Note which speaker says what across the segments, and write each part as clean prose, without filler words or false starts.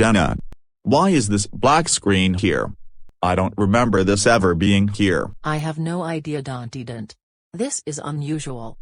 Speaker 1: Jenna. Why is this black screen here? I don't remember this ever being here.
Speaker 2: I have no idea, DantyDant. This is unusual.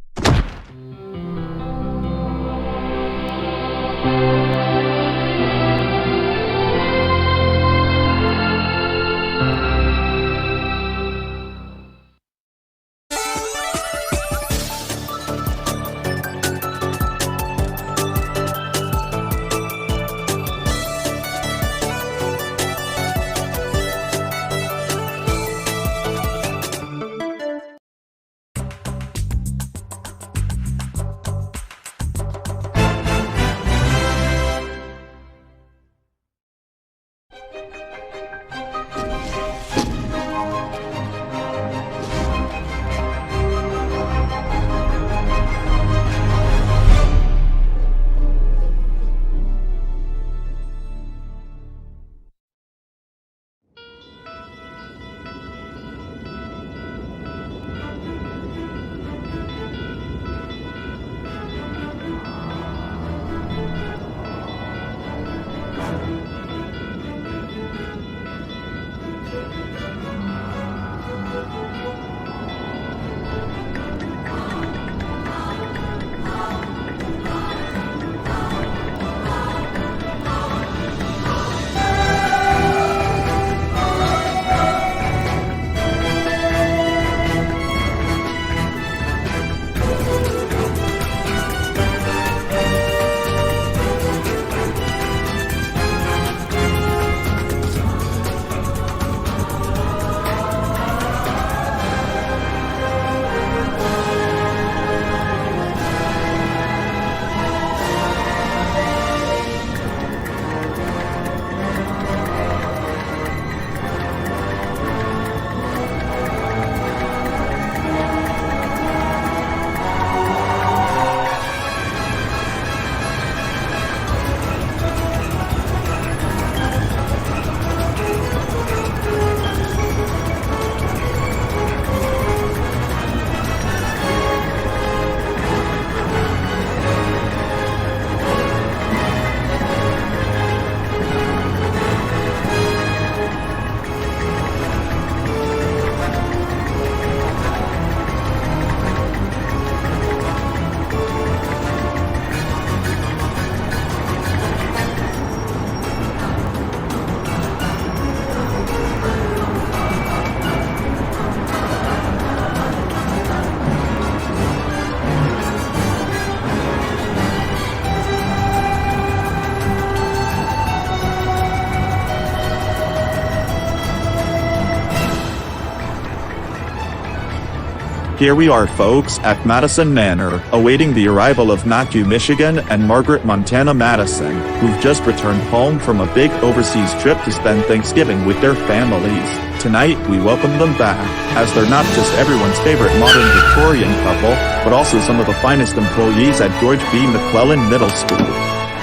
Speaker 1: Here we are folks at Madison Manor, awaiting the arrival of Matthew Michigan and Margaret Montana Madison, who've just returned home from a big overseas trip to spend Thanksgiving with their families. Tonight we welcome them back, as they're not just everyone's favorite modern Victorian couple, but also some of the finest employees at George B. McClellan Middle School.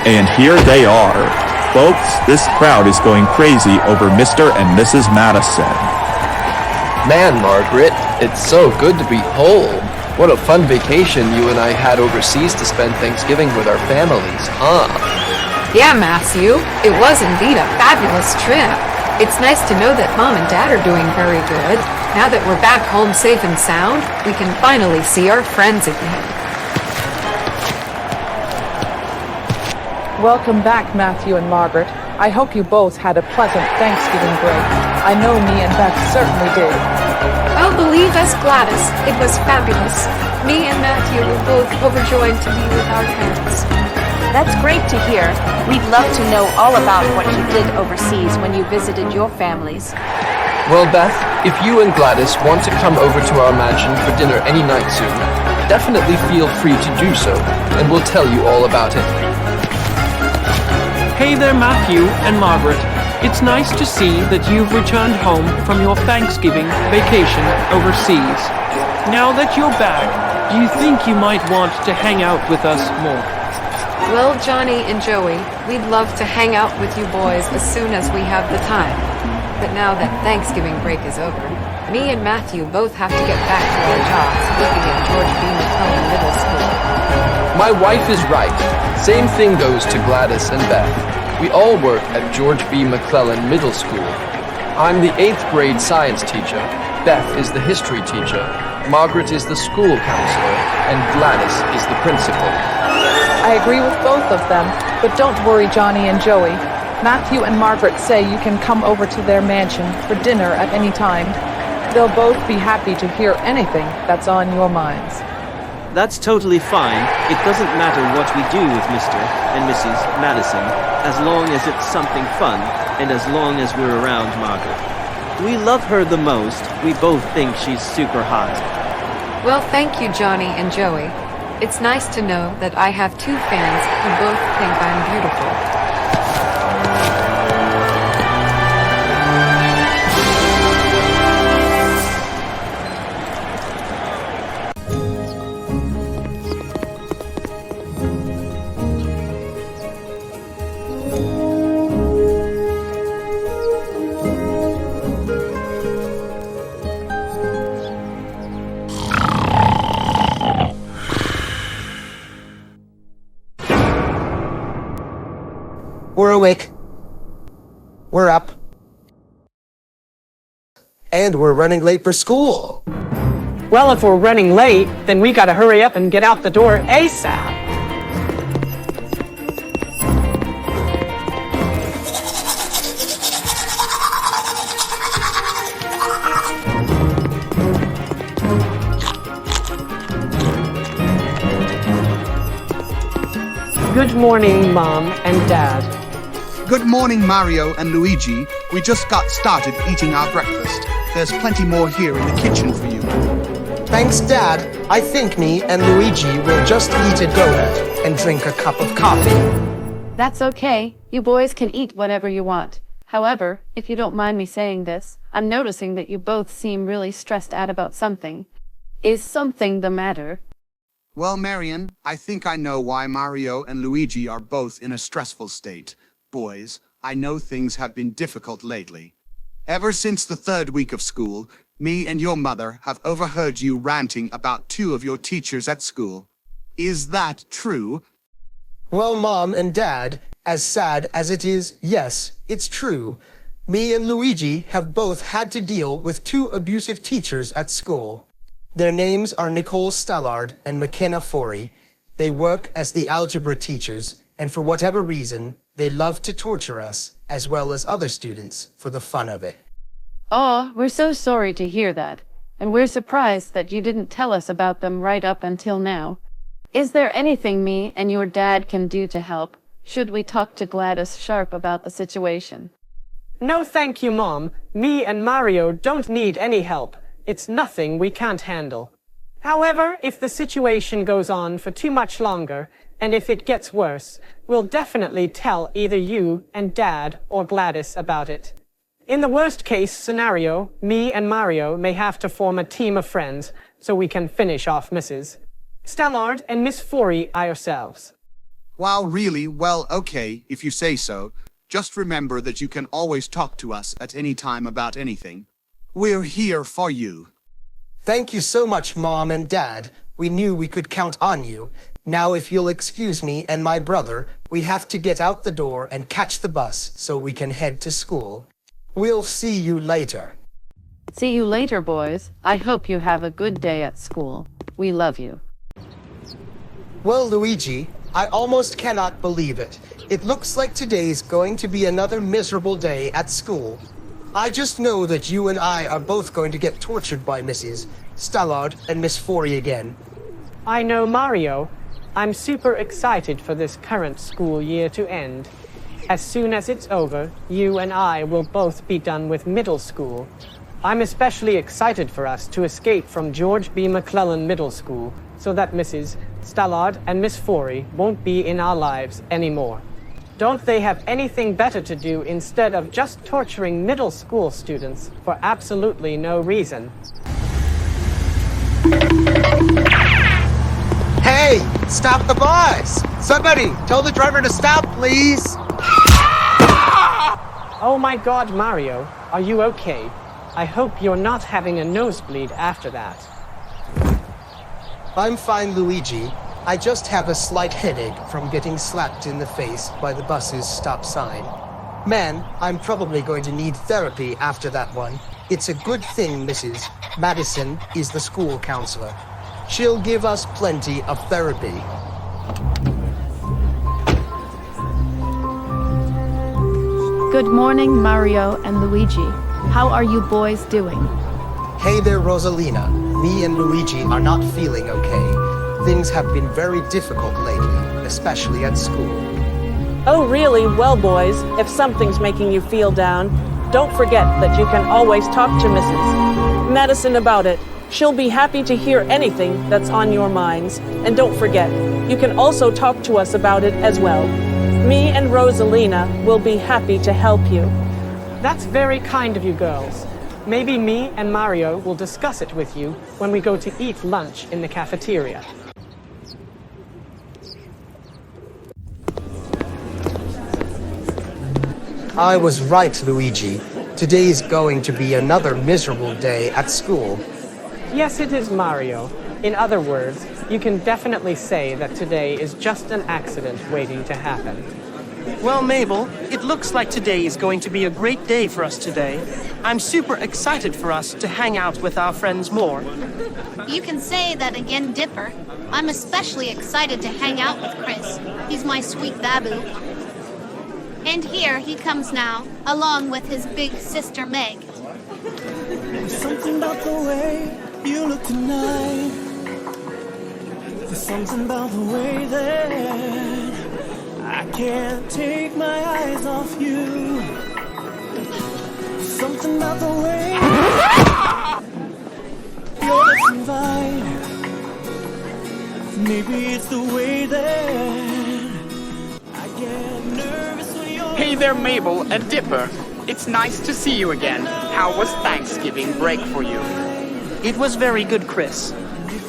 Speaker 1: And here they are. Folks, this crowd is going crazy over Mr. and Mrs. Madison.
Speaker 3: Man, Margaret, it's so good to be home. What a fun vacation you and I had overseas to spend Thanksgiving with our families, huh?
Speaker 4: Yeah, Matthew, it was indeed a fabulous trip. It's nice to know that Mom and Dad are doing very good. Now that we're back home safe and sound, we can finally see our friends again.
Speaker 5: Welcome back, Matthew and Margaret. I hope you both had a pleasant Thanksgiving break. I know me and Beth certainly did.
Speaker 4: Oh, believe us, Gladys, it was fabulous. Me and Matthew were both overjoyed to be with our parents.
Speaker 6: That's great to hear. We'd love to know all about what you did overseas when you visited your families.
Speaker 3: Well, Beth, if you and Gladys want to come over to our mansion for dinner any night soon, definitely feel free to do so, and we'll tell you all about it.
Speaker 7: Hey there, Matthew and Margaret. It's nice to see that you've returned home from your Thanksgiving vacation overseas. Now that you're back, do you think you might want to hang out with us more?
Speaker 4: Well, Johnny and Joey, we'd love to hang out with you boys as soon as we have the time. But now that Thanksgiving break is over, me and Matthew both have to get back to our jobs working at George B. McClellan Middle School.
Speaker 3: My wife is right. Same thing goes to Gladys and Beth. We all work at George B. McClellan Middle School. I'm the 8th grade science teacher. Beth is the history teacher. Margaret is the school counselor. And Gladys is the principal.
Speaker 5: I agree with both of them, but don't worry, Johnny and Joey. Matthew and Margaret say you can come over to their mansion for dinner at any time. They'll both be happy to hear anything that's on your minds.
Speaker 8: That's totally fine. It doesn't matter what we do with Mr. and Mrs. Madison, as long as it's something fun, and as long as we're around Margaret. We love her the most. We both think she's super hot.
Speaker 4: Well, thank you, Johnny and Joey. It's nice to know that I have two fans who both think I'm beautiful.
Speaker 9: We're awake. We're up. And we're running late for school.
Speaker 7: Well, if we're running late, then we gotta hurry up and get out the door ASAP. Good morning, Mom and Dad.
Speaker 10: Good morning, Mario and Luigi. We just got started eating our breakfast. There's plenty more here in the kitchen for you.
Speaker 9: Thanks, Dad. I think me and Luigi will just eat a donut and drink a cup of coffee.
Speaker 11: That's okay. You boys can eat whatever you want. However, if you don't mind me saying this, I'm noticing that you both seem really stressed out about something. Is something the matter?
Speaker 10: Well, Marion, I think I know why Mario and Luigi are both in a stressful state. Boys, I know things have been difficult lately. Ever since the 3rd week of school, me and your mother have overheard you ranting about 2 of your teachers at school. Is that true?
Speaker 9: Well, Mom and Dad, as sad as it is, yes, it's true. Me and Luigi have both had to deal with 2 abusive teachers at school. Their names are Nicole Stallard and McKenna Forey. They work as the algebra teachers, and for whatever reason, they love to torture us, as well as other students, for the fun of it.
Speaker 11: Oh, we're so sorry to hear that, and we're surprised that you didn't tell us about them right up until now. Is there anything me and your dad can do to help? Should we talk to Gladys Sharp about the situation?
Speaker 7: No thank you, Mom. Me and Mario don't need any help. It's nothing we can't handle. However, if the situation goes on for too much longer, and if it gets worse, we'll definitely tell either you and Dad or Gladys about it. In the worst case scenario, me and Mario may have to form a team of friends so we can finish off Mrs. Stallard and Miss Forey ourselves.
Speaker 10: Wow, really? Well, okay, if you say so. Just remember that you can always talk to us at any time about anything. We're here for you.
Speaker 9: Thank you so much, Mom and Dad. We knew we could count on you. Now, if you'll excuse me and my brother, we have to get out the door and catch the bus so we can head to school. We'll see you later.
Speaker 11: See you later, boys. I hope you have a good day at school. We love you.
Speaker 9: Well, Luigi, I almost cannot believe it. It looks like today's going to be another miserable day at school. I just know that you and I are both going to get tortured by Mrs. Stallard and Miss Forey again.
Speaker 7: I know, Mario. I'm super excited for this current school year to end. As soon as it's over, you and I will both be done with middle school. I'm especially excited for us to escape from George B. McClellan Middle School so that Mrs. Stallard and Miss Forey won't be in our lives anymore. Don't they have anything better to do instead of just torturing middle school students for absolutely no reason?
Speaker 9: Hey, stop the bus! Somebody, tell the driver to stop, please!
Speaker 7: Oh my God, Mario, are you okay? I hope you're not having a nosebleed after that.
Speaker 9: I'm fine, Luigi. I just have a slight headache from getting slapped in the face by the bus's stop sign. Man, I'm probably going to need therapy after that one. It's a good thing Mrs. Madison is the school counselor. She'll give us plenty of therapy.
Speaker 11: Good morning, Mario and Luigi. How are you boys doing?
Speaker 9: Hey there, Rosalina. Me and Luigi are not feeling okay. Things have been very difficult lately, especially at school.
Speaker 12: Oh, really? Well, boys, if something's making you feel down, don't forget that you can always talk to Mrs. Madison about it. She'll be happy to hear anything that's on your minds. And don't forget, you can also talk to us about it as well. Me and Rosalina will be happy to help you.
Speaker 13: That's very kind of you girls. Maybe me and Mario will discuss it with you when we go to eat lunch in the cafeteria.
Speaker 9: I was right, Luigi. Today is going to be another miserable day at school.
Speaker 13: Yes, it is, Mario. In other words, you can definitely say that today is just an accident waiting to happen.
Speaker 14: Well, Mabel, it looks like today is going to be a great day for us today. I'm super excited for us to hang out with our friends more.
Speaker 15: You can say that again, Dipper. I'm especially excited to hang out with Chris. He's my sweet babu. And here he comes now, along with his big sister Meg.
Speaker 16: There's something about the way you look tonight. There's something about the way that I can't take my eyes off you. There's something about the way your lips invite. Maybe it's the way that I get nervous when you're...
Speaker 17: Hey there, Mabel and Dipper. It's nice to see you again. How was Thanksgiving break for you?
Speaker 14: It was very good, Chris.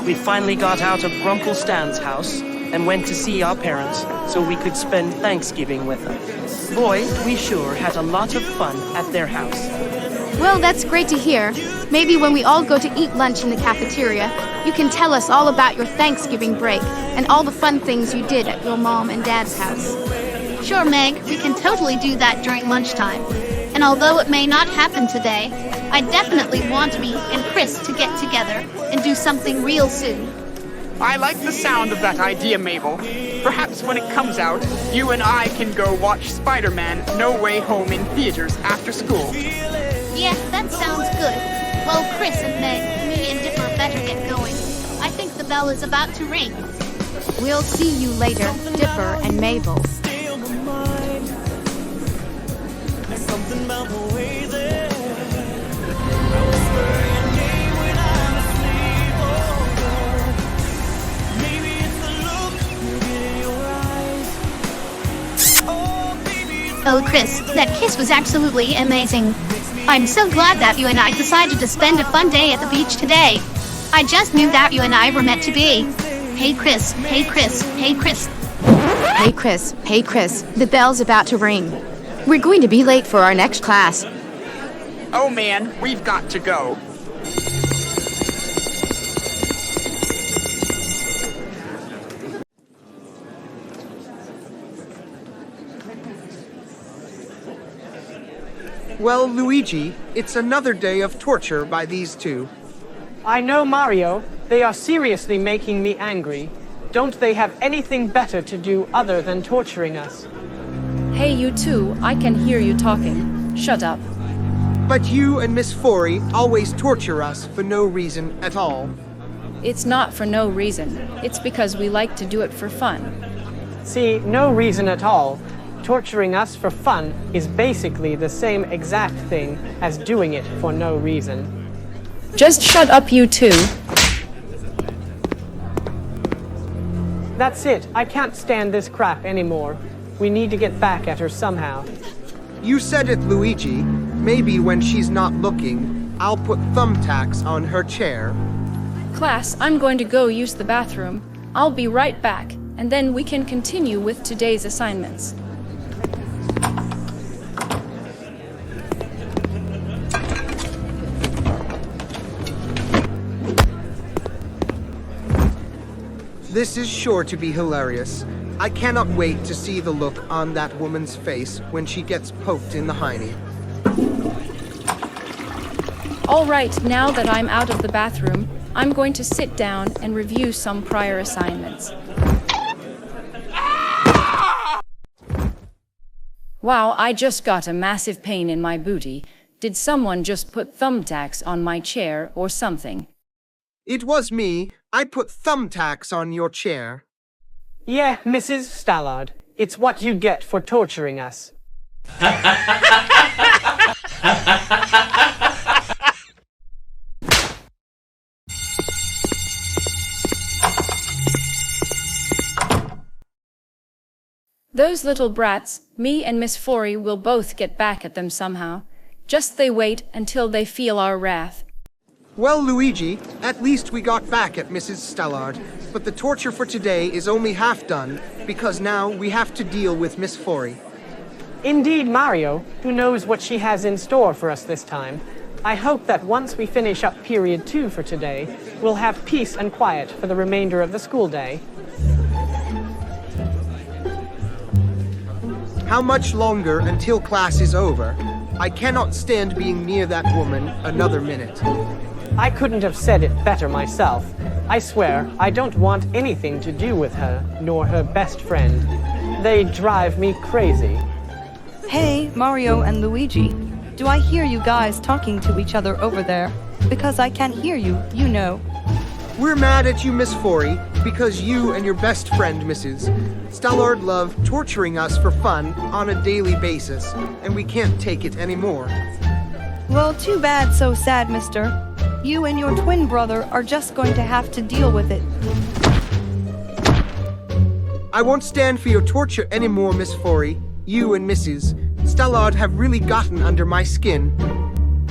Speaker 14: We finally got out of Grunkle Stan's house and went to see our parents so we could spend Thanksgiving with them. Boy, we sure had a lot of fun at their house.
Speaker 18: Well, that's great to hear. Maybe when we all go to eat lunch in the cafeteria, you can tell us all about your Thanksgiving break and all the fun things you did at your mom and dad's house.
Speaker 15: Sure, Meg, we can totally do that during lunchtime. And although it may not happen today, I definitely want me and Chris to get together and do something real soon.
Speaker 17: I like the sound of that idea, Mabel. Perhaps when it comes out, you and I can go watch Spider-Man No Way Home in theaters after school.
Speaker 15: Yeah, that sounds good. Well, Chris and Meg, me and Dipper better get going. I think the bell is about to ring.
Speaker 18: We'll see you later, Dipper and Mabel.
Speaker 16: There's something about the way that
Speaker 15: Oh, Chris, that kiss was absolutely amazing. I'm so glad that you and I decided to spend a fun day at the beach today. I just knew that you and I were meant to be. Hey, Chris. Hey, Chris. Hey, Chris.
Speaker 18: Hey, Chris. Hey, Chris. The bell's about to ring. We're going to be late for our next class.
Speaker 17: Oh man, we've got to go.
Speaker 19: Well, Luigi, it's another day of torture by these two.
Speaker 13: I know, Mario. They are seriously making me angry. Don't they have anything better to do other than torturing us?
Speaker 20: Hey, you two, I can hear you talking. Shut up.
Speaker 19: But you and Miss Forey always torture us for no reason at all.
Speaker 20: It's not for no reason. It's because we like to do it for fun.
Speaker 13: See, no reason at all. Torturing us for fun is basically the same exact thing as doing it for no reason.
Speaker 20: Just shut up, you two.
Speaker 13: That's it. I can't stand this crap anymore. We need to get back at her somehow.
Speaker 19: You said it, Luigi. Maybe when she's not looking, I'll put thumbtacks on her chair.
Speaker 20: Class, I'm going to go use the bathroom. I'll be right back, and then we can continue with today's assignments.
Speaker 19: This is sure to be hilarious. I cannot wait to see the look on that woman's face when she gets poked in the hiney.
Speaker 20: All right, now that I'm out of the bathroom, I'm going to sit down and review some prior assignments. Wow, I just got a massive pain in my booty. Did someone just put thumbtacks on my chair or something?
Speaker 19: It was me. I put thumbtacks on your chair.
Speaker 13: Yeah, Mrs. Stallard. It's what you get for torturing us.
Speaker 20: Those little brats, me and Miss Forey will both get back at them somehow. Just they wait until they feel our wrath.
Speaker 19: Well, Luigi, at least we got back at Mrs. Stallard, but the torture for today is only half done, because now we have to deal with Miss Forey.
Speaker 13: Indeed, Mario. Who knows what she has in store for us this time? I hope that once we finish up period 2 for today, we'll have peace and quiet for the remainder of the school day.
Speaker 19: How much longer until class is over? I cannot stand being near that woman another minute.
Speaker 13: I couldn't have said it better myself. I swear, I don't want anything to do with her, nor her best friend. They drive me crazy.
Speaker 21: Hey, Mario and Luigi. Do I hear you guys talking to each other over there? Because I can't hear you, you know.
Speaker 19: We're mad at you, Miss Forey, because you and your best friend, Mrs. Stallard, love torturing us for fun on a daily basis, and we can't take it anymore.
Speaker 21: Well, too bad, so sad, mister. You and your twin brother are just going to have to deal with it.
Speaker 19: I won't stand for your torture anymore, Miss Forey. You and Mrs. Stallard have really gotten under my skin.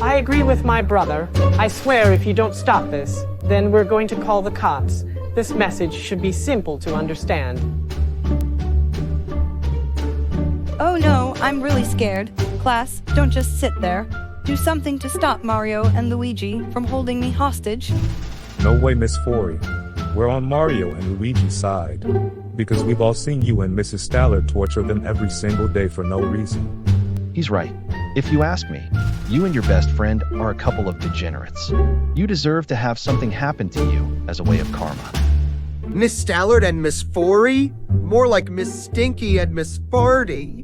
Speaker 13: I agree with my brother. I swear if you don't stop this, then we're going to call the cops. This message should be simple to understand.
Speaker 21: Oh no, I'm really scared. Class, don't just sit there. Do something to stop Mario and Luigi from holding me hostage.
Speaker 22: No way, Miss Forey. We're on Mario and Luigi's side. Because we've all seen you and Mrs. Stallard torture them every single day for no reason.
Speaker 23: He's right. If you ask me, you and your best friend are a couple of degenerates. You deserve to have something happen to you as a way of karma.
Speaker 19: Miss Stallard and Miss Forey? More like Miss Stinky and Miss Farty.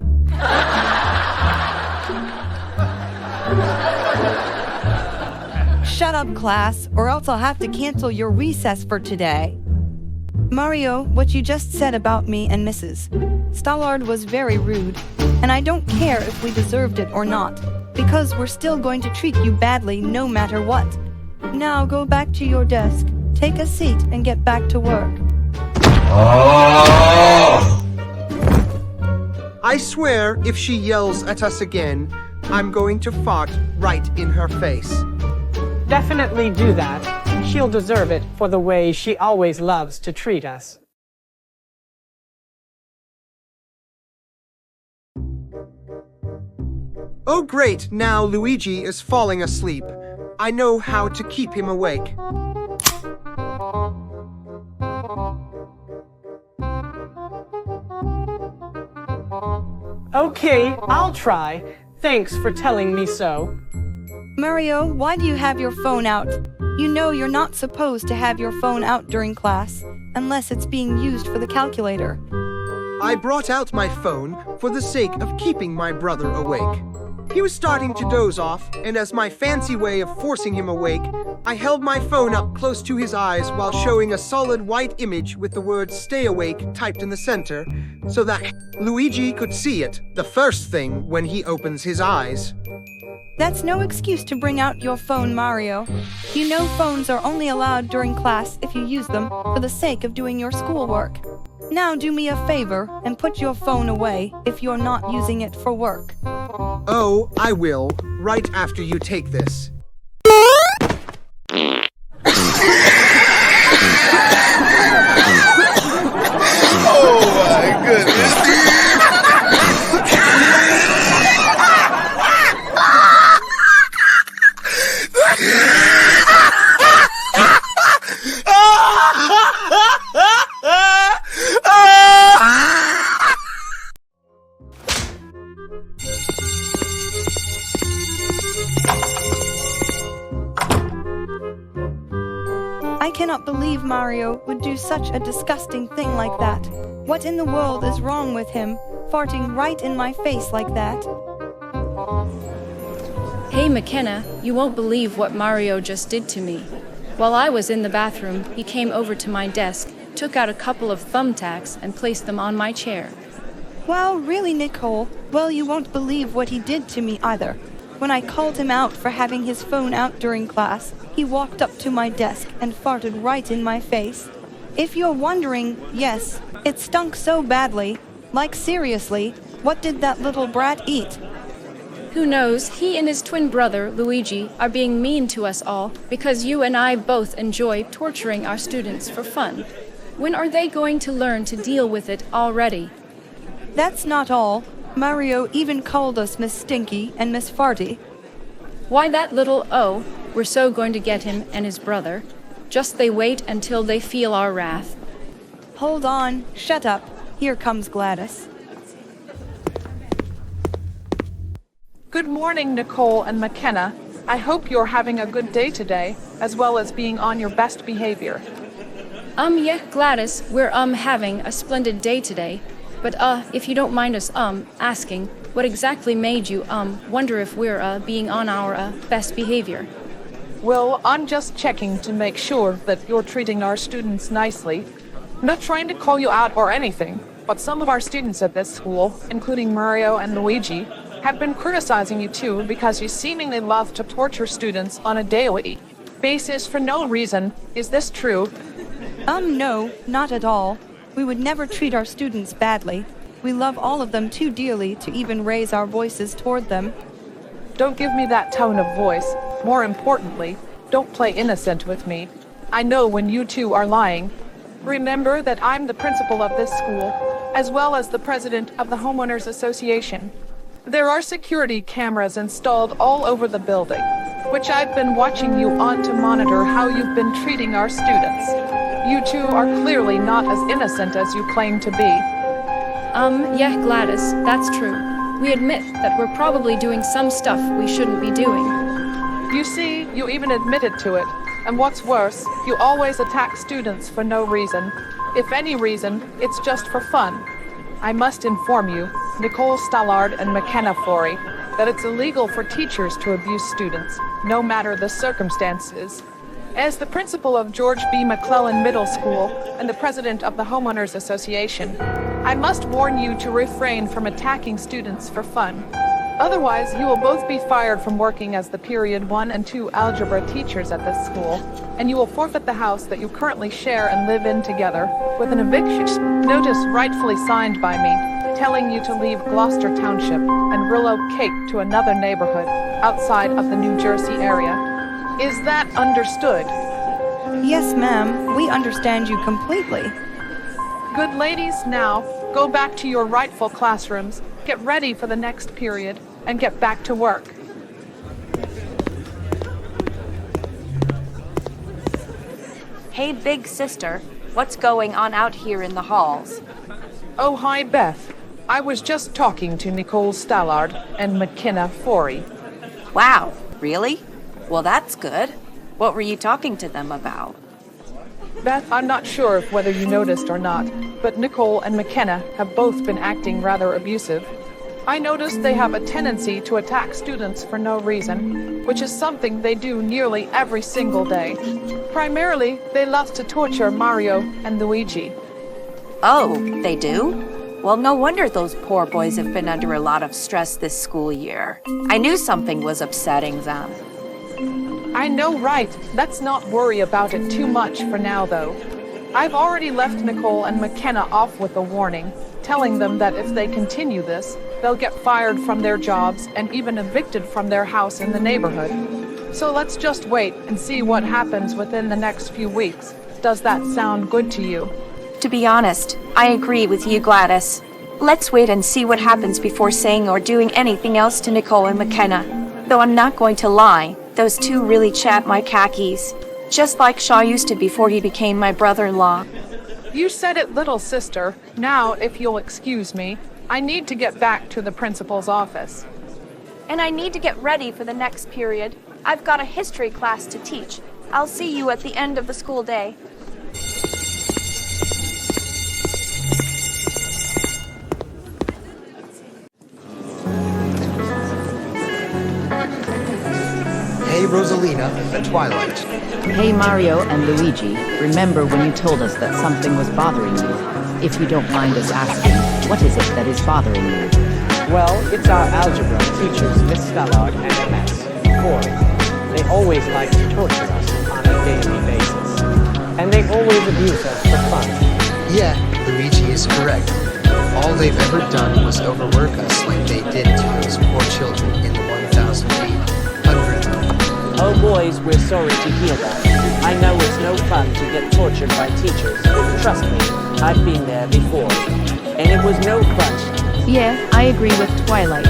Speaker 21: Shut up, class, or else I'll have to cancel your recess for today. Mario, what you just said about me and Mrs. Stallard was very rude, and I don't care if we deserved it or not, because we're still going to treat you badly no matter what. Now go back to your desk, take a seat, and get back to work.
Speaker 19: I swear, if she yells at us again, I'm going to fart right in her face.
Speaker 13: Definitely do that. She'll deserve it for the way she always loves to treat us.
Speaker 19: Oh great, now Luigi is falling asleep. I know how to keep him awake.
Speaker 13: Okay, I'll try. Thanks for telling me so.
Speaker 21: Mario, why do you have your phone out? You know you're not supposed to have your phone out during class, unless it's being used for the calculator.
Speaker 19: I brought out my phone for the sake of keeping my brother awake. He was starting to doze off, and as my fancy way of forcing him awake, I held my phone up close to his eyes while showing a solid white image with the words "Stay Awake" typed in the center, so that Luigi could see it the first thing when he opens his eyes.
Speaker 21: That's no excuse to bring out your phone, Mario. You know phones are only allowed during class if you use them for the sake of doing your schoolwork. Now do me a favor and put your phone away if you're not using it for work.
Speaker 19: Oh, I will, right after you take this.
Speaker 24: Oh my goodness.
Speaker 21: cannot believe Mario would do such a disgusting thing like that. What in the world is wrong with him, farting right in my face like that?
Speaker 20: Hey McKenna, you won't believe what Mario just did to me. While I was in the bathroom, he came over to my desk, took out a couple of thumbtacks, and placed them on my chair.
Speaker 21: Wow, really, Nicole? Well, you won't believe what he did to me either. When I called him out for having his phone out during class, he walked up to my desk and farted right in my face. If you're wondering, yes, it stunk so badly. Like seriously, what did that little brat eat?
Speaker 20: Who knows, he and his twin brother, Luigi, are being mean to us all because you and I both enjoy torturing our students for fun. When are they going to learn to deal with it already?
Speaker 21: That's not all. Mario even called us Miss Stinky and Miss Farty.
Speaker 20: Why that little O? We're so going to get him and his brother. Just they wait until they feel our wrath.
Speaker 21: Hold on, shut up. Here comes Gladys.
Speaker 5: Good morning, Nicole and McKenna. I hope you're having a good day today, as well as being on your best behavior.
Speaker 20: Yeah, Gladys, we're having a splendid day today. But if you don't mind us asking, what exactly made you wonder if we're being on our best behavior?
Speaker 5: Well, I'm just checking to make sure that you're treating our students nicely. I'm not trying to call you out or anything, but some of our students at this school, including Mario and Luigi, have been criticizing you too because you seemingly love to torture students on a daily basis for no reason. Is this true?
Speaker 21: No, not at all. We would never treat our students badly. We love all of them too dearly to even raise our voices toward them.
Speaker 5: Don't give me that tone of voice. More importantly, don't play innocent with me. I know when you two are lying. Remember that I'm the principal of this school, as well as the president of the Homeowners Association. There are security cameras installed all over the building, which I've been watching you on to monitor how you've been treating our students. You two are clearly not as innocent as you claim to be.
Speaker 20: Yeah, Gladys, that's true. We admit that we're probably doing some stuff we shouldn't be doing.
Speaker 5: You see, you even admitted to it. And what's worse, you always attack students for no reason. If any reason, it's just for fun. I must inform you, Nicole Stallard and McKenna Forey, that it's illegal for teachers to abuse students, no matter the circumstances. As the principal of George B. McClellan Middle School and the president of the Homeowners Association, I must warn you to refrain from attacking students for fun. Otherwise, you will both be fired from working as the Period 1 and 2 Algebra teachers at this school, and you will forfeit the house that you currently share and live in together, with an eviction notice rightfully signed by me, telling you to leave Gloucester Township and relocate to another neighborhood outside of the New Jersey area. Is that understood?
Speaker 21: Yes, ma'am. We understand you completely.
Speaker 5: Good ladies, now, go back to your rightful classrooms, get ready for the next period, and get back to work.
Speaker 1: Hey, big sister, what's going on out here in the halls?
Speaker 5: Oh, hi, Beth. I was just talking to Nicole Stallard and McKenna Forey.
Speaker 1: Wow, really? Well, that's good. What were you talking to them about?
Speaker 5: Beth, I'm not sure if whether you noticed or not, but Nicole and McKenna have both been acting rather abusive. I noticed they have a tendency to attack students for no reason, which is something they do nearly every single day. Primarily, they love to torture Mario and Luigi.
Speaker 1: Oh, they do? Well, no wonder those poor boys have been under a lot of stress this school year. I knew something was upsetting them.
Speaker 5: I know, right? Let's not worry about it too much for now, though. I've already left Nicole and McKenna off with a warning, telling them that if they continue this, they'll get fired from their jobs and even evicted from their house in the neighborhood. So let's just wait and see what happens within the next few weeks. Does that sound good to you?
Speaker 1: To be honest, I agree with you, Gladys. Let's wait and see what happens before saying or doing anything else to Nicole and McKenna. Though I'm not going to lie, those two really chat my khakis. Just like Shaw used to before he became my brother-in-law.
Speaker 5: You said it, little sister. Now, if you'll excuse me, I need to get back to the principal's office.
Speaker 2: And I need to get ready for the next period. I've got a history class to teach.
Speaker 1: I'll see you at the end of the school day.
Speaker 9: Hey, Rosalina and Twilight.
Speaker 2: Hey, Mario and Luigi. Remember when you told us that something was bothering you? If you don't mind us asking, what is it that is bothering you?
Speaker 13: Well, it's our algebra teachers, Miss Stallard and MS. Corey. They always like to torture us on a daily basis. And they always abuse us for fun.
Speaker 9: Yeah, Luigi is correct. All they've ever done was overwork us like they did to those poor children in the 1,800.
Speaker 12: Oh boys, we're sorry to hear that. I know it's no fun to get tortured by teachers. Trust me, I've been there before. And it was no fun.
Speaker 11: Yeah, I agree with Twilight.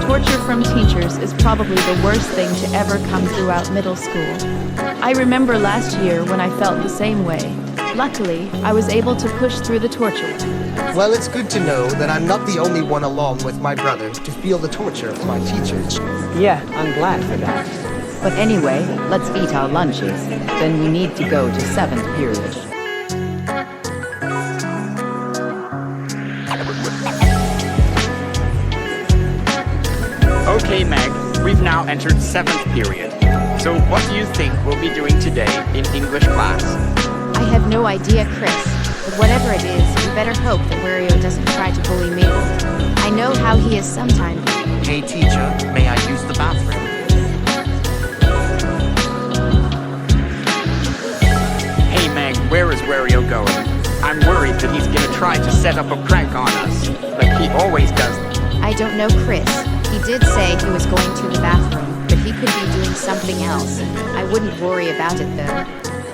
Speaker 11: Torture from teachers is probably the worst thing to ever come throughout middle school. I remember last year when I felt the same way. Luckily, I was able to push through the torture.
Speaker 9: Well, it's good to know that I'm not the only one along with my brother to feel the torture of my teachers.
Speaker 13: Yeah, I'm glad for that.
Speaker 2: But anyway, let's eat our lunches. Then we need to go to 7th period.
Speaker 17: Okay, Meg, we've now entered 7th period. So what do you think we'll be doing today in English class?
Speaker 18: I have no idea, Chris. But whatever it is, we better hope that Wario doesn't try to bully Mabel. I know how he is sometimes.
Speaker 3: Hey teacher, may I use the bathroom?
Speaker 17: Hey Meg, where is Wario going? I'm worried that he's gonna try to set up a prank on us, like he always does.
Speaker 18: I don't know, Chris. He did say he was going to the bathroom, but he could be doing something else. I wouldn't worry about it though.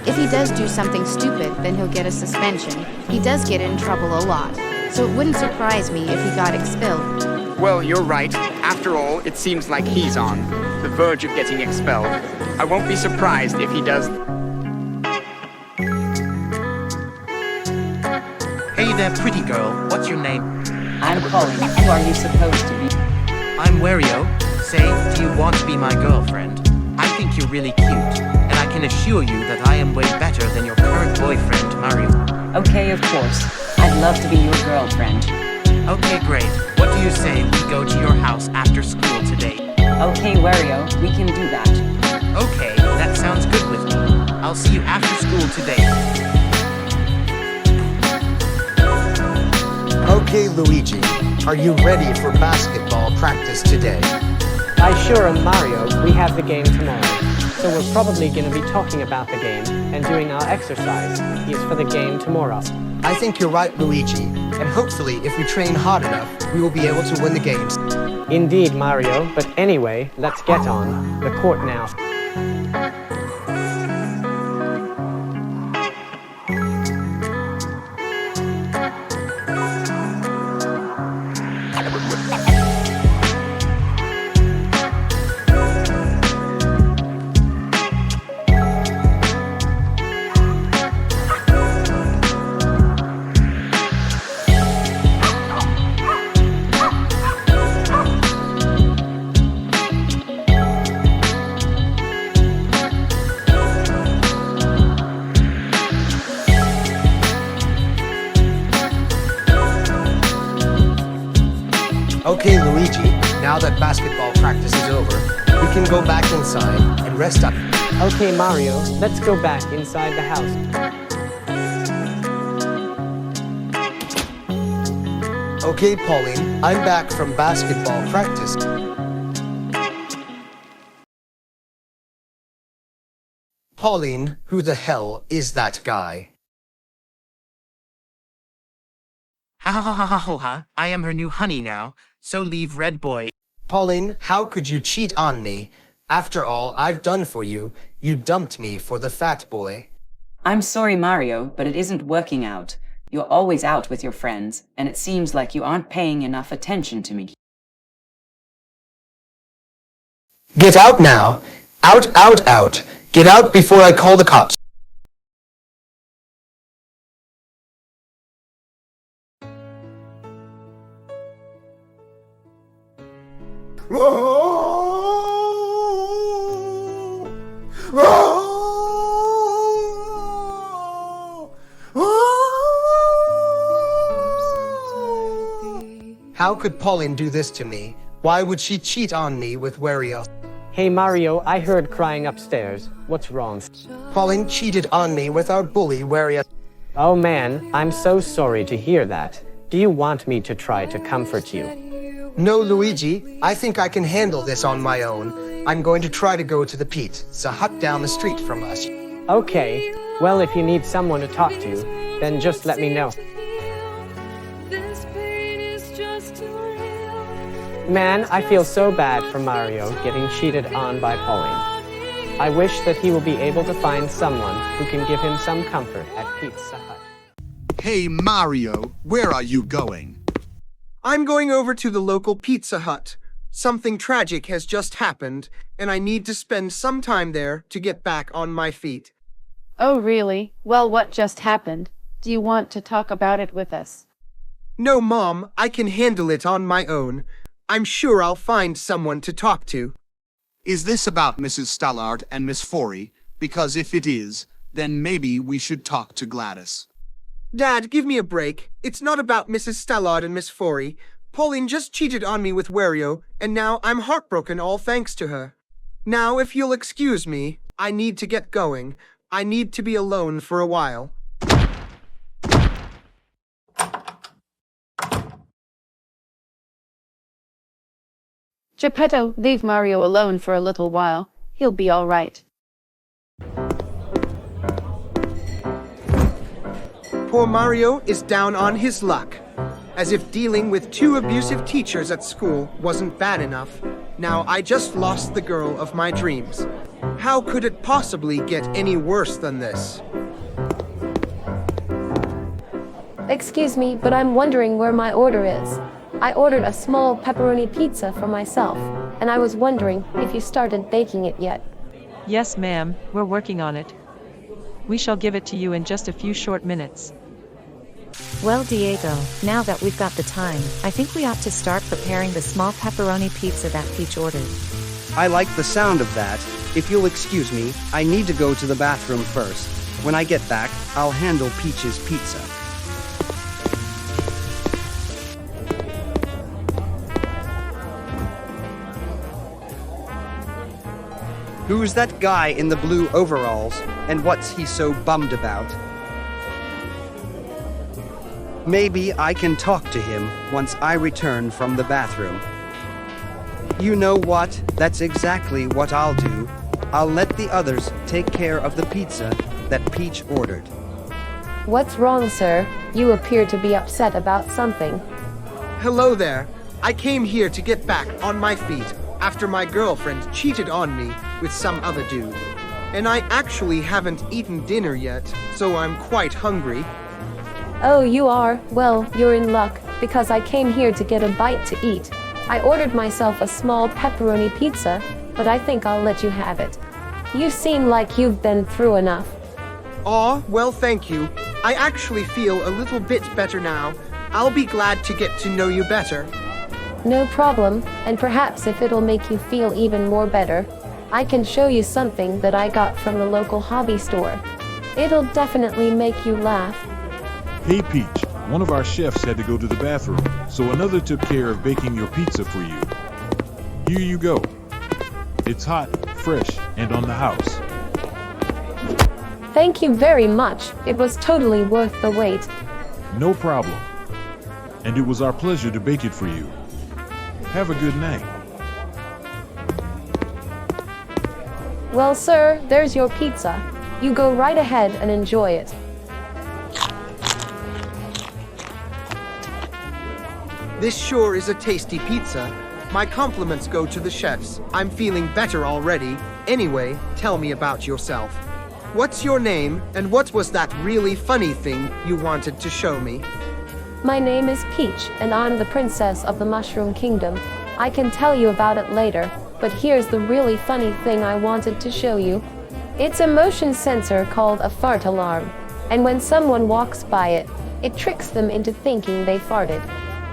Speaker 18: If he does do something stupid, then he'll get a suspension. He does get in trouble a lot, so it wouldn't surprise me if he got expelled.
Speaker 17: Well, you're right. After all, it seems like he's on the verge of getting expelled. I won't be surprised if he does.
Speaker 3: Hey there, pretty girl. What's your name?
Speaker 2: I'm Colin. Who are you supposed to be?
Speaker 3: I'm Wario. Say, do you want to be my girlfriend? I think you're really cute, and I can assure you that I am way better than your current boyfriend, Mario.
Speaker 2: Okay, of course. I'd love to be your girlfriend.
Speaker 3: Okay, great. What do you say we go to your house after school today?
Speaker 2: Okay, Wario, we can do that.
Speaker 3: Okay, that sounds good with me. I'll see you after school today.
Speaker 9: Okay, Luigi, are you ready for basketball practice today?
Speaker 13: I sure am, Mario. We have the game tomorrow. So we're probably going to be talking about the game and doing our exercise is for the game tomorrow.
Speaker 9: I think you're right, Luigi, and hopefully if we train hard enough, we will be able to win the games.
Speaker 13: Indeed, Mario, but anyway, let's get on the court now.
Speaker 9: Okay, Luigi, now that basketball practice is over, we can go back inside and rest up.
Speaker 13: Okay, Mario, let's go back inside the house.
Speaker 9: Okay, Pauline, I'm back from basketball practice. Pauline, who the hell is that guy?
Speaker 3: Ha, I am her new honey now, so leave Red Boy.
Speaker 9: Pauline, how could you cheat on me? After all I've done for you, you dumped me for the fat boy.
Speaker 2: I'm sorry, Mario, but it isn't working out. You're always out with your friends, and it seems like you aren't paying enough attention to me.
Speaker 9: Get out now! Out, out, out! Get out before I call the cops! How could Pauline do this to me? Why would she cheat on me with Wario?
Speaker 13: Hey Mario, I heard crying upstairs. What's wrong?
Speaker 9: Pauline cheated on me with our bully Wario.
Speaker 13: Oh man, I'm so sorry to hear that. Do you want me to try to comfort you?
Speaker 9: No, Luigi. I think I can handle this on my own. I'm going to try to go to the Pizza Hut down the street from us.
Speaker 13: Okay. Well, if you need someone to talk to, then just let me know. Man, I feel so bad for Mario getting cheated on by Pauline. I wish that he will be able to find someone who can give him some comfort at Pizza Hut.
Speaker 4: Hey Mario, where are you going?
Speaker 19: I'm going over to the local Pizza Hut. Something tragic has just happened, and I need to spend some time there to get back on my feet.
Speaker 11: Oh, really? Well, what just happened? Do you want to talk about it with us?
Speaker 19: No, Mom, I can handle it on my own. I'm sure I'll find someone to talk to.
Speaker 4: Is this about Mrs. Stallard and Miss Forey? Because if it is, then maybe we should talk to Gladys.
Speaker 19: Dad, give me a break. It's not about Mrs. Stallard and Miss Forey. Pauline just cheated on me with Wario, and now I'm heartbroken all thanks to her. Now, if you'll excuse me, I need to get going. I need to be alone for a while.
Speaker 11: Geppetto, leave Mario alone for a little while. He'll be all right.
Speaker 19: Poor Mario is down on his luck. As if dealing with 2 abusive teachers at school wasn't bad enough, now I just lost the girl of my dreams. How could it possibly get any worse than this?
Speaker 6: Excuse me, but I'm wondering where my order is. I ordered a small pepperoni pizza for myself, and I was wondering if you started baking it yet.
Speaker 8: Yes, ma'am, we're working on it. We shall give it to you in just a few short minutes.
Speaker 10: Well, Diego, now that we've got the time, I think we ought to start preparing the small pepperoni pizza that Peach ordered.
Speaker 25: I like the sound of that. If you'll excuse me, I need to go to the bathroom first. When I get back, I'll handle Peach's pizza. Who's that guy in the blue overalls, and what's he so bummed about? Maybe I can talk to him once I return from the bathroom. You know what? That's exactly what I'll do. I'll let the others take care of the pizza that Peach ordered.
Speaker 6: What's wrong, sir? You appear to be upset about something.
Speaker 19: Hello there. I came here to get back on my feet after my girlfriend cheated on me with some other dude. And I actually haven't eaten dinner yet, so I'm quite hungry.
Speaker 6: Oh, you are? Well, you're in luck, because I came here to get a bite to eat. I ordered myself a small pepperoni pizza, but I think I'll let you have it. You seem like you've been through enough.
Speaker 19: Aw, well thank you. I actually feel a little bit better now. I'll be glad to get to know you better.
Speaker 6: No problem, and perhaps if it'll make you feel even more better, I can show you something that I got from the local hobby store. It'll definitely make you laugh.
Speaker 26: Hey Peach, one of our chefs had to go to the bathroom, so another took care of baking your pizza for you. Here you go. It's hot, fresh, and on the house.
Speaker 6: Thank you very much. It was totally worth the wait.
Speaker 26: No problem. And it was our pleasure to bake it for you. Have a good night.
Speaker 6: Well, sir, there's your pizza. You go right ahead and enjoy it.
Speaker 19: This sure is a tasty pizza. My compliments go to the chefs. I'm feeling better already. Anyway, tell me about yourself. What's your name, and what was that really funny thing you wanted to show me?
Speaker 6: My name is Peach, and I'm the princess of the Mushroom Kingdom. I can tell you about it later, but here's the really funny thing I wanted to show you. It's a motion sensor called a fart alarm, and when someone walks by it, it tricks them into thinking they farted.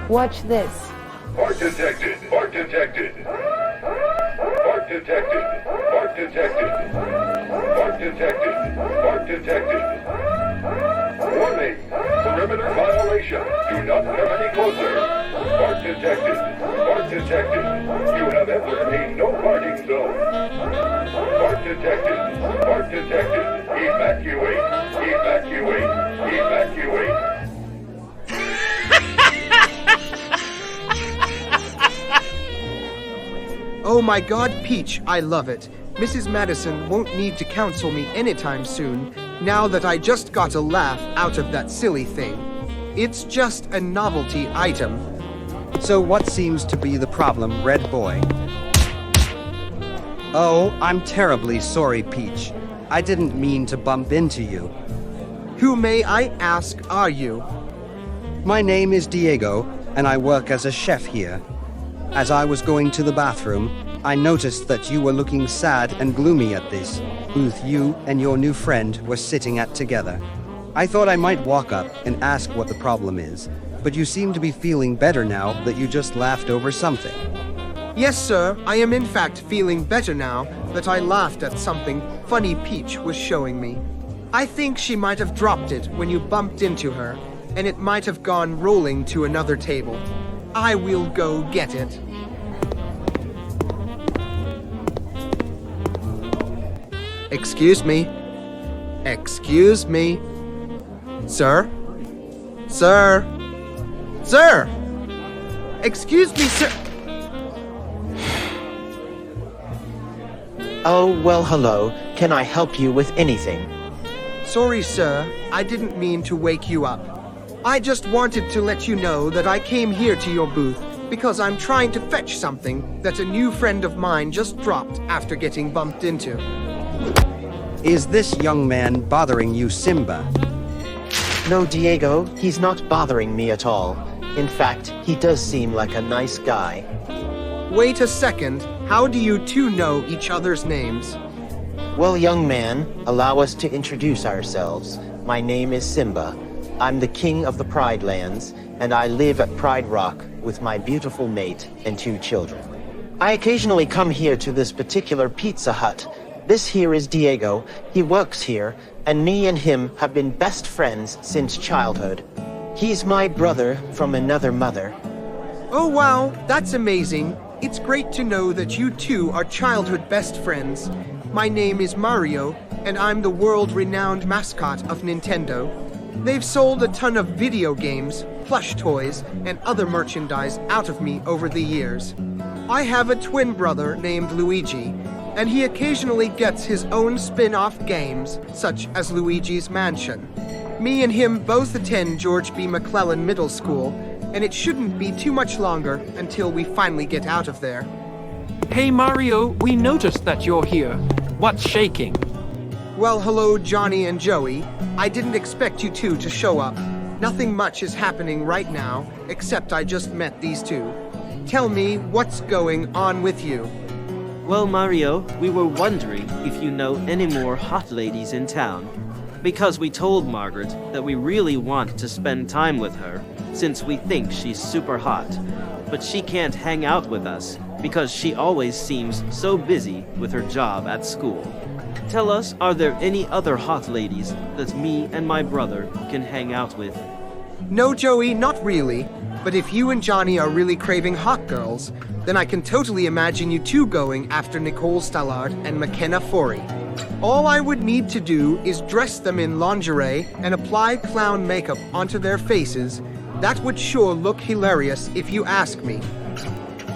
Speaker 6: Watch this.
Speaker 27: Fart detected! Fart detected! Fart detected! Fart detected! Fart detected! Fart detected! Warning! Perimeter fire Violation. Do not come any closer. Mark detected. Mark detected. You have entered a no parking zone. Mark detected. Mark detected. Evacuate. Evacuate. Evacuate.
Speaker 19: Oh my God, Peach, I love it. Mrs. Madison won't need to counsel me anytime soon, now that I just got a laugh out of that silly thing. It's just a novelty item.
Speaker 25: So what seems to be the problem, Red Boy? Oh, I'm terribly sorry, Peach. I didn't mean to bump into you.
Speaker 19: Who, may I ask, are you?
Speaker 25: My name is Diego, and I work as a chef here. As I was going to the bathroom, I noticed that you were looking sad and gloomy at this booth you and your new friend were sitting at together. I thought I might walk up and ask what the problem is, but you seem to be feeling better now that you just laughed over something.
Speaker 19: Yes, sir, I am in fact feeling better now that I laughed at something funny Peach was showing me. I think she might have dropped it when you bumped into her, and it might have gone rolling to another table. I will go get it. Excuse me. Excuse me. Sir? Sir? Sir! Excuse me, sir.
Speaker 7: Oh, well, hello. Can I help you with anything?
Speaker 19: Sorry, sir. I didn't mean to wake you up. I just wanted to let you know that I came here to your booth because I'm trying to fetch something that a new friend of mine just dropped after getting bumped into.
Speaker 25: Is this young man bothering you, Simba?
Speaker 7: No, Diego, he's not bothering me at all. In fact, he does seem like a nice guy.
Speaker 19: Wait a second. How do you two know each other's names?
Speaker 7: Well, young man, allow us to introduce ourselves. My name is Simba. I'm the king of the Pride Lands, and I live at Pride Rock with my beautiful mate and 2 children. I occasionally come here to this particular Pizza Hut. This here is Diego. He works here, and me and him have been best friends since childhood. He's my brother from another mother.
Speaker 19: Oh wow, that's amazing. It's great to know that you two are childhood best friends. My name is Mario, and I'm the world-renowned mascot of Nintendo. They've sold a ton of video games, plush toys, and other merchandise out of me over the years. I have a twin brother named Luigi, and he occasionally gets his own spin-off games, such as Luigi's Mansion. Me and him both attend George B. McClellan Middle School, and it shouldn't be too much longer until we finally get out of there.
Speaker 14: Hey Mario, we noticed that you're here. What's shaking?
Speaker 19: Well, hello Johnny and Joey. I didn't expect you two to show up. Nothing much is happening right now, except I just met these two. Tell me, what's going on with you?
Speaker 15: Well, Mario, we were wondering if you know any more hot ladies in town. Because we told Margaret that we really want to spend time with her, since we think she's super hot. But she can't hang out with us, because she always seems so busy with her job at school. Tell us, are there any other hot ladies that me and my brother can hang out with?
Speaker 19: No, Joey, not really. But if you and Johnny are really craving hot girls, then I can totally imagine you two going after Nicole Stallard and McKenna Forey. All I would need to do is dress them in lingerie and apply clown makeup onto their faces. That would sure look hilarious if you ask me.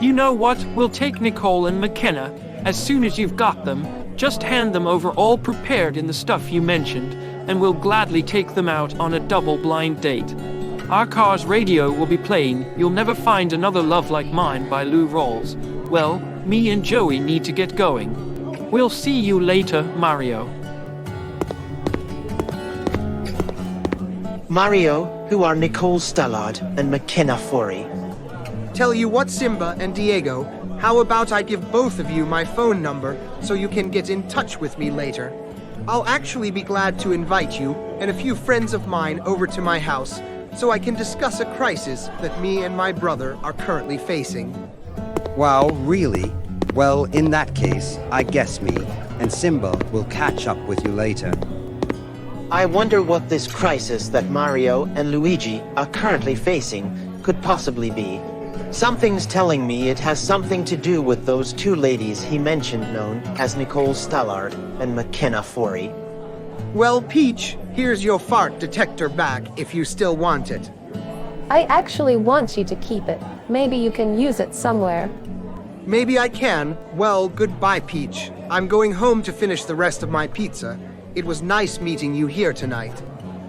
Speaker 14: You know what? We'll take Nicole and McKenna. As soon as you've got them, just hand them over all prepared in the stuff you mentioned, and we'll gladly take them out on a double-blind date. Our car's radio will be playing You'll Never Find Another Love Like Mine by Lou Rawls. Well, me and Joey need to get going. We'll see you later, Mario.
Speaker 7: Mario, who are Nicole Stallard and McKenna Forey?
Speaker 19: Tell you what, Simba and Diego, how about I give both of you my phone number so you can get in touch with me later? I'll actually be glad to invite you and a few friends of mine over to my house so I can discuss a crisis that me and my brother are currently facing.
Speaker 25: Wow, really? Well, in that case, I guess me and Simba will catch up with you later.
Speaker 7: I wonder what this crisis that Mario and Luigi are currently facing could possibly be. Something's telling me it has something to do with those two ladies he mentioned known as Nicole Stallard and McKenna Forey.
Speaker 19: Well, Peach, here's your fart detector back if you still want it.
Speaker 6: I actually want you to keep it. Maybe you can use it somewhere.
Speaker 19: Maybe I can. Well, goodbye, Peach. I'm going home to finish the rest of my pizza. It was nice meeting you here tonight.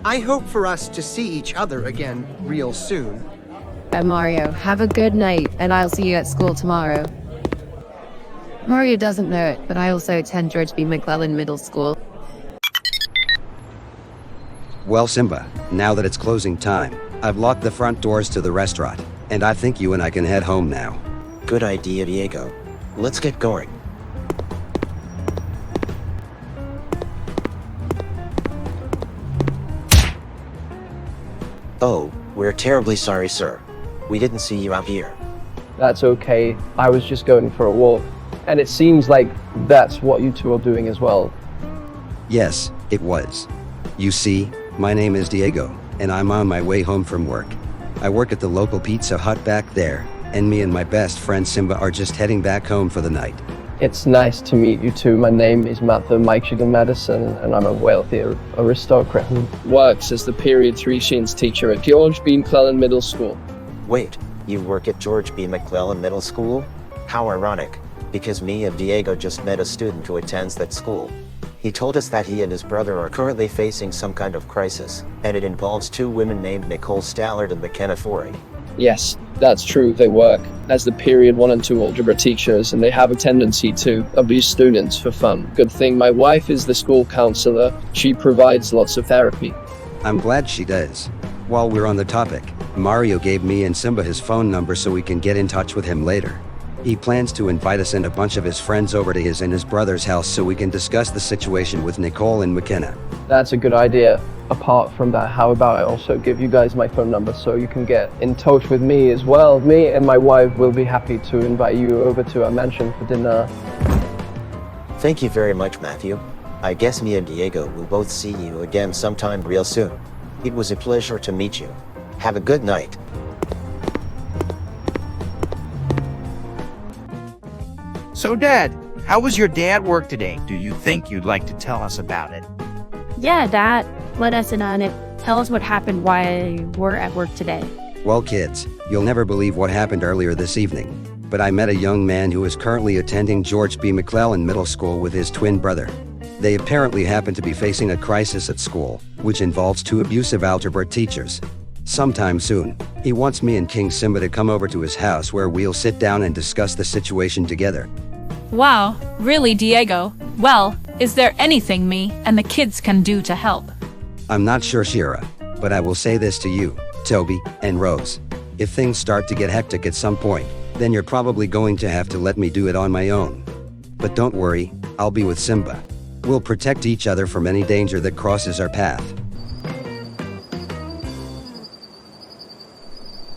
Speaker 19: I hope for us to see each other again real soon.
Speaker 11: Mario, have a good night, and I'll see you at school tomorrow. Mario doesn't know it, but I also attend George B. McClellan Middle School.
Speaker 25: Well, Simba, now that it's closing time, I've locked the front doors to the restaurant, and I think you and I can head home now.
Speaker 7: Good idea, Diego. Let's get going. Oh, we're terribly sorry, sir. We didn't see you out here.
Speaker 5: That's okay. I was just going for a walk. And it seems like that's what you two are doing as well.
Speaker 25: Yes, it was. You see, my name is Diego, and I'm on my way home from work. I work at the local Pizza Hut back there, and me and my best friend Simba are just heading back home for the night.
Speaker 5: It's nice to meet you two. My name is Matthew Michigan Madison, and I'm a wealthy aristocrat who works as the Period 3 Science teacher at George B. McClellan Middle School.
Speaker 7: Wait, you work at George B. McClellan Middle School? How ironic, because me and Diego just met a student who attends that school. He told us that he and his brother are currently facing some kind of crisis, and it involves two women named Nicole Stallard and McKenna Forey.
Speaker 5: Yes, that's true. They work as the Period 1 and 2 Algebra teachers, and they have a tendency to abuse students for fun. Good thing my wife is the school counselor. She provides lots of therapy.
Speaker 25: I'm glad she does. While we're on the topic, Mario gave me and Simba his phone number so we can get in touch with him later. He plans to invite us and a bunch of his friends over to his and his brother's house so we can discuss the situation with Nicole and McKenna.
Speaker 5: That's a good idea. Apart from that, how about I also give you guys my phone number so you can get in touch with me as well. Me and my wife will be happy to invite you over to our mansion for dinner.
Speaker 7: Thank you very much, Matthew. I guess me and Diego will both see you again sometime real soon. It was a pleasure to meet you. Have a good night.
Speaker 16: So, Dad, how was your dad work today? Do you think you'd like to tell us about it?
Speaker 20: Yeah, Dad. Let us in on it. Tell us what happened while we're at work today.
Speaker 25: Well, kids, you'll never believe what happened earlier this evening. But I met a young man who is currently attending George B. McClellan Middle School with his twin brother. They apparently happen to be facing a crisis at school, which involves two abusive algebra teachers. Sometime soon, he wants me and King Simba to come over to his house where we'll sit down and discuss the situation together.
Speaker 21: Wow, really, Diego? Well, is there anything me and the kids can do to help?
Speaker 25: I'm not sure, Cera, but I will say this to you, Toby, and Rose. If things start to get hectic at some point, then you're probably going to have to let me do it on my own. But don't worry, I'll be with Simba. We'll protect each other from any danger that crosses our path.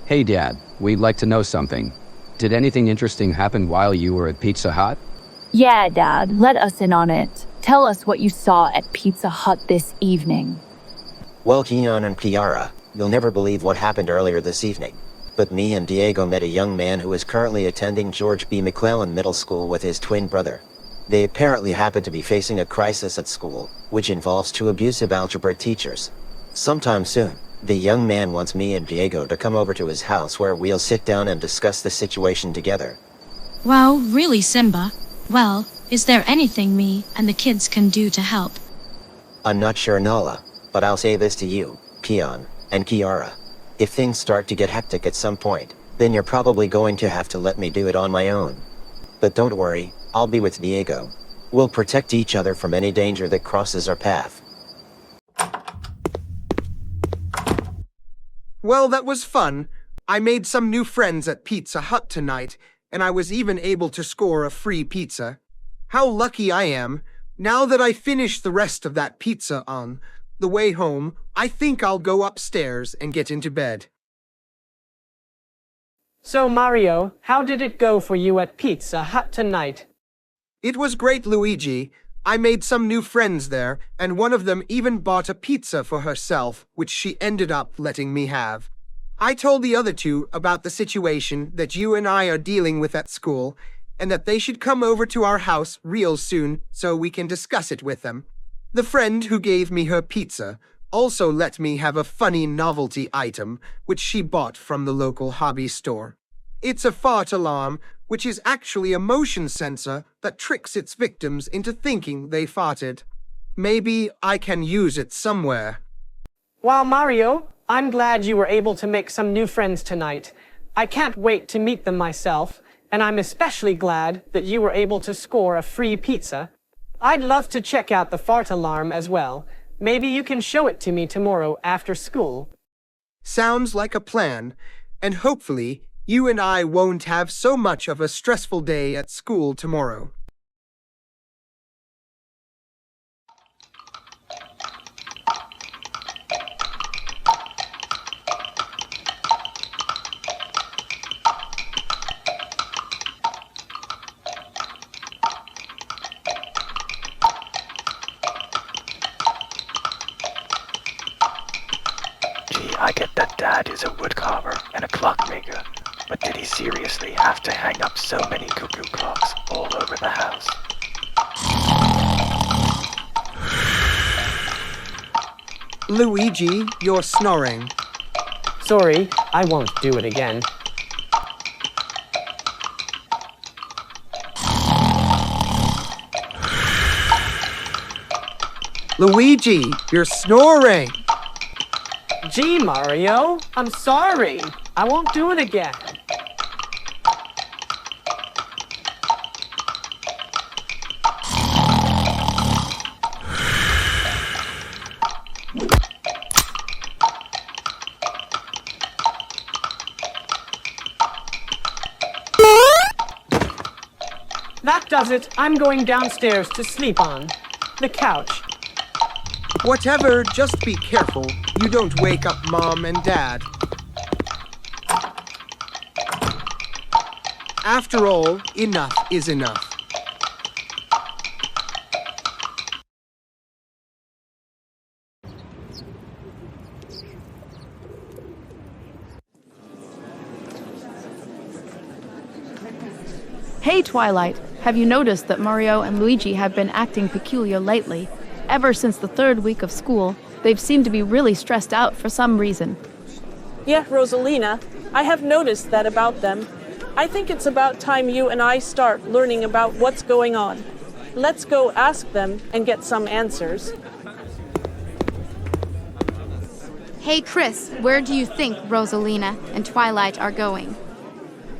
Speaker 22: Hey Dad, we'd like to know something. Did anything interesting happen while you were at Pizza Hut?
Speaker 20: Yeah, Dad. Let us in on it. Tell us what you saw at Pizza Hut this evening.
Speaker 7: Well, Keon and Kiara, you'll never believe what happened earlier this evening. But me and Diego met a young man who is currently attending George B. McClellan Middle School with his twin brother. They apparently happen to be facing a crisis at school, which involves two abusive algebra teachers. Sometime soon, the young man wants me and Diego to come over to his house where we'll sit down and discuss the situation together.
Speaker 21: Wow, really, Simba? Well, is there anything me and the kids can do to help?
Speaker 7: I'm not sure, Nala, but I'll say this to you, Keon, and Kiara. If things start to get hectic at some point, then you're probably going to have to let me do it on my own. But don't worry, I'll be with Diego. We'll protect each other from any danger that crosses our path.
Speaker 19: Well, that was fun. I made some new friends at Pizza Hut tonight, and I was even able to score a free pizza. How lucky I am. Now that I finished the rest of that pizza on the way home, I think I'll go upstairs and get into bed.
Speaker 13: So, Mario, how did it go for you at Pizza Hut tonight?
Speaker 19: It was great, Luigi. I made some new friends there, and one of them even bought a pizza for herself, which she ended up letting me have. I told the other two about the situation that you and I are dealing with at school, and that they should come over to our house real soon so we can discuss it with them. The friend who gave me her pizza also let me have a funny novelty item, which she bought from the local hobby store. It's a fart alarm, which is actually a motion sensor that tricks its victims into thinking they farted. Maybe I can use it somewhere.
Speaker 13: Well, Mario, I'm glad you were able to make some new friends tonight. I can't wait to meet them myself, and I'm especially glad that you were able to score a free pizza. I'd love to check out the fart alarm as well. Maybe you can show it to me tomorrow after school.
Speaker 19: Sounds like a plan, and hopefully you and I won't have so much of a stressful day at school tomorrow.
Speaker 1: I get that Dad is a woodcarver and a clockmaker, but did he seriously have to hang up so many cuckoo clocks all over the house?
Speaker 19: Luigi, you're snoring.
Speaker 13: Sorry, I won't do it again.
Speaker 19: Luigi, you're snoring!
Speaker 13: Gee, Mario, I'm sorry. I won't do it again. That does it. I'm going downstairs to sleep on the couch.
Speaker 19: Whatever, just be careful. You don't wake up Mom and Dad. After all, enough is enough.
Speaker 3: Hey, Twilight. Have you noticed that Mario and Luigi have been acting peculiar lately? Ever since the third week of school, they've seemed to be really stressed out for some reason.
Speaker 12: Yeah, Rosalina, I have noticed that about them. I think it's about time you and I start learning about what's going on. Let's go ask them and get some answers.
Speaker 17: Hey, Chris, where do you think Rosalina and Twilight are going?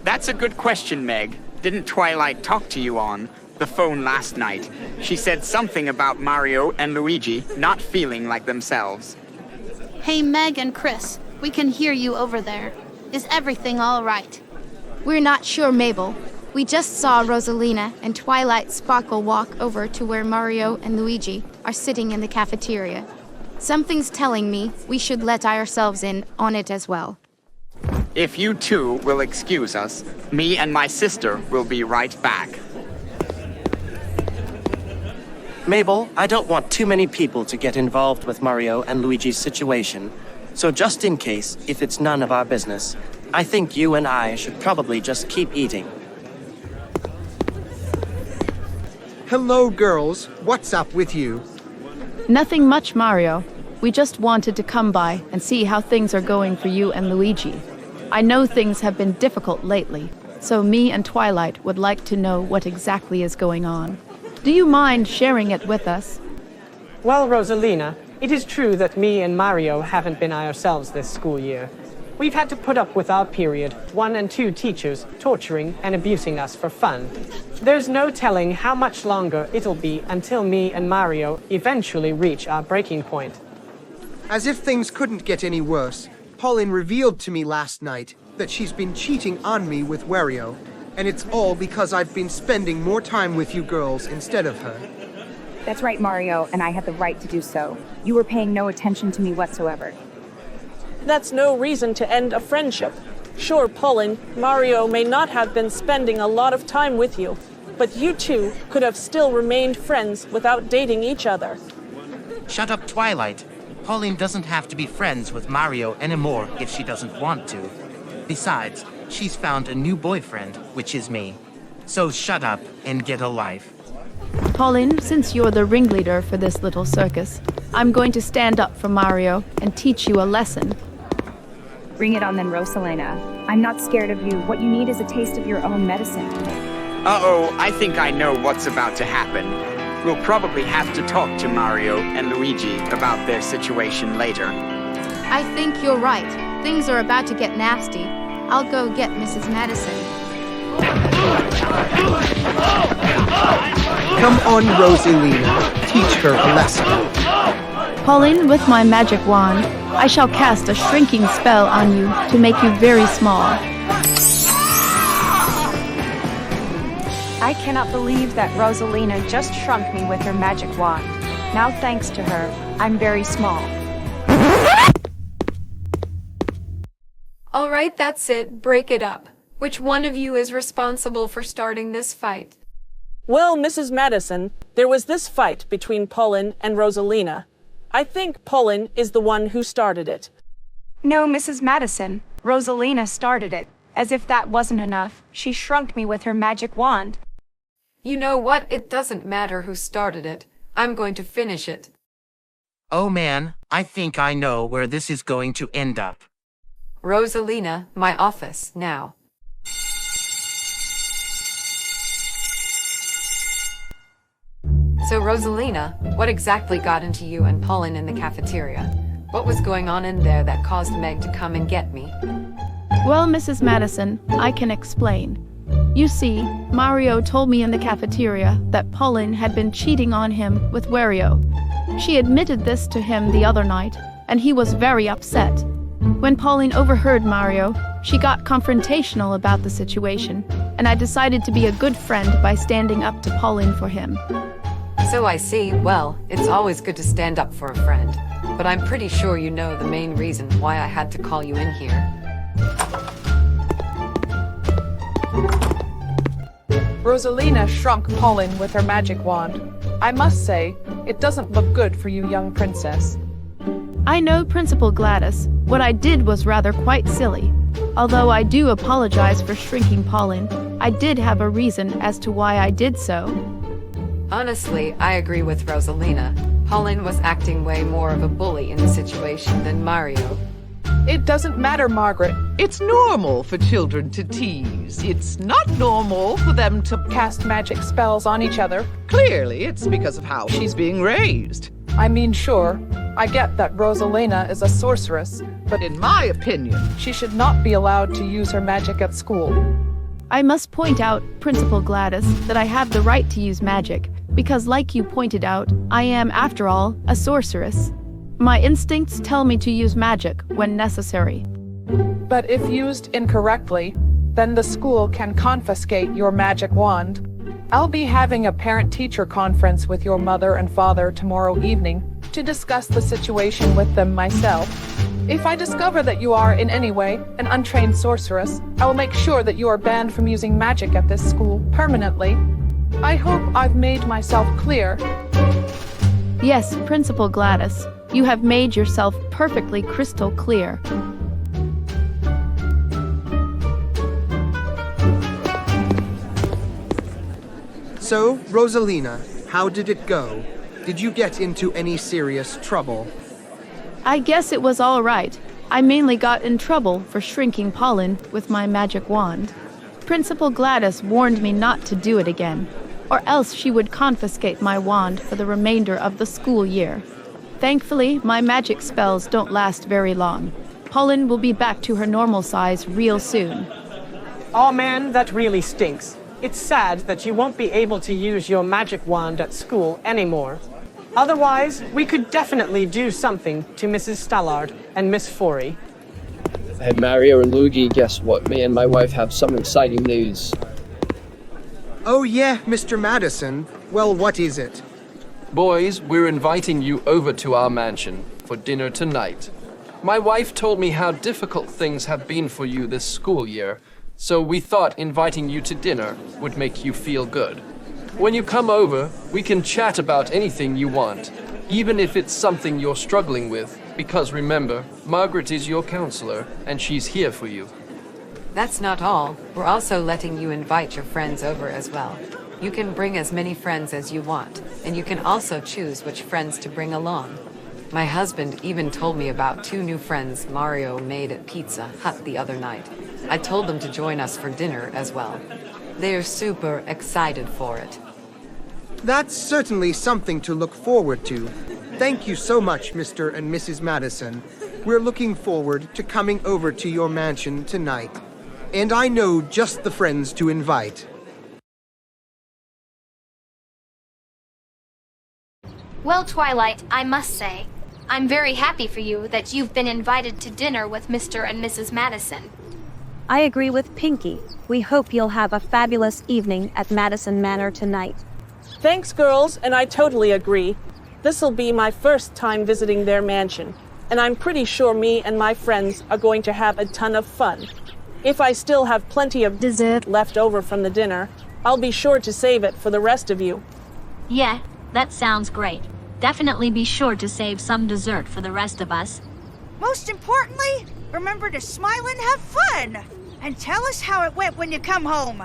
Speaker 18: That's a good question, Meg. Didn't Twilight talk to you on the phone last night? She said something about Mario and Luigi not feeling like themselves.
Speaker 17: Hey, Meg and Chris, we can hear you over there. Is everything all right? We're not sure, Mabel. We just saw Rosalina and Twilight Sparkle walk over to where Mario and Luigi are sitting in the cafeteria. Something's telling me we should let ourselves in on it as well.
Speaker 18: If you two will excuse us, me and my sister will be right back.
Speaker 23: Mabel, I don't want too many people to get involved with Mario and Luigi's situation. So just in case, if it's none of our business, I think you and I should probably just keep eating.
Speaker 19: Hello, girls. What's up with you?
Speaker 3: Nothing much, Mario. We just wanted to come by and see how things are going for you and Luigi. I know things have been difficult lately, so me and Twilight would like to know what exactly is going on. Do you mind sharing it with us?
Speaker 13: Well, Rosalina, it is true that me and Mario haven't been ourselves this school year. We've had to put up with our period 1 and 2 teachers torturing and abusing us for fun. There's no telling how much longer it'll be until me and Mario eventually reach our breaking point.
Speaker 19: As if things couldn't get any worse, Pauline revealed to me last night that she's been cheating on me with Wario, and it's all because I've been spending more time with you girls instead of her.
Speaker 24: That's right, Mario, and I had the right to do so. You were paying no attention to me whatsoever.
Speaker 12: That's no reason to end a friendship. Sure, Pauline, Mario may not have been spending a lot of time with you, but you two could have still remained friends without dating each other.
Speaker 23: Shut up, Twilight. Pauline doesn't have to be friends with Mario anymore if she doesn't want to. Besides, she's found a new boyfriend, which is me. So shut up and get a life.
Speaker 3: Pauline, since you're the ringleader for this little circus, I'm going to stand up for Mario and teach you a lesson.
Speaker 24: Bring it on then, Rosalina. I'm not scared of you. What you need is a taste of your own medicine.
Speaker 18: Uh-oh, I think I know what's about to happen. We'll probably have to talk to Mario and Luigi about their situation later.
Speaker 17: I think you're right. Things are about to get nasty. I'll go get Mrs. Madison.
Speaker 19: Come on, Rosalina. Teach her a lesson.
Speaker 3: Pauline, with my magic wand, I shall cast a shrinking spell on you to make you very small.
Speaker 24: I cannot believe that Rosalina just shrunk me with her magic wand. Now, thanks to her, I'm very small.
Speaker 6: All right, that's it. Break it up. Which one of you is responsible for starting this fight?
Speaker 12: Well, Mrs. Madison, there was this fight between Pauline and Rosalina. I think Pauline is the one who started it.
Speaker 24: No, Mrs. Madison. Rosalina started it. As if that wasn't enough, she shrunk me with her magic wand.
Speaker 6: You know what? It doesn't matter who started it. I'm going to finish it.
Speaker 23: Oh man, I think I know where this is going to end up.
Speaker 6: Rosalina, my office, now. So Rosalina, what exactly got into you and Pauline in the cafeteria? What was going on in there that caused Meg to come and get me?
Speaker 3: Well, Mrs. Madison, I can explain. You see, Mario told me in the cafeteria that Pauline had been cheating on him with Wario. She admitted this to him the other night, and he was very upset. When Pauline overheard Mario, she got confrontational about the situation, and I decided to be a good friend by standing up to Pauline for him.
Speaker 6: So I see. Well, it's always good to stand up for a friend. But I'm pretty sure you know the main reason why I had to call you in here.
Speaker 12: Rosalina shrunk Pauline with her magic wand. I must say, it doesn't look good for you, young princess.
Speaker 3: I know, Principal Gladys. What I did was rather quite silly. Although I do apologize for shrinking Pauline, I did have a reason as to why I did so.
Speaker 6: Honestly, I agree with Rosalina. Pauline was acting way more of a bully in the situation than Mario.
Speaker 2: It doesn't matter, Margaret. It's normal for children to tease. It's not normal for them to
Speaker 12: cast magic spells on each other.
Speaker 2: Clearly, it's because of how she's being raised.
Speaker 12: I mean, sure, I get that Rosalina is a sorceress, but
Speaker 2: in my opinion,
Speaker 12: she should not be allowed to use her magic at school.
Speaker 3: I must point out, Principal Gladys, that I have the right to use magic, because like you pointed out, I am, after all, a sorceress. My instincts tell me to use magic when necessary.
Speaker 12: But if used incorrectly, then the school can confiscate your magic wand. I'll be having a parent-teacher conference with your mother and father tomorrow evening to discuss the situation with them myself. If I discover that you are in any way an untrained sorceress, I will make sure that you are banned from using magic at this school permanently. I hope I've made myself clear.
Speaker 3: Yes, Principal Gladys, you have made yourself perfectly crystal clear.
Speaker 19: So, Rosalina, how did it go? Did you get into any serious trouble?
Speaker 3: I guess it was all right. I mainly got in trouble for shrinking Pauline with my magic wand. Principal Gladys warned me not to do it again, or else she would confiscate my wand for the remainder of the school year. Thankfully, my magic spells don't last very long. Pauline will be back to her normal size real soon.
Speaker 13: Oh man, that really stinks. It's sad that you won't be able to use your magic wand at school anymore. Otherwise, we could definitely do something to Mrs. Stallard and Miss Forey.
Speaker 5: Hey, Mario and Luigi, guess what? Me and my wife have some exciting news.
Speaker 19: Oh yeah, Mr. Madison. Well, what is it?
Speaker 5: Boys, we're inviting you over to our mansion for dinner tonight. My wife told me how difficult things have been for you this school year, so we thought inviting you to dinner would make you feel good. When you come over, we can chat about anything you want, even if it's something you're struggling with, because remember, Margaret is your counselor, and she's here for you.
Speaker 4: That's not all. We're also letting you invite your friends over as well. You can bring as many friends as you want, and you can also choose which friends to bring along. My husband even told me about 2 new friends Mario made at Pizza Hut the other night. I told them to join us for dinner as well. They're super excited for it.
Speaker 19: That's certainly something to look forward to. Thank you so much, Mr. and Mrs. Madison. We're looking forward to coming over to your mansion tonight. And I know just the friends to invite.
Speaker 17: Well, Twilight, I must say, I'm very happy for you that you've been invited to dinner with Mr. and Mrs. Madison.
Speaker 8: I agree with Pinky. We hope you'll have a fabulous evening at Madison Manor tonight.
Speaker 12: Thanks, girls, and I totally agree. This'll be my first time visiting their mansion, and I'm pretty sure me and my friends are going to have a ton of fun. If I still have plenty of dessert left over from the dinner, I'll be sure to save it for the rest of you.
Speaker 9: Yeah, that sounds great. Definitely be sure to save some dessert for the rest of us.
Speaker 10: Most importantly, remember to smile and have fun. And tell us how it went when you come home.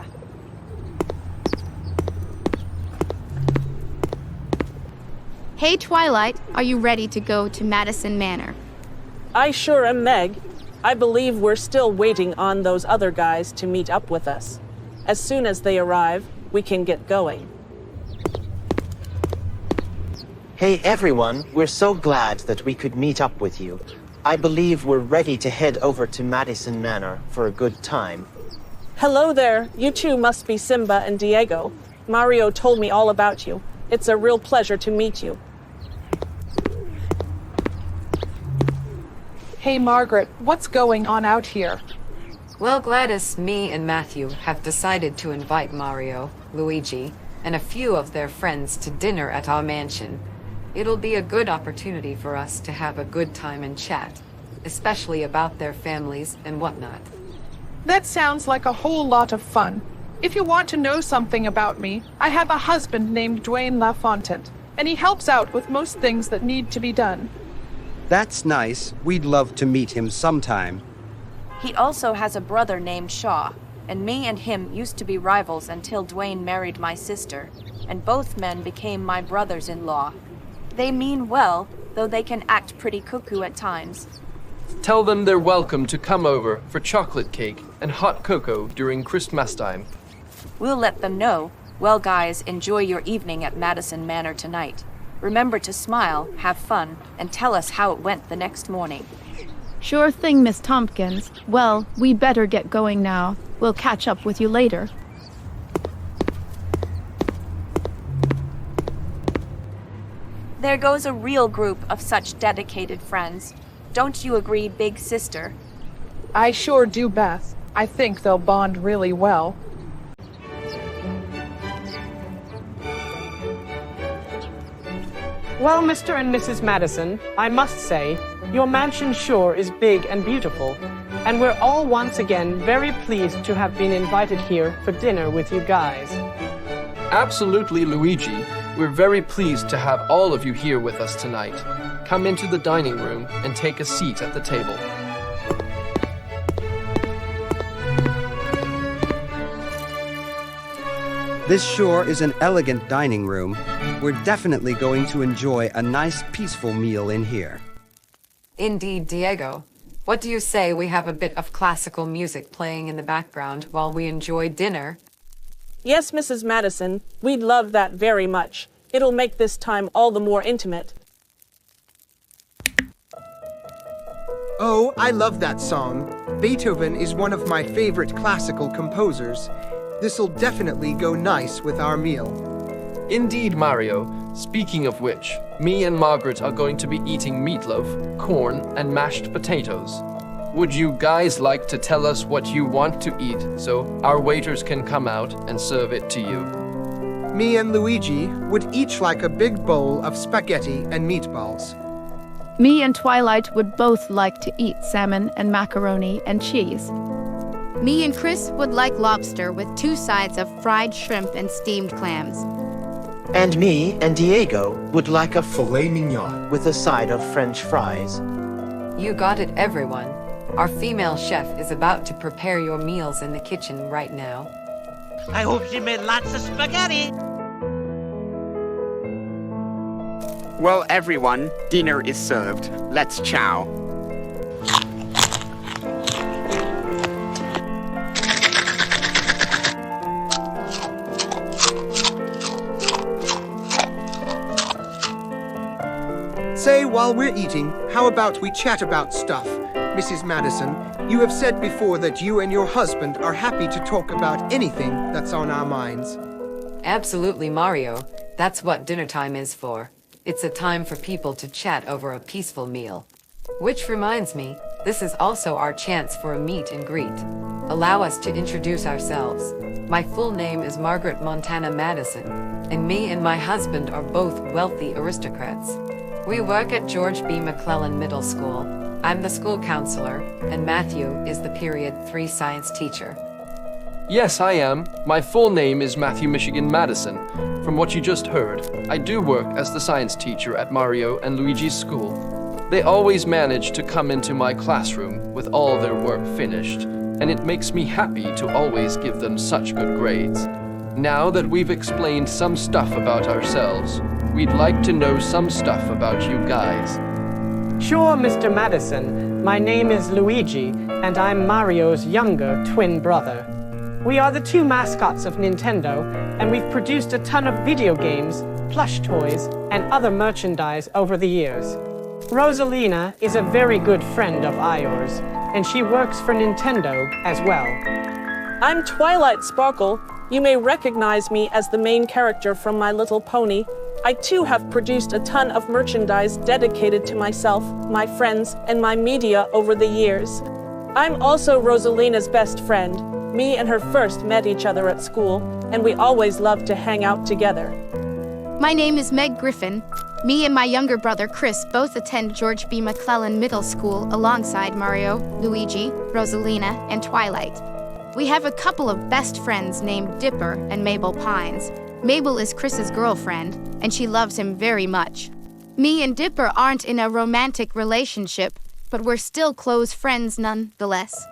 Speaker 17: Hey, Twilight, are you ready to go to Madison Manor?
Speaker 12: I sure am, Meg. I believe we're still waiting on those other guys to meet up with us. As soon as they arrive, we can get going.
Speaker 7: Hey everyone, we're so glad that we could meet up with you. I believe we're ready to head over to Madison Manor for a good time.
Speaker 12: Hello there. You two must be Simba and Diego. Mario told me all about you. It's a real pleasure to meet you.
Speaker 2: Hey, Margaret, what's going on out here?
Speaker 4: Well, Gladys, me, and Matthew have decided to invite Mario, Luigi, and a few of their friends to dinner at our mansion. It'll be a good opportunity for us to have a good time and chat, especially about their families and whatnot.
Speaker 2: That sounds like a whole lot of fun. If you want to know something about me, I have a husband named Dwayne LaFontant, and he helps out with most things that need to be done.
Speaker 25: That's nice. We'd love to meet him sometime.
Speaker 15: He also has a brother named Shaw, and me and him used to be rivals until Dwayne married my sister, and both men became my brothers-in-law. They mean well, though they can act pretty cuckoo at times.
Speaker 5: Tell them they're welcome to come over for chocolate cake and hot cocoa during Christmas time.
Speaker 15: We'll let them know. Well, guys, enjoy your evening at Madison Manor tonight. Remember to smile, have fun, and tell us how it went the next morning.
Speaker 3: Sure thing, Miss Tompkins. Well, we better get going now. We'll catch up with you later.
Speaker 15: There goes a real group of such dedicated friends. Don't you agree, big sister?
Speaker 2: I sure do, Beth. I think they'll bond really well.
Speaker 13: Well, Mr. and Mrs. Madison, I must say, your mansion sure is big and beautiful, and we're all once again very pleased to have been invited here for dinner with you guys.
Speaker 5: Absolutely, Luigi. We're very pleased to have all of you here with us tonight. Come into the dining room and take a seat at the table.
Speaker 25: This sure is an elegant dining room. We're definitely going to enjoy a nice peaceful meal in here.
Speaker 4: Indeed, Diego. What do you say we have a bit of classical music playing in the background while we enjoy dinner?
Speaker 12: Yes, Mrs. Madison, we'd love that very much. It'll make this time all the more intimate.
Speaker 19: Oh, I love that song. Beethoven is one of my favorite classical composers. This'll definitely go nice with our meal.
Speaker 5: Indeed, Mario. Speaking of which, me and Margaret are going to be eating meatloaf, corn, and mashed potatoes. Would you guys like to tell us what you want to eat so our waiters can come out and serve it to you?
Speaker 19: Me and Luigi would each like a big bowl of spaghetti and meatballs.
Speaker 3: Me and Twilight would both like to eat salmon and macaroni and cheese.
Speaker 17: Me and Chris would like lobster with 2 sides of fried shrimp and steamed clams.
Speaker 7: And me and Diego would like a filet mignon with a side of French fries.
Speaker 4: You got it, everyone. Our female chef is about to prepare your meals in the kitchen right now.
Speaker 11: I hope she made lots of spaghetti.
Speaker 18: Well, everyone, dinner is served. Let's chow.
Speaker 19: Say, while we're eating, how about we chat about stuff? Mrs. Madison, you have said before that you and your husband are happy to talk about anything that's on our minds.
Speaker 4: Absolutely, Mario. That's what dinner time is for. It's a time for people to chat over a peaceful meal. Which reminds me, this is also our chance for a meet and greet. Allow us to introduce ourselves. My full name is Margaret Montana Madison, and me and my husband are both wealthy aristocrats. We work at George B. McClellan Middle School. I'm the school counselor, and Matthew is the Period 3 science teacher.
Speaker 5: Yes, I am. My full name is Matthew Michigan Madison. From what you just heard, I do work as the science teacher at Mario and Luigi's school. They always manage to come into my classroom with all their work finished, and it makes me happy to always give them such good grades. Now that we've explained some stuff about ourselves, we'd like to know some stuff about you guys.
Speaker 13: Sure, Mr. Madison. My name is Luigi, and I'm Mario's younger twin brother. We are the 2 mascots of Nintendo, and we've produced a ton of video games, plush toys, and other merchandise over the years. Rosalina is a very good friend of Ior's, and she works for Nintendo as well.
Speaker 12: I'm Twilight Sparkle. You may recognize me as the main character from My Little Pony. I too have produced a ton of merchandise dedicated to myself, my friends, and my media over the years. I'm also Rosalina's best friend. Me and her first met each other at school, and we always loved to hang out together.
Speaker 17: My name is Meg Griffin. Me and my younger brother Chris both attend George B. McClellan Middle School alongside Mario, Luigi, Rosalina, and Twilight. We have a couple of best friends named Dipper and Mabel Pines. Mabel is Chris's girlfriend, and she loves him very much. Me and Dipper aren't in a romantic relationship, but we're still close friends nonetheless.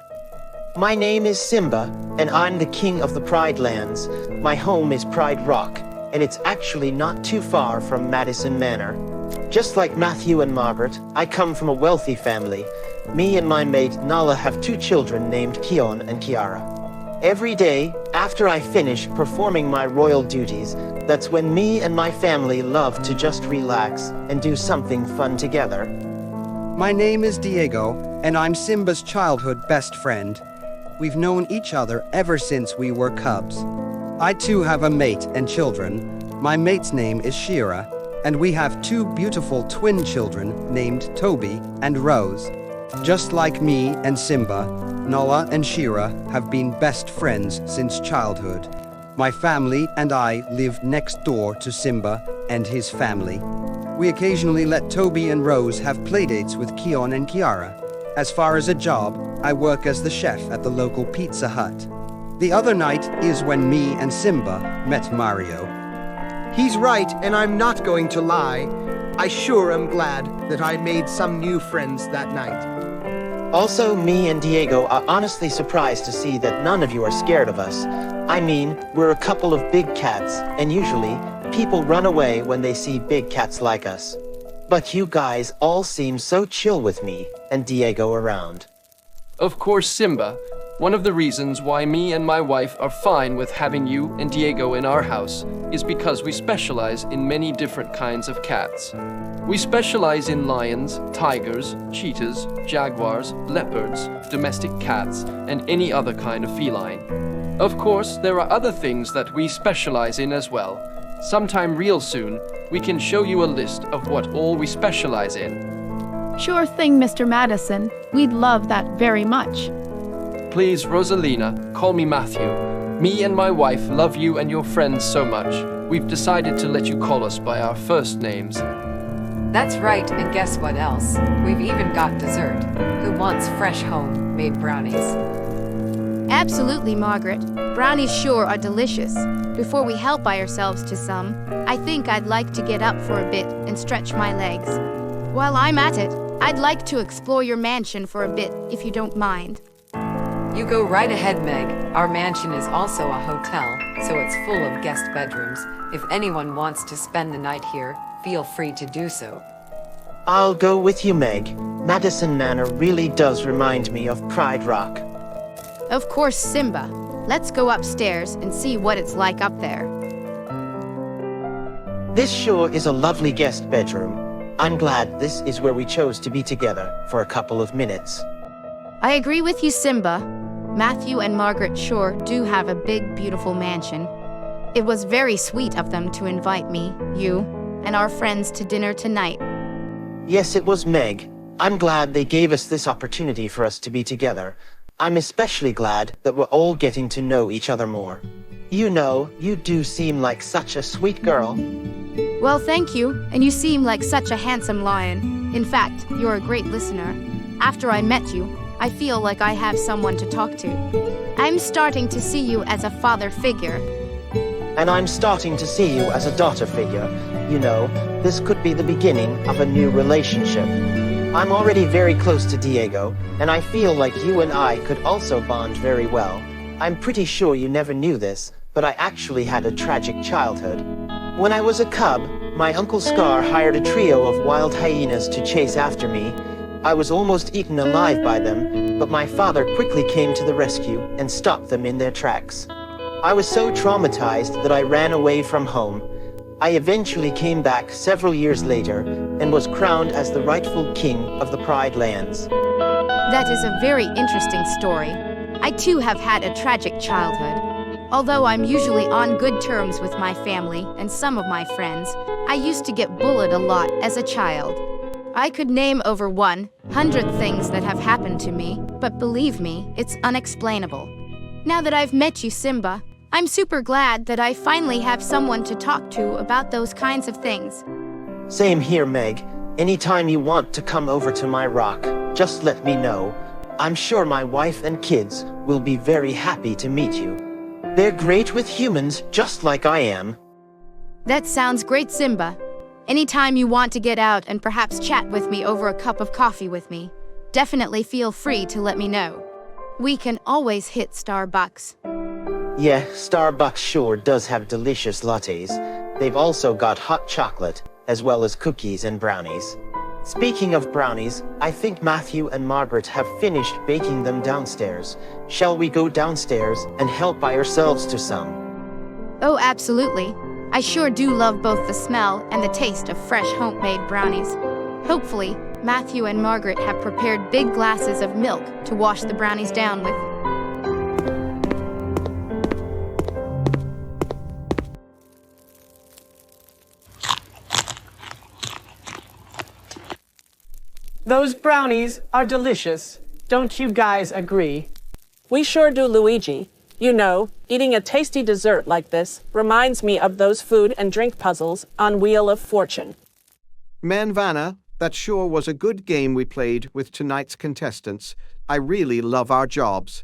Speaker 7: My name is Simba, and I'm the king of the Pride Lands. My home is Pride Rock, and it's actually not too far from Madison Manor. Just like Matthew and Margaret, I come from a wealthy family. Me and my mate Nala have 2 children named Keon and Kiara. Every day, after I finish performing my royal duties, that's when me and my family love to just relax and do something fun together.
Speaker 25: My name is Diego, and I'm Simba's childhood best friend. We've known each other ever since we were cubs. I too have a mate and children. My mate's name is Cera, and we have 2 beautiful twin children named Toby and Rose. Just like me and Simba, Nala and Cera have been best friends since childhood. My family and I live next door to Simba and his family. We occasionally let Toby and Rose have playdates with Keon and Kiara. As far as a job, I work as the chef at the local Pizza Hut. The other night is when me and Simba met Mario.
Speaker 19: He's right, and I'm not going to lie. I sure am glad that I made some new friends that night.
Speaker 7: Also, me and Diego are honestly surprised to see that none of you are scared of us. I mean, we're a couple of big cats, and usually, people run away when they see big cats like us. But you guys all seem so chill with me and Diego around.
Speaker 5: Of course, Simba. One of the reasons why me and my wife are fine with having you and Diego in our house is because we specialize in many different kinds of cats. We specialize in lions, tigers, cheetahs, jaguars, leopards, domestic cats, and any other kind of feline. Of course, there are other things that we specialize in as well. Sometime real soon, we can show you a list of what all we specialize in.
Speaker 3: Sure thing, Mr. Madison. We'd love that very much.
Speaker 5: Please, Rosalina, call me Matthew. Me and my wife love you and your friends so much, we've decided to let you call us by our first names.
Speaker 4: That's right, and guess what else? We've even got dessert. Who wants fresh home-made brownies?
Speaker 17: Absolutely, Margaret. Brownies sure are delicious. Before we help ourselves to some, I think I'd like to get up for a bit and stretch my legs. While I'm at it, I'd like to explore your mansion for a bit, if you don't mind.
Speaker 4: You go right ahead, Meg. Our mansion is also a hotel, so it's full of guest bedrooms. If anyone wants to spend the night here, feel free to do so.
Speaker 7: I'll go with you, Meg. Madison Manor really does remind me of Pride Rock.
Speaker 17: Of course, Simba. Let's go upstairs and see what it's like up there.
Speaker 7: This sure is a lovely guest bedroom. I'm glad this is where we chose to be together for a couple of minutes.
Speaker 17: I agree with you, Simba. Matthew and Margaret sure do have a big, beautiful mansion. It was very sweet of them to invite me, you, and our friends to dinner tonight.
Speaker 7: Yes, it was, Meg. I'm glad they gave us this opportunity for us to be together. I'm especially glad that we're all getting to know each other more. You know, you do seem like such a sweet girl.
Speaker 17: Well, thank you, and you seem like such a handsome lion. In fact, you're a great listener. After I met you, I feel like I have someone to talk to. I'm starting to see you as a father figure.
Speaker 7: And I'm starting to see you as a daughter figure. You know, this could be the beginning of a new relationship. I'm already very close to Diego, and I feel like you and I could also bond very well. I'm pretty sure you never knew this, but I actually had a tragic childhood. When I was a cub, my Uncle Scar hired a trio of wild hyenas to chase after me. I was almost eaten alive by them, but my father quickly came to the rescue and stopped them in their tracks. I was so traumatized that I ran away from home. I eventually came back several years later and was crowned as the rightful king of the Pride Lands.
Speaker 17: That is a very interesting story. I too have had a tragic childhood. Although I'm usually on good terms with my family and some of my friends, I used to get bullied a lot as a child. I could name over 100 things that have happened to me, but believe me, it's unexplainable. Now that I've met you, Simba, I'm super glad that I finally have someone to talk to about those kinds of things.
Speaker 7: Same here, Meg. Anytime you want to come over to my rock, just let me know. I'm sure my wife and kids will be very happy to meet you. They're great with humans, just like I am.
Speaker 17: That sounds great, Simba. Anytime you want to get out and perhaps chat with me over a cup of coffee with me, definitely feel free to let me know. We can always hit Starbucks.
Speaker 7: Yeah, Starbucks sure does have delicious lattes. They've also got hot chocolate, as well as cookies and brownies. Speaking of brownies, I think Matthew and Margaret have finished baking them downstairs. Shall we go downstairs and help buy ourselves to some?
Speaker 17: Oh, absolutely. I sure do love both the smell and the taste of fresh homemade brownies. Hopefully, Matthew and Margaret have prepared big glasses of milk to wash the brownies down with.
Speaker 13: Those brownies are delicious. Don't you guys agree?
Speaker 12: We sure do, Luigi. You know, eating a tasty dessert like this reminds me of those food and drink puzzles on Wheel of Fortune.
Speaker 14: Manvana, that sure was a good game we played with tonight's contestants. I really love our jobs.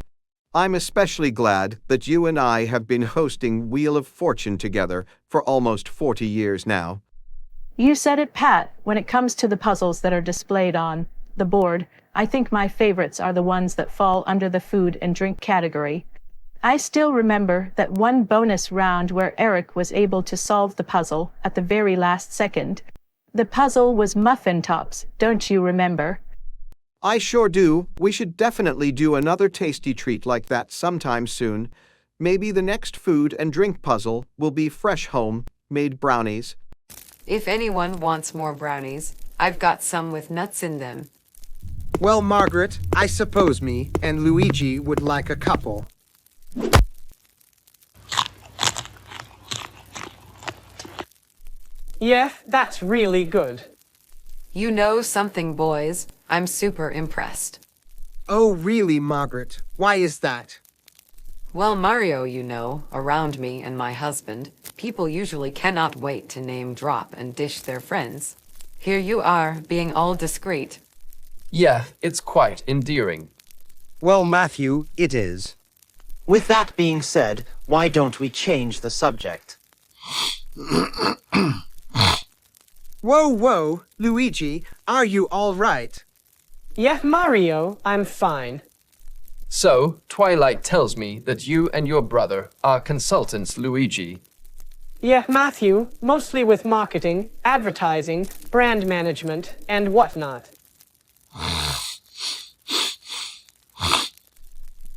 Speaker 14: I'm especially glad that you and I have been hosting Wheel of Fortune together for almost 40 years now.
Speaker 12: You said it, Pat. When it comes to the puzzles that are displayed on the board, I think my favorites are the ones that fall under the food and drink category. I still remember that one bonus round where Eric was able to solve the puzzle at the very last second. The puzzle was muffin tops, don't you remember?
Speaker 14: I sure do. We should definitely do another tasty treat like that sometime soon. Maybe the next food and drink puzzle will be fresh home-made brownies.
Speaker 4: If anyone wants more brownies, I've got some with nuts in them.
Speaker 19: Well, Margaret, I suppose me and Luigi would like a couple.
Speaker 13: Yeah, that's really good.
Speaker 4: You know something, boys. I'm super impressed.
Speaker 19: Oh, really, Margaret? Why is that?
Speaker 4: Well, Mario, you know, around me and my husband, people usually cannot wait to name drop and dish their friends. Here you are, being all discreet.
Speaker 5: Yeah, it's quite endearing.
Speaker 25: Well, Matthew, it is.
Speaker 7: With that being said, why don't we change the subject?
Speaker 19: Whoa, Luigi, are you all right?
Speaker 13: Yeah, Mario, I'm fine.
Speaker 5: So, Twilight tells me that you and your brother are consultants, Luigi.
Speaker 13: Yeah, Matthew, mostly with marketing, advertising, brand management, and whatnot.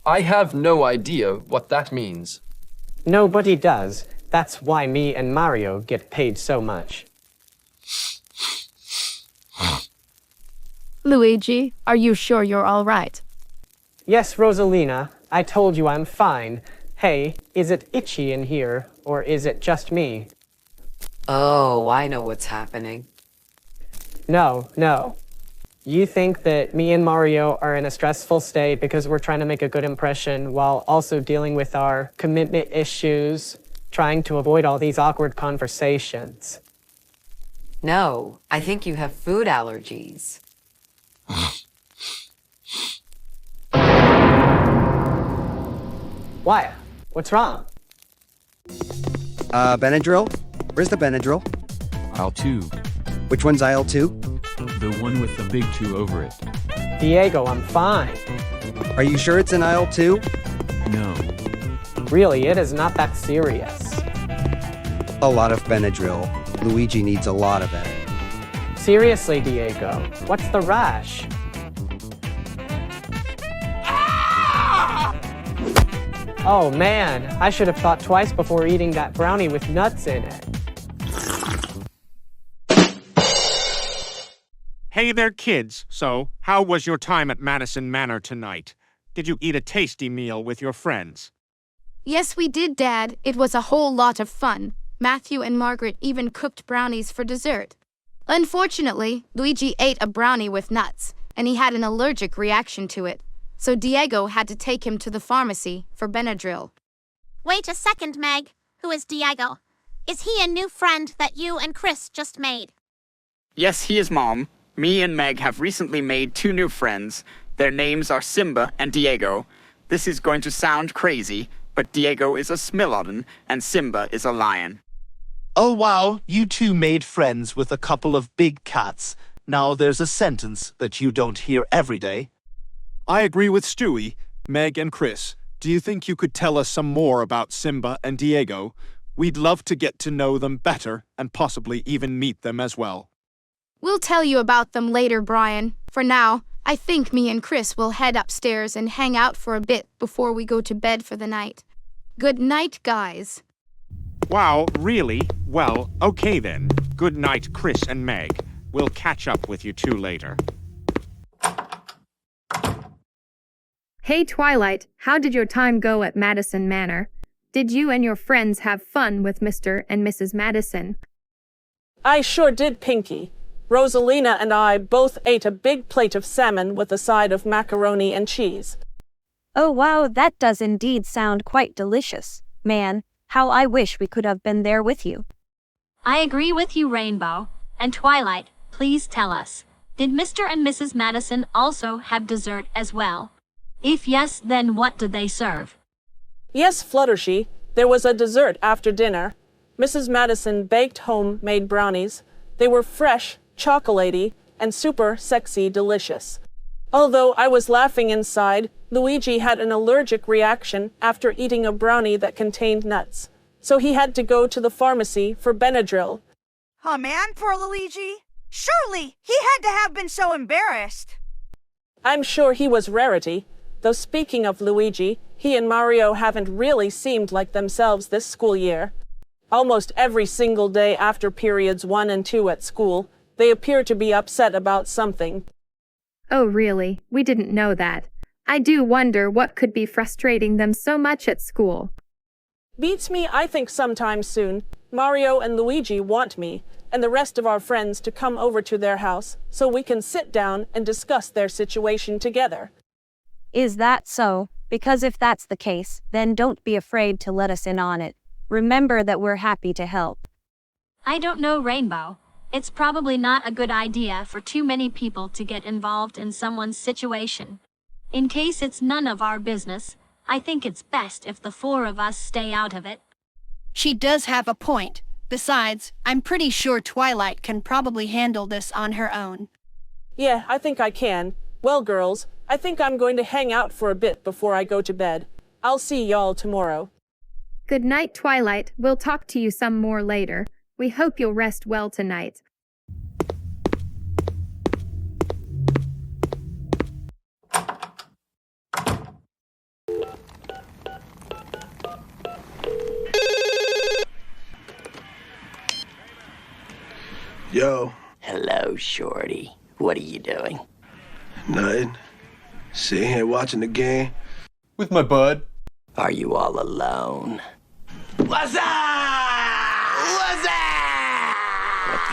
Speaker 5: I have no idea what that means.
Speaker 13: Nobody does. That's why me and Mario get paid so much.
Speaker 3: Luigi, are you sure you're all right?
Speaker 13: Yes, Rosalina, I told you I'm fine. Hey, is it itchy in here, or is it just me?
Speaker 4: Oh, I know what's happening.
Speaker 13: No. You think that me and Mario are in a stressful state because we're trying to make a good impression while also dealing with our commitment issues, trying to avoid all these awkward conversations.
Speaker 4: No, I think you have food allergies.
Speaker 13: Why? What's wrong?
Speaker 25: Benadryl? Where's the Benadryl?
Speaker 1: Aisle 2.
Speaker 25: Which one's aisle 2?
Speaker 1: The one with the big 2 over it.
Speaker 13: Diego, I'm fine.
Speaker 25: Are you sure it's in aisle 2?
Speaker 1: No.
Speaker 13: Really, it is not that serious.
Speaker 25: A lot of Benadryl. Luigi needs a lot of it.
Speaker 13: Seriously, Diego, what's the rush? Oh man, I should have thought twice before eating that brownie with nuts in it.
Speaker 16: Hey there, kids. So, how was your time at Madison Manor tonight? Did you eat a tasty meal with your friends?
Speaker 17: Yes, we did, Dad. It was a whole lot of fun. Matthew and Margaret even cooked brownies for dessert. Unfortunately, Luigi ate a brownie with nuts, and he had an allergic reaction to it. So Diego had to take him to the pharmacy for Benadryl.
Speaker 9: Wait a second, Meg. Who is Diego? Is he a new friend that you and Chris just made?
Speaker 18: Yes, he is, Mom. Me and Meg have recently made 2 new friends. Their names are Simba and Diego. This is going to sound crazy, but Diego is a Smilodon and Simba is a lion.
Speaker 20: Oh wow, you 2 made friends with a couple of big cats. Now there's a sentence that you don't hear every day.
Speaker 16: I agree with Stewie. Meg and Chris, do you think you could tell us some more about Simba and Diego? We'd love to get to know them better and possibly even meet them as well.
Speaker 17: We'll tell you about them later, Brian. For now, I think me and Chris will head upstairs and hang out for a bit before we go to bed for the night. Good night, guys.
Speaker 16: Wow, really? Well, okay then. Good night, Chris and Meg. We'll catch up with you 2 later.
Speaker 21: Hey, Twilight, how did your time go at Madison Manor? Did you and your friends have fun with Mr. and Mrs. Madison?
Speaker 12: I sure did, Pinky. Rosalina and I both ate a big plate of salmon with a side of macaroni and cheese.
Speaker 8: Oh wow, that does indeed sound quite delicious. Man, how I wish we could have been there with you.
Speaker 9: I agree with you, Rainbow. And Twilight, please tell us, did Mr. and Mrs. Madison also have dessert as well? If yes, then what did they serve?
Speaker 12: Yes, Fluttershy, there was a dessert after dinner. Mrs. Madison baked homemade brownies. They were fresh, chocolatey, and super sexy delicious. Although I was laughing inside, Luigi had an allergic reaction after eating a brownie that contained nuts. So he had to go to the pharmacy for Benadryl.
Speaker 10: Oh man, poor Luigi. Surely he had to have been so embarrassed.
Speaker 12: I'm sure he was rarity. Though speaking of Luigi, he and Mario haven't really seemed like themselves this school year. Almost every single day after periods 1 and 2 at school, they appear to be upset about something.
Speaker 21: Oh really? We didn't know that. I do wonder what could be frustrating them so much at school.
Speaker 12: Beats me, I think sometime soon, Mario and Luigi want me, and the rest of our friends to come over to their house, so we can sit down and discuss their situation together.
Speaker 8: Is that so? Because if that's the case, then don't be afraid to let us in on it. Remember that we're happy to help.
Speaker 9: I don't know, Rainbow. It's probably not a good idea for too many people to get involved in someone's situation. In case it's none of our business, I think it's best if the four of us stay out of it.
Speaker 6: She does have a point. Besides, I'm pretty sure Twilight can probably handle this on her own.
Speaker 12: Yeah, I think I can. Well, girls, I think I'm going to hang out for a bit before I go to bed. I'll see y'all tomorrow.
Speaker 21: Good night, Twilight. We'll talk to you some more later. We hope you'll rest well tonight.
Speaker 15: Yo.
Speaker 22: Hello, Shorty. What are you doing?
Speaker 15: Nothing. Sitting here watching the game.
Speaker 22: With my bud. Are you all alone?
Speaker 15: What's up? What's up?
Speaker 22: What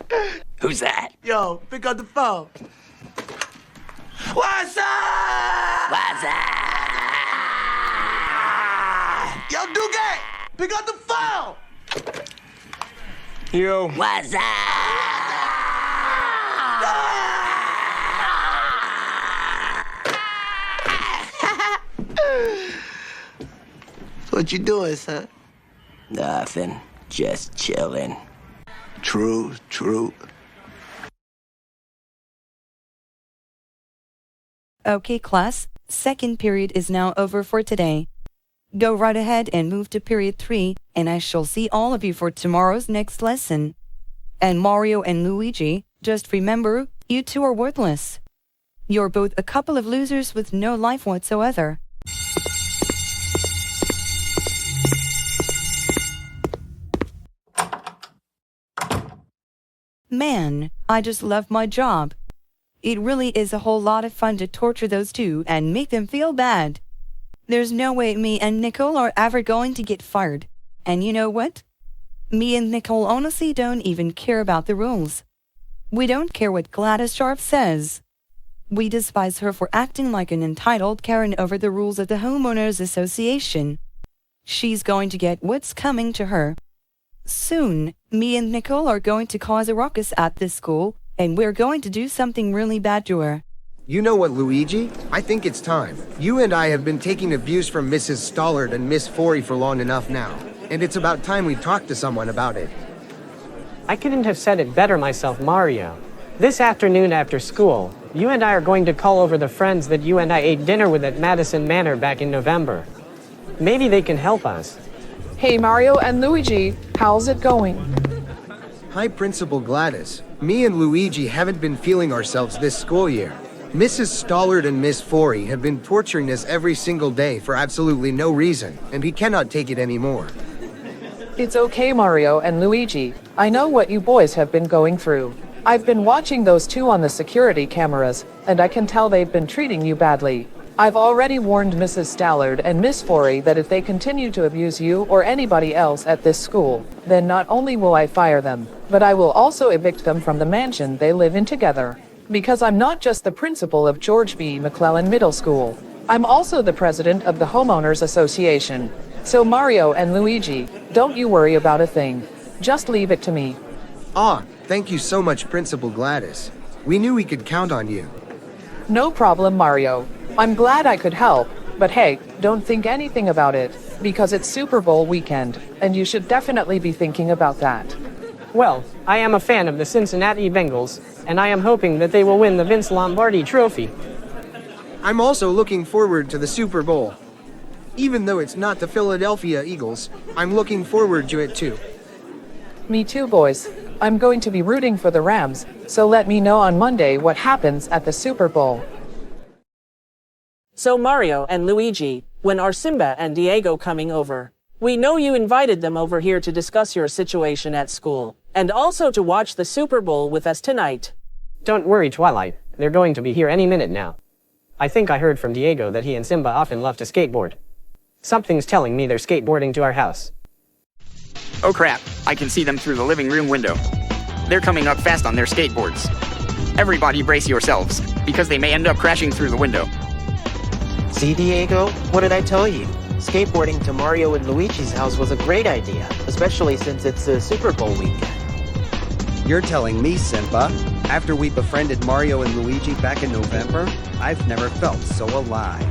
Speaker 22: the? Who's that?
Speaker 15: Yo, pick up the phone. What's up?
Speaker 22: What's up?
Speaker 15: Yo, Duque, pick up the phone.
Speaker 22: Yo. What's up?
Speaker 15: What you doing, son?
Speaker 22: Nothing. Just chilling.
Speaker 15: True.
Speaker 23: Okay, class. Second period is now over for today. Go right ahead and move to period 3, and I shall see all of you for tomorrow's next lesson. And Mario and Luigi, just remember, you two are worthless. You're both a couple of losers with no life whatsoever. Man, I just love my job. It really is a whole lot of fun to torture those two and make them feel bad. There's no way me and Nicole are ever going to get fired. And you know what? Me and Nicole honestly don't even care about the rules. We don't care what Gladys Sharp says. We despise her for acting like an entitled Karen over the rules of the Homeowners Association. She's going to get what's coming to her. Soon, me and Nicole are going to cause a ruckus at this school, and we're going to do something really bad to her.
Speaker 19: You know what, Luigi? I think it's time. You and I have been taking abuse from Mrs. Stollard and Miss Forey for long enough now, and it's about time we talk to someone about it.
Speaker 13: I couldn't have said it better myself, Mario. This afternoon after school, you and I are going to call over the friends that you and I ate dinner with at Madison Manor back in November. Maybe they can help us.
Speaker 2: Hey, Mario and Luigi, how's it going?
Speaker 19: Hi, Principal Gladys. Me and Luigi haven't been feeling ourselves this school year. Mrs. Stollard and Miss Forey have been torturing us every single day for absolutely no reason, and we cannot take it anymore.
Speaker 2: It's okay, Mario and Luigi. I know what you boys have been going through. I've been watching those two on the security cameras, and I can tell they've been treating you badly. I've already warned Mrs. Stollard and Miss Forey that if they continue to abuse you or anybody else at this school, then not only will I fire them, but I will also evict them from the mansion they live in together. Because I'm not just the principal of George B. McClellan Middle School. I'm also the president of the Homeowners Association. So Mario and Luigi, don't you worry about a thing. Just leave it to me.
Speaker 19: Thank you so much, Principal Gladys. We knew we could count on you.
Speaker 2: No problem, Mario. I'm glad I could help, but hey, don't think anything about it, because it's Super Bowl weekend, and you should definitely be thinking about that.
Speaker 13: Well, I am a fan of the Cincinnati Bengals, and I am hoping that they will win the Vince Lombardi Trophy.
Speaker 19: I'm also looking forward to the Super Bowl. Even though it's not the Philadelphia Eagles, I'm looking forward to it too.
Speaker 2: Me too, boys. I'm going to be rooting for the Rams, so let me know on Monday what happens at the Super Bowl.
Speaker 12: So Mario and Luigi, when are Simba and Diego coming over? We know you invited them over here to discuss your situation at school, and also to watch the Super Bowl with us tonight.
Speaker 13: Don't worry, Twilight. They're going to be here any minute now. I think I heard from Diego that he and Simba often love to skateboard. Something's telling me they're skateboarding to our house.
Speaker 18: Oh crap, I can see them through the living room window. They're coming up fast on their skateboards. Everybody brace yourselves, because they may end up crashing through the window.
Speaker 7: See, Diego? What did I tell you? Skateboarding to Mario and Luigi's house was a great idea, especially since it's a Super Bowl weekend.
Speaker 25: You're telling me, Simba, after we befriended Mario and Luigi back in November, I've never felt so alive.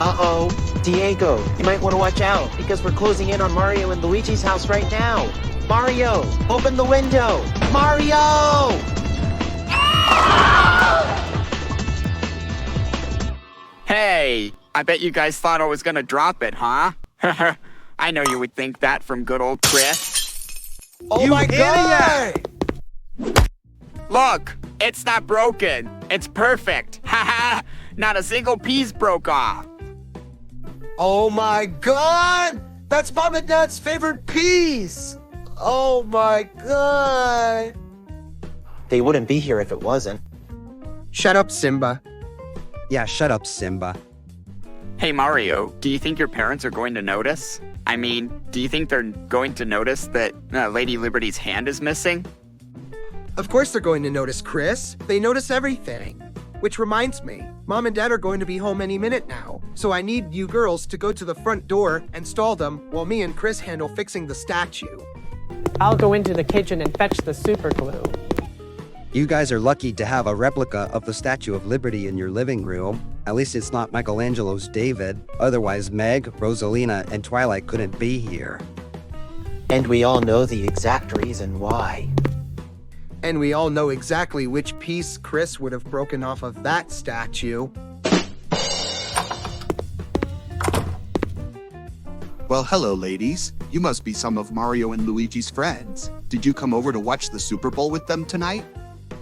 Speaker 7: Uh-oh. Diego, you might want to watch out, because we're closing in on Mario and Luigi's house right now. Mario, open the window! Mario!
Speaker 18: Hey, I bet you guys thought I was gonna drop it, huh? I know you would think that from good old Chris.
Speaker 19: Oh my god!
Speaker 18: Look, it's not broken. It's perfect. Haha, not a single piece broke off.
Speaker 19: Oh my god! That's Mom and Dad's favorite piece! Oh my god!
Speaker 7: They wouldn't be here if it wasn't.
Speaker 19: Shut up, Simba.
Speaker 25: Yeah, shut up, Simba.
Speaker 18: Hey Mario, do you think your parents are going to notice? I mean, do you think they're going to notice that Lady Liberty's hand is missing?
Speaker 19: Of course they're going to notice, Chris. They notice everything. Which reminds me, Mom and Dad are going to be home any minute now, so I need you girls to go to the front door and stall them while me and Chris handle fixing the statue.
Speaker 13: I'll go into the kitchen and fetch the super glue.
Speaker 25: You guys are lucky to have a replica of the Statue of Liberty in your living room. At least it's not Michelangelo's David. Otherwise, Meg, Rosalina, and Twilight couldn't be here.
Speaker 7: And we all know the exact reason why.
Speaker 19: And we all know exactly which piece Chris would have broken off of that statue.
Speaker 3: Well, hello, ladies. You must be some of Mario and Luigi's friends. Did you come over to watch the Super Bowl with them tonight?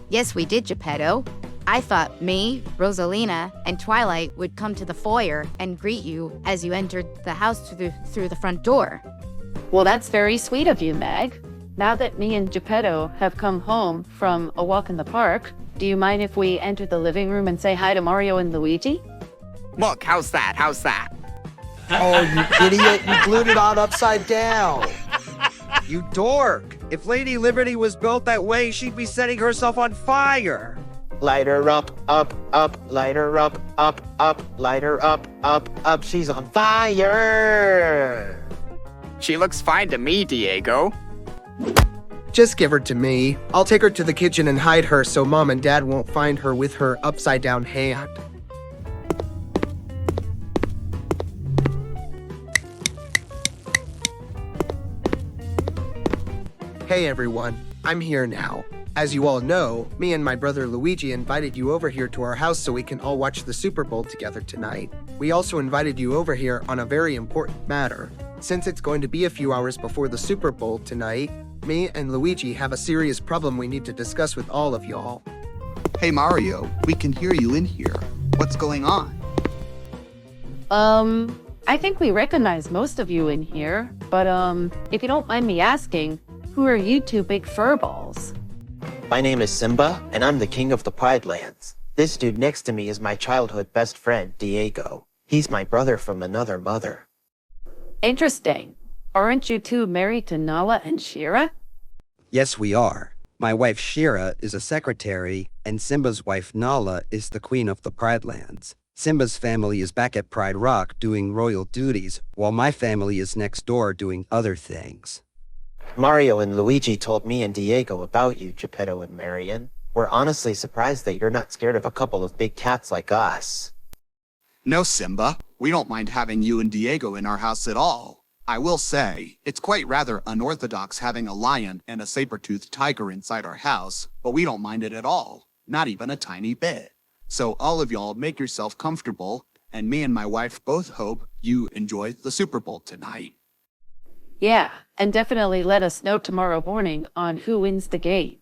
Speaker 5: Yes, we did, Geppetto. I thought me, Rosalina, and Twilight would come to the foyer and greet you as you entered the house through the front door.
Speaker 11: Well, that's very sweet of you, Meg. Now that me and Geppetto have come home from a walk in the park, do you mind if we enter the living room and say hi to Mario and Luigi?
Speaker 18: Look, how's that? How's that?
Speaker 19: Oh, you idiot, you glued it on upside down.
Speaker 25: You dork! If Lady Liberty was built that way, she'd be setting herself on fire!
Speaker 7: Light her up, light her up, light her up, she's on fire!
Speaker 18: She looks fine to me, Diego.
Speaker 19: Just give her to me. I'll take her to the kitchen and hide her so Mom and Dad won't find her with her upside down hand. Hey everyone, I'm here now. As you all know, me and my brother Luigi invited you over here to our house so we can all watch the Super Bowl together tonight. We also invited you over here on a very important matter. Since it's going to be a few hours before the Super Bowl tonight, me and Luigi have a serious problem we need to discuss with all of y'all.
Speaker 3: Hey Mario, we can hear you in here. What's going on?
Speaker 11: I think we recognize most of you in here, but if you don't mind me asking, who are you two big furballs?
Speaker 7: My name is Simba, and I'm the king of the Pride Lands. This dude next to me is my childhood best friend, Diego. He's my brother from another mother.
Speaker 11: Interesting. Aren't you two married to Nala and Cera?
Speaker 25: Yes, we are. My wife Cera is a secretary, and Simba's wife Nala is the queen of the Pride Lands. Simba's family is back at Pride Rock doing royal duties, while my family is next door doing other things.
Speaker 7: Mario and Luigi told me and Diego about you, Geppetto and Marion. We're honestly surprised that you're not scared of a couple of big cats like us.
Speaker 3: No, Simba. We don't mind having you and Diego in our house at all. I will say, it's quite rather unorthodox having a lion and a saber-toothed tiger inside our house, but we don't mind it at all. Not even a tiny bit. So all of y'all make yourself comfortable, and me and my wife both hope you enjoy the Super Bowl tonight.
Speaker 11: Yeah, and definitely let us know tomorrow morning on who wins the game.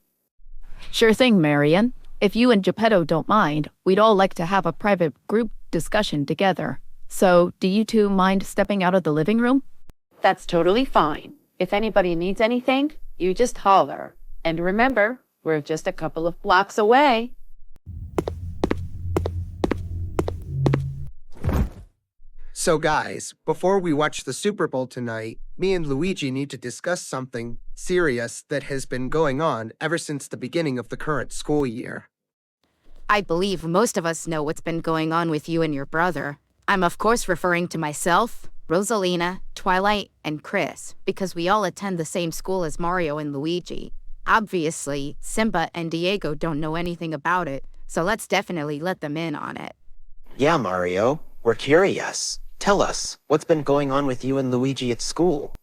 Speaker 14: Sure thing, Marion. If you and Geppetto don't mind, we'd all like to have a private group discussion together. So, do you two mind stepping out of the living room?
Speaker 11: That's totally fine. If anybody needs anything, you just holler. And remember, we're just a couple of blocks away.
Speaker 19: So guys, before we watch the Super Bowl tonight, me and Luigi need to discuss something serious that has been going on ever since the beginning of the current school year.
Speaker 5: I believe most of us know what's been going on with you and your brother. I'm of course referring to myself, Rosalina, Twilight, and Chris, because we all attend the same school as Mario and Luigi. Obviously, Simba and Diego don't know anything about it, so let's definitely let them in on it.
Speaker 7: Yeah, Mario. We're curious. Tell us, what's been going on with you and Luigi at school?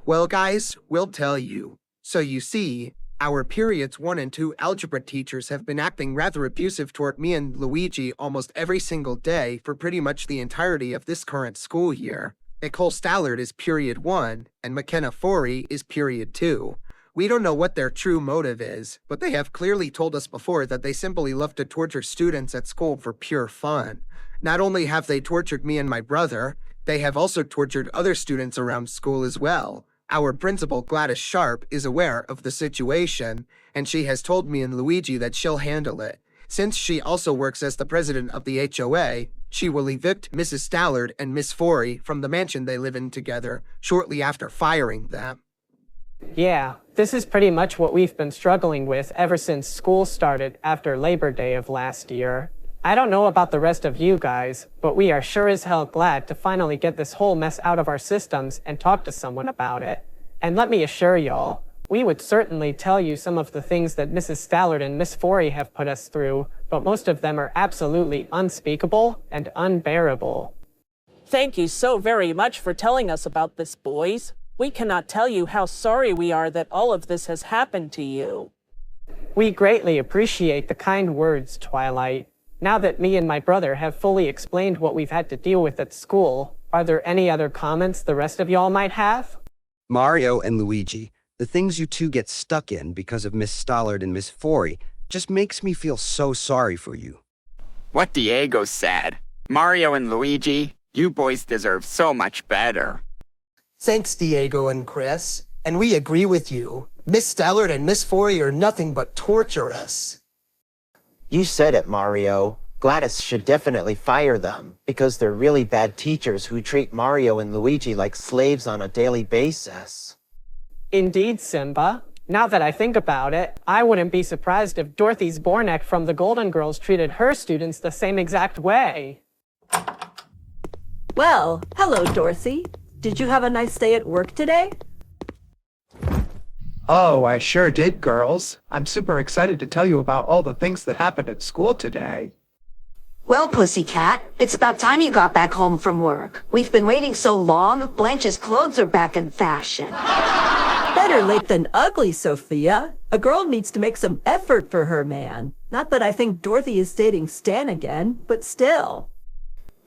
Speaker 19: Well, guys, we'll tell you. So you see, our periods 1 and 2 algebra teachers have been acting rather abusive toward me and Luigi almost every single day for pretty much the entirety of this current school year. Nicole Stallard is period 1, and McKenna Forey is period 2. We don't know what their true motive is, but they have clearly told us before that they simply love to torture students at school for pure fun. Not only have they tortured me and my brother, they have also tortured other students around school as well. Our principal, Gladys Sharp, is aware of the situation, and she has told me and Luigi that she'll handle it. Since she also works as the president of the HOA, she will evict Mrs. Stallard and Miss Forey from the mansion they live in together shortly after firing them.
Speaker 13: Yeah, this is pretty much what we've been struggling with ever since school started after Labor Day of last year. I don't know about the rest of you guys, but we are sure as hell glad to finally get this whole mess out of our systems and talk to someone about it. And let me assure y'all, we would certainly tell you some of the things that Mrs. Stallard and Miss Forey have put us through, but most of them are absolutely unspeakable and unbearable.
Speaker 12: Thank you so very much for telling us about this, boys. We cannot tell you how sorry we are that all of this has happened to you.
Speaker 13: We greatly appreciate the kind words, Twilight. Now that me and my brother have fully explained what we've had to deal with at school, are there any other comments the rest of y'all might have?
Speaker 25: Mario and Luigi, the things you two get stuck in because of Miss Stallard and Miss Forey just makes me feel so sorry for you.
Speaker 18: What Diego said. Mario and Luigi, you boys deserve so much better.
Speaker 1: Thanks, Diego and Chris. And we agree with you. Miss Stallard and Miss Forey are nothing but torturous.
Speaker 7: You said it, Mario. Gladys should definitely fire them, because they're really bad teachers who treat Mario and Luigi like slaves on a daily basis.
Speaker 13: Indeed, Simba. Now that I think about it, I wouldn't be surprised if Dorothy Zbornak from the Golden Girls treated her students the same exact way.
Speaker 4: Well, hello, Dorothy. Did you have a nice day at work today?
Speaker 17: Oh, I sure did, girls. I'm super excited to tell you about all the things that happened at school today.
Speaker 20: Well, Pussycat, it's about time you got back home from work. We've been waiting so long, Blanche's clothes are back in fashion.
Speaker 4: Better late than ugly, Sophia. A girl needs to make some effort for her man. Not that I think Dorothy is dating Stan again, but still.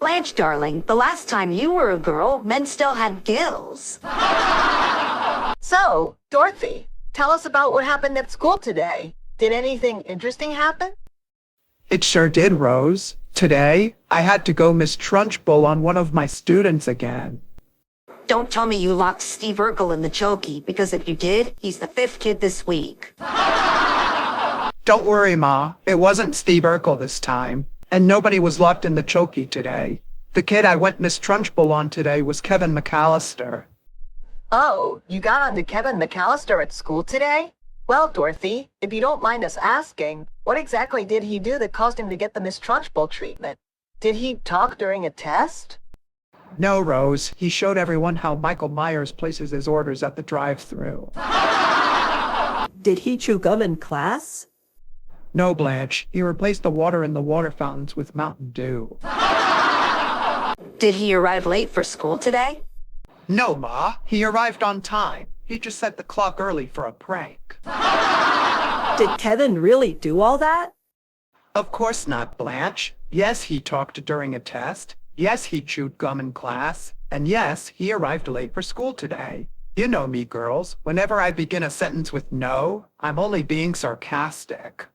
Speaker 20: Blanche, darling, the last time you were a girl, men still had gills.
Speaker 24: So, Dorothy, tell us about what happened at school today. Did anything interesting happen?
Speaker 17: It sure did, Rose. Today, I had to go Miss Trunchbull on one of my students again.
Speaker 20: Don't tell me you locked Steve Urkel in the chokey, because if you did, he's the 5th kid this week.
Speaker 17: Don't worry, Ma. It wasn't Steve Urkel this time, and nobody was locked in the chokey today. The kid I went Miss Trunchbull on today was Kevin McAllister.
Speaker 24: Oh, you got onto Kevin McAllister at school today? Well, Dorothy, if you don't mind us asking, what exactly did he do that caused him to get the Miss Trunchbull treatment? Did he talk during a test?
Speaker 17: No, Rose. He showed everyone how Michael Myers places his orders at the drive-thru.
Speaker 4: Did he chew gum in class?
Speaker 17: No, Blanche. He replaced the water in the water fountains with Mountain Dew.
Speaker 20: Did he arrive late for school today?
Speaker 17: No, Ma. He arrived on time. He just set the clock early for a prank.
Speaker 4: Did Kevin really do all that?
Speaker 17: Of course not, Blanche. Yes, he talked during a test. Yes, he chewed gum in class. And yes, he arrived late for school today. You know me, girls. Whenever I begin a sentence with no, I'm only being sarcastic.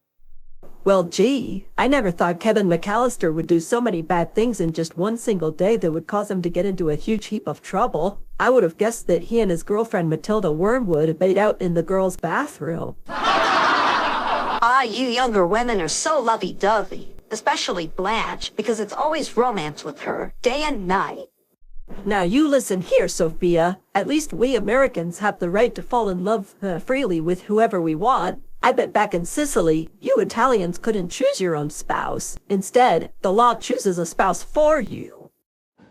Speaker 4: Well, gee, I never thought Kevin McAllister would do so many bad things in just one single day that would cause him to get into a huge heap of trouble. I would have guessed that he and his girlfriend Matilda Wormwood made out in the girls' bathroom.
Speaker 20: Ah, you younger women are so lovey-dovey, especially Blanche, because it's always romance with her, day and night.
Speaker 4: Now you listen here, Sophia. At least we Americans have the right to fall in love freely with whoever we want. I bet back in Sicily, you Italians couldn't choose your own spouse. Instead, the law chooses a spouse for you.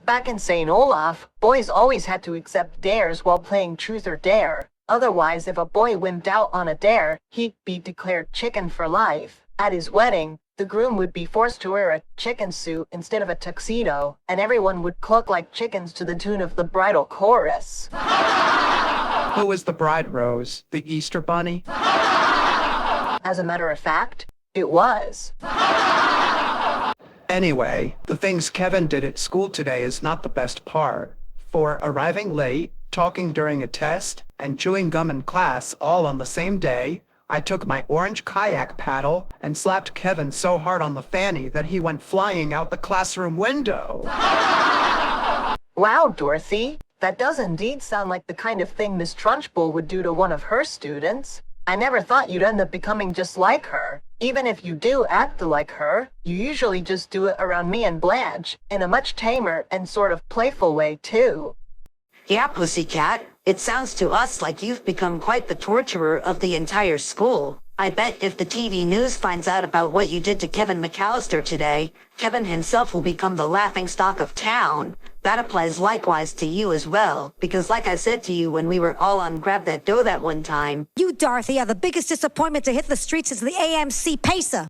Speaker 24: Back in St. Olaf, boys always had to accept dares while playing Truth or Dare. Otherwise, if a boy wimped out on a dare, he'd be declared chicken for life. At his wedding, the groom would be forced to wear a chicken suit instead of a tuxedo, and everyone would cluck like chickens to the tune of the bridal chorus.
Speaker 17: Who was the bride, Rose? The Easter Bunny?
Speaker 24: As a matter of fact, it was.
Speaker 17: Anyway, the things Kevin did at school today is not the best part. For arriving late, talking during a test, and chewing gum in class all on the same day, I took my orange kayak paddle and slapped Kevin so hard on the fanny that he went flying out the classroom window.
Speaker 24: Wow, Dorothy. That does indeed sound like the kind of thing Miss Trunchbull would do to one of her students. I never thought you'd end up becoming just like her. Even if you do act like her, you usually just do it around me and Blanche, in a much tamer and sort of playful way, too.
Speaker 20: Yeah, Pussycat. It sounds to us like you've become quite the torturer of the entire school. I bet if the TV news finds out about what you did to Kevin McCallister today, Kevin himself will become the laughingstock of town. That applies likewise to you as well, because like I said to you when we were all on Grab That Dough that one time,
Speaker 6: You, Dorothy, are the biggest disappointment to hit the streets since the AMC Pacer.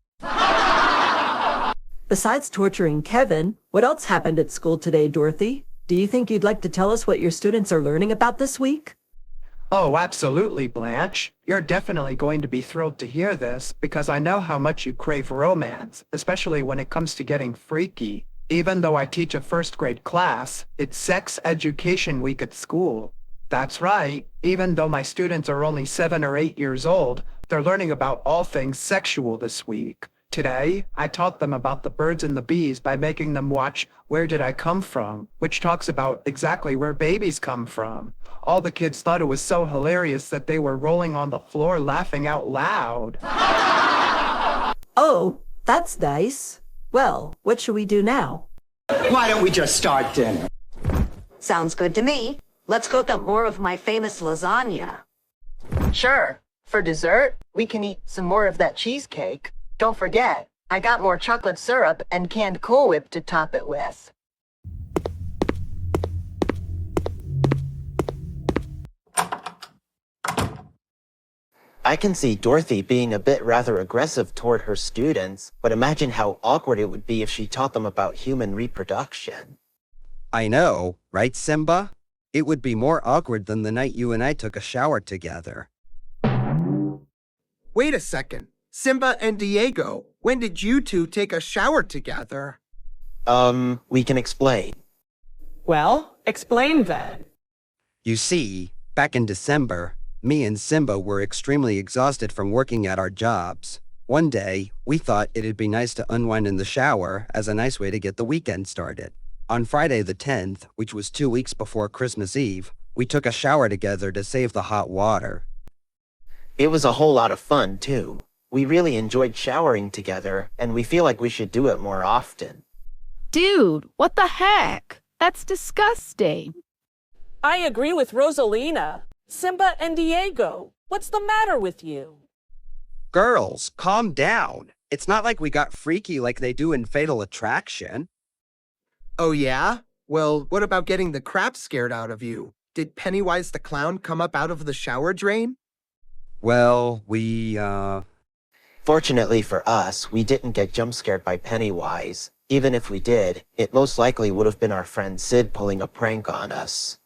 Speaker 4: Besides torturing Kevin, what else happened at school today, Dorothy? Do you think you'd like to tell us what your students are learning about this week?
Speaker 17: Oh, absolutely, Blanche. You're definitely going to be thrilled to hear this, because I know how much you crave romance, especially when it comes to getting freaky. Even though I teach a first-grade class, it's Sex Education Week at school. That's right. Even though my students are only 7 or 8 years old, they're learning about all things sexual this week. Today, I taught them about the birds and the bees by making them watch Where Did I Come From?, which talks about exactly where babies come from. All the kids thought it was so hilarious that they were rolling on the floor laughing out loud.
Speaker 4: Oh, that's nice. Well, what should we do now?
Speaker 24: Why don't we just start dinner? Sounds good to me. Let's cook up more of my famous lasagna. Sure. For dessert, we can eat some more of that cheesecake. Don't forget, I got more chocolate syrup and canned Cool Whip to top it with.
Speaker 7: I can see Dorothy being a bit rather aggressive toward her students, but imagine how awkward it would be if she taught them about human reproduction.
Speaker 25: I know, right, Simba? It would be more awkward than the night you and I took a shower together.
Speaker 19: Wait a second. Simba and Diego, when did you two take a shower together?
Speaker 7: We can explain.
Speaker 13: Well, explain then.
Speaker 25: You see, back in December, me and Simba were extremely exhausted from working at our jobs. One day, we thought it'd be nice to unwind in the shower as a nice way to get the weekend started. On Friday the 10th, which was 2 weeks before Christmas Eve, we took a shower together to save the hot water.
Speaker 7: It was a whole lot of fun, too. We really enjoyed showering together, and we feel like we should do it more often.
Speaker 14: Dude, what the heck? That's disgusting.
Speaker 12: I agree with Rosalina. Simba and Diego, what's the matter with you?
Speaker 25: Girls, calm down. It's not like we got freaky like they do in Fatal Attraction.
Speaker 19: Oh yeah? Well, what about getting the crap scared out of you? Did Pennywise the Clown come up out of the shower drain?
Speaker 25: Well,
Speaker 7: Fortunately for us, we didn't get jump scared by Pennywise. Even if we did, it most likely would have been our friend Sid pulling a prank on us.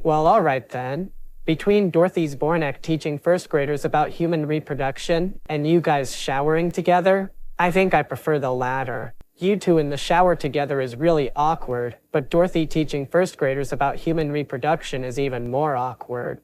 Speaker 13: Well, all right then. Between Dorothy Zbornak teaching first graders about human reproduction and you guys showering together, I think I prefer the latter. You two in the shower together is really awkward, but Dorothy teaching first graders about human reproduction is even more awkward.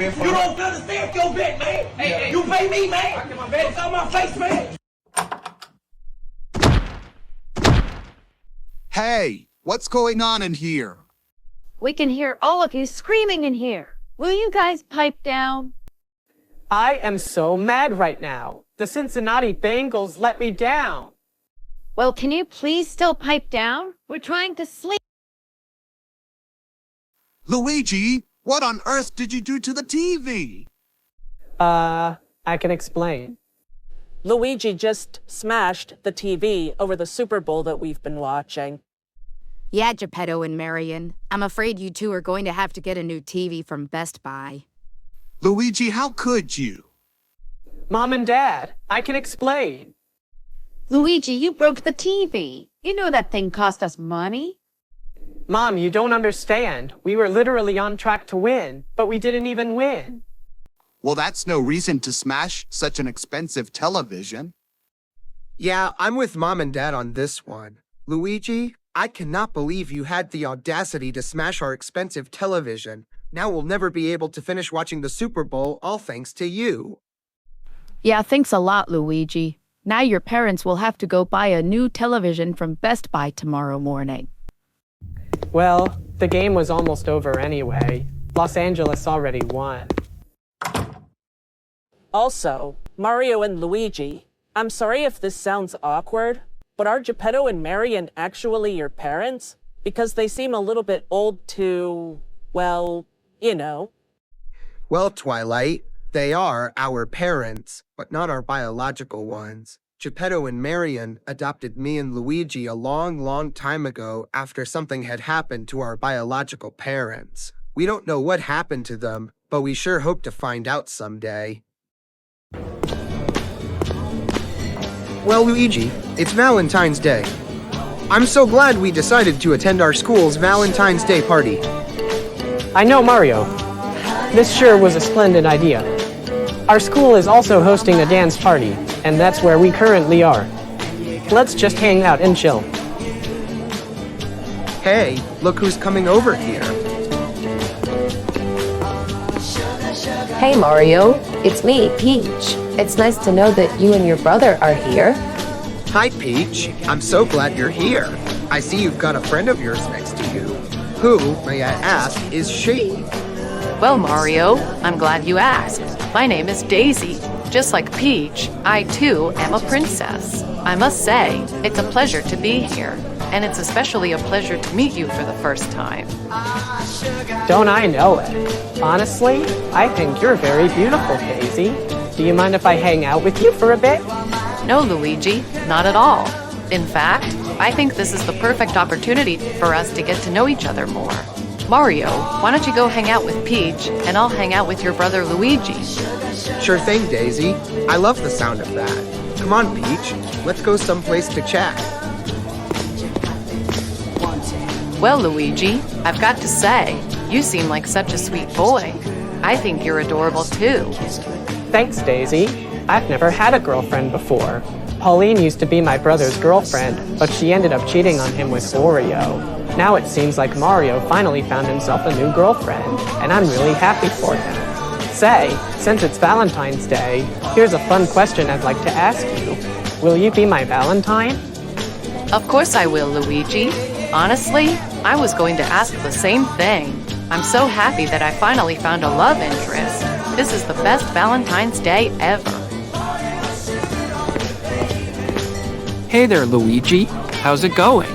Speaker 8: You don't understand your bet, man. Hey, you pay me, man. It's on my face, man.
Speaker 3: Hey, what's going on in here?
Speaker 11: We can hear all of you screaming in here. Will you guys pipe down?
Speaker 13: I am so mad right now. The Cincinnati Bengals let me down.
Speaker 11: Well, can you please still pipe down? We're trying to sleep.
Speaker 3: Luigi, what on earth did you do to the TV?
Speaker 13: I can explain.
Speaker 12: Luigi just smashed the TV over the Super Bowl that we've been watching.
Speaker 5: Yeah, Geppetto and Marion. I'm afraid you two are going to have to get a new TV from Best Buy.
Speaker 3: Luigi, how could you?
Speaker 13: Mom and Dad, I can explain.
Speaker 11: Luigi, you broke the TV. You know that thing cost us money.
Speaker 13: Mom, you don't understand. We were literally on track to win, but we didn't even win.
Speaker 3: Well, that's no reason to smash such an expensive television.
Speaker 19: Yeah, I'm with Mom and Dad on this one. Luigi, I cannot believe you had the audacity to smash our expensive television. Now we'll never be able to finish watching the Super Bowl, all thanks to you.
Speaker 14: Yeah, thanks a lot, Luigi. Now your parents will have to go buy a new television from Best Buy tomorrow morning.
Speaker 13: Well, the game was almost over anyway. Los Angeles already won.
Speaker 12: Also, Mario and Luigi, I'm sorry if this sounds awkward, but are Geppetto and Marion actually your parents? Because they seem a little bit old to, well, you know.
Speaker 19: Well, Twilight, they are our parents, but not our biological ones. Geppetto and Marion adopted me and Luigi a long, long time ago after something had happened to our biological parents. We don't know what happened to them, but we sure hope to find out someday. Well, Luigi, it's Valentine's Day. I'm so glad we decided to attend our school's Valentine's Day party.
Speaker 13: I know, Mario. This sure was a splendid idea. Our school is also hosting a dance party, and that's where we currently are. Let's just hang out and chill.
Speaker 19: Hey, look who's coming over here.
Speaker 9: Hey Mario, it's me, Peach. It's nice to know that you and your brother are here.
Speaker 19: Hi, Peach. I'm so glad you're here. I see you've got a friend of yours next to you. Who, may I ask, is she?
Speaker 2: Well, Mario, I'm glad you asked. My name is Daisy. Just like Peach, I too am a princess. I must say, it's a pleasure to be here, and it's especially a pleasure to meet you for the first time.
Speaker 13: Don't I know it? Honestly, I think you're very beautiful, Daisy. Do you mind if I hang out with you for a bit?
Speaker 2: No, Luigi, not at all. In fact, I think this is the perfect opportunity for us to get to know each other more. Mario, why don't you go hang out with Peach, and I'll hang out with your brother Luigi.
Speaker 19: Sure thing, Daisy. I love the sound of that. Come on, Peach. Let's go someplace to chat.
Speaker 2: Well, Luigi, I've got to say, you seem like such a sweet boy. I think you're adorable too.
Speaker 13: Thanks, Daisy. I've never had a girlfriend before. Pauline used to be my brother's girlfriend, but she ended up cheating on him with Oreo. Now it seems like Mario finally found himself a new girlfriend, and I'm really happy for him. Say, since it's Valentine's Day, here's a fun question I'd like to ask you. Will you be my Valentine?
Speaker 2: Of course I will, Luigi. Honestly, I was going to ask the same thing. I'm so happy that I finally found a love interest. This is the best Valentine's Day ever.
Speaker 10: Hey there, Luigi. How's it going?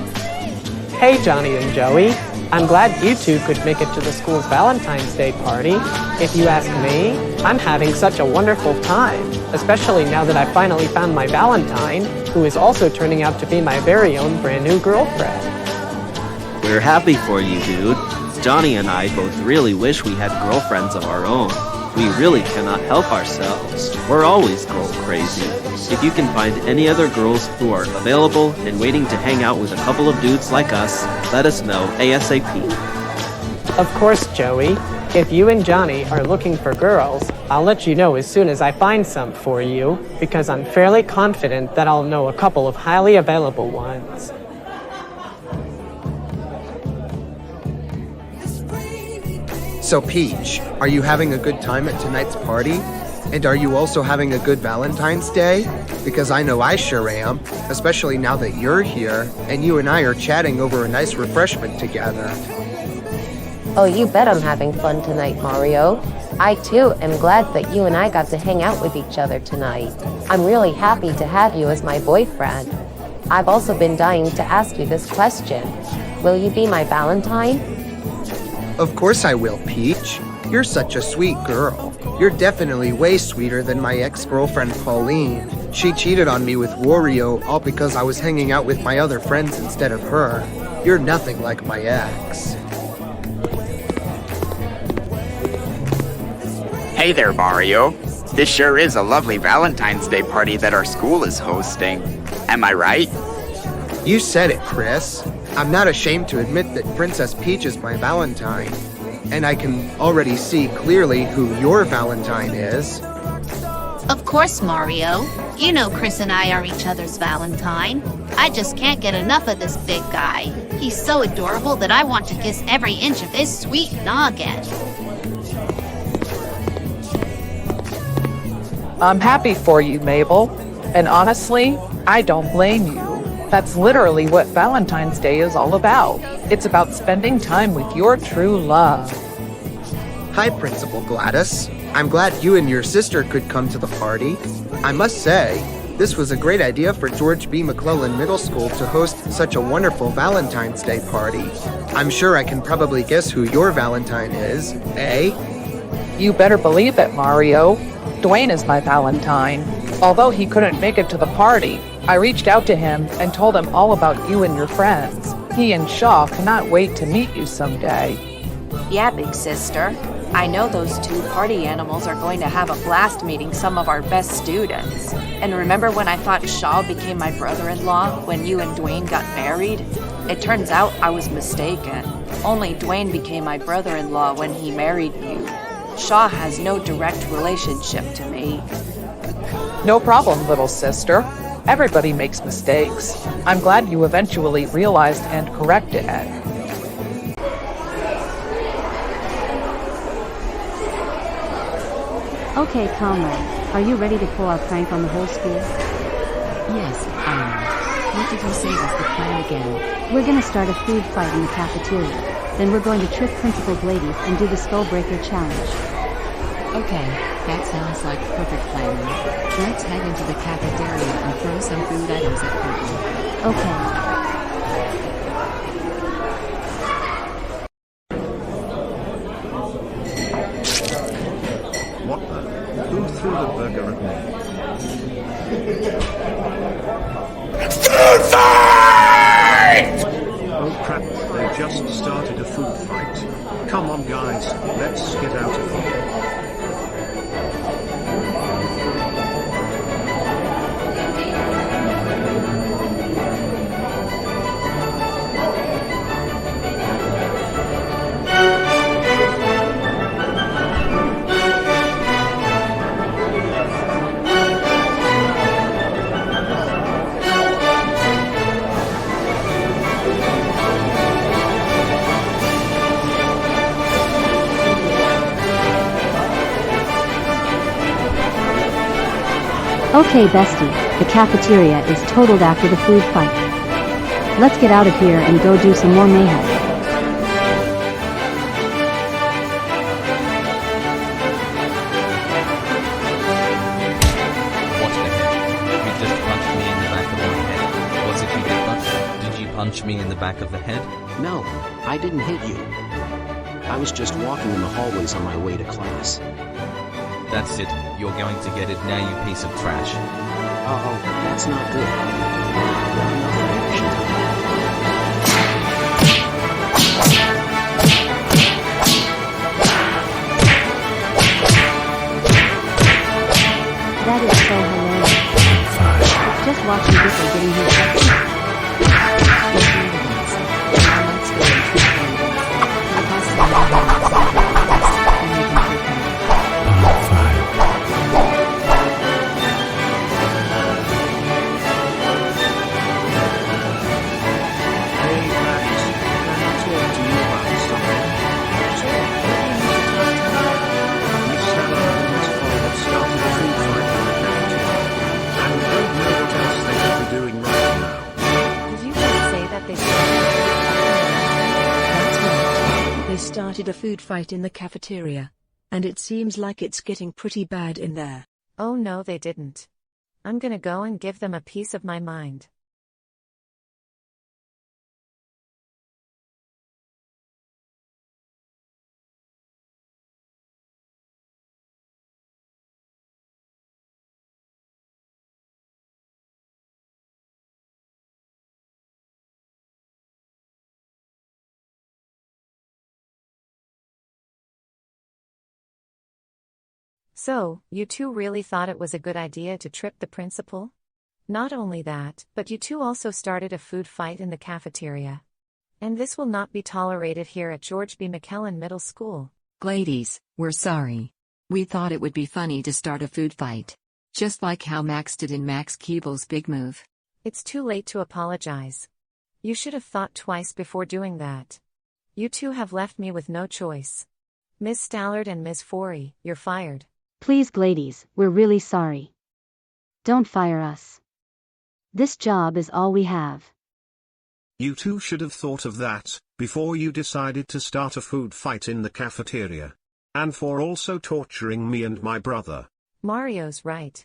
Speaker 13: Hey, Johnny and Joey. I'm glad you two could make it to the school's Valentine's Day party. If you ask me, I'm having such a wonderful time, especially now that I finally found my Valentine, who is also turning out to be my very own brand new girlfriend.
Speaker 16: We're happy for you, dude. Johnny and I both really wish we had girlfriends of our own. We really cannot help ourselves. We're always girl crazy. If you can find any other girls who are available and waiting to hang out with a couple of dudes like us, let us know ASAP.
Speaker 13: Of course, Joey. If you and Johnny are looking for girls, I'll let you know as soon as I find some for you, because I'm fairly confident that I'll know a couple of highly available ones.
Speaker 19: So, Peach, are you having a good time at tonight's party? And are you also having a good Valentine's Day? Because I know I sure am, especially now that you're here, and you and I are chatting over a nice refreshment together.
Speaker 9: Oh, you bet I'm having fun tonight, Mario. I too am glad that you and I got to hang out with each other tonight. I'm really happy to have you as my boyfriend. I've also been dying to ask you this question. Will you be my Valentine?
Speaker 19: Of course I will, Peach. You're such a sweet girl. You're definitely way sweeter than my ex-girlfriend Pauline. She cheated on me with Wario all because I was hanging out with my other friends instead of her. You're nothing like my ex.
Speaker 15: Hey there, Mario. This sure is a lovely Valentine's Day party that our school is hosting. Am I right?
Speaker 19: You said it, Chris. I'm not ashamed to admit that Princess Peach is my Valentine. And I can already see clearly who your Valentine is.
Speaker 18: Of course, Mario. You know Chris and I are each other's Valentine. I just can't get enough of this big guy. He's so adorable that I want to kiss every inch of his sweet noggin.
Speaker 2: I'm happy for you, Mabel. And honestly, I don't blame you. That's literally what Valentine's Day is all about. It's about spending time with your true love.
Speaker 19: Hi, Principal Gladys. I'm glad you and your sister could come to the party. I must say, this was a great idea for George B. McClellan Middle School to host such a wonderful Valentine's Day party. I'm sure I can probably guess who your Valentine is, eh?
Speaker 2: You better believe it, Mario. Dwayne is my Valentine. Although he couldn't make it to the party, I reached out to him and told him all about you and your friends. He and Shaw cannot wait to meet you someday.
Speaker 21: Yeah, big sister. I know those two party animals are going to have a blast meeting some of our best students. And remember when I thought Shaw became my brother-in-law when you and Dwayne got married? It turns out I was mistaken. Only Dwayne became my brother-in-law when he married you. Shaw has no direct relationship to me.
Speaker 2: No problem, little sister. Everybody makes mistakes. I'm glad you eventually realized and corrected it.
Speaker 22: Okay, comrade. Are you ready to pull our prank on the whole school?
Speaker 23: Yes, I am. What did you say was the plan again?
Speaker 22: We're gonna start a food fight in the cafeteria. Then we're going to trick Principal Glady and do the Skull Breaker challenge.
Speaker 23: Okay, that sounds like perfect planning. Let's head into the cafeteria and throw some food items at people.
Speaker 22: Okay.
Speaker 26: What the? Who threw the burger at me? Food fight! Oh crap, they just started a food fight. Come on guys, let's get out of here.
Speaker 22: Okay, bestie, the cafeteria is totaled after the food fight. Let's get out of here and go do some more mayhem.
Speaker 27: What the heck? You just punched me in the back of my head. Was it you get punched? Did you punch me in the back of the head?
Speaker 28: No, I didn't hit you. I was just walking in the hallways on my way to class.
Speaker 27: That's it. You're going to get it now, you piece of trash.
Speaker 28: Uh-oh, that's not good. Not enough action.
Speaker 22: That is so hilarious. Just watching people getting hit.
Speaker 1: started a food fight in the cafeteria. And it seems like it's getting pretty bad in there.
Speaker 9: Oh no, they didn't. I'm gonna go and give them a piece of my mind. So, you two really thought it was a good idea to trip the principal? Not only that, but you two also started a food fight in the cafeteria. And this will not be tolerated here at George B. McClellan Middle School.
Speaker 23: Ladies, we're sorry. We thought it would be funny to start a food fight. Just like how Max did in Max Keeble's Big Move.
Speaker 9: It's too late to apologize. You should have thought twice before doing that. You two have left me with no choice. Ms. Stallard and Ms. Forey, you're fired.
Speaker 22: Please, ladies, we're really sorry. Don't fire us. This job is all we have.
Speaker 26: You two should have thought of that, before you decided to start a food fight in the cafeteria. And for also torturing me and my brother.
Speaker 9: Mario's right.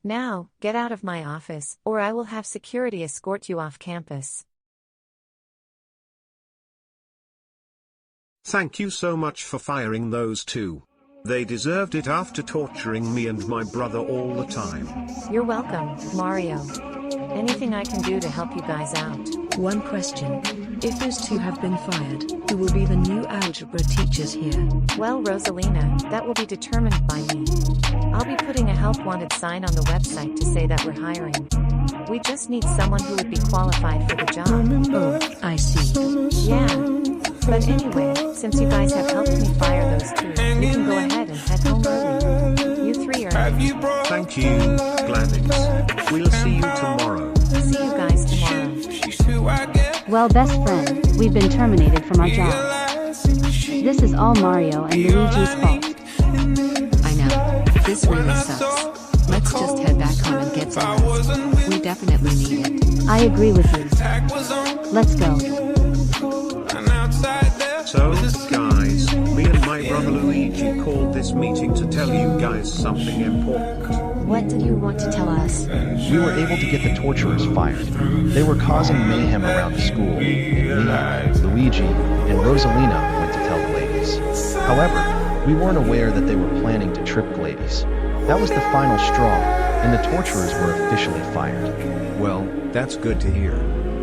Speaker 9: Now, get out of my office, or I will have security escort you off campus.
Speaker 26: Thank you so much for firing those two. They deserved it after torturing me and my brother all the time.
Speaker 9: You're welcome, Mario. Anything I can do to help you guys out.
Speaker 1: One question. If those two have been fired, who will be the new algebra teachers here?
Speaker 9: Well, Rosalina, that will be determined by me. I'll be putting a help wanted sign on the website to say that we're hiring. We just need someone who would be qualified for the job.
Speaker 1: Oh, I see.
Speaker 9: Yeah. But anyway, since you guys have helped me fire those two, you can go ahead and head home early. You three are...
Speaker 26: Thank you, Gladys. We'll see you tomorrow.
Speaker 9: See you guys tomorrow.
Speaker 22: Well, best friend, we've been terminated from our job. This is all Mario and Luigi's fault.
Speaker 23: I know. This really sucks. Let's just head back home and get some rest. We definitely need it.
Speaker 22: I agree with you. Let's go.
Speaker 26: So, guys, me and my brother Luigi called this meeting to tell you guys something important.
Speaker 21: What do you want to tell us?
Speaker 4: We were able to get the torturers fired. They were causing mayhem around the school. Me, Luigi, and Rosalina went to tell the ladies. However, we weren't aware that they were planning to trip Gladys. That was the final straw, and the torturers were officially fired.
Speaker 6: Well, that's good to hear.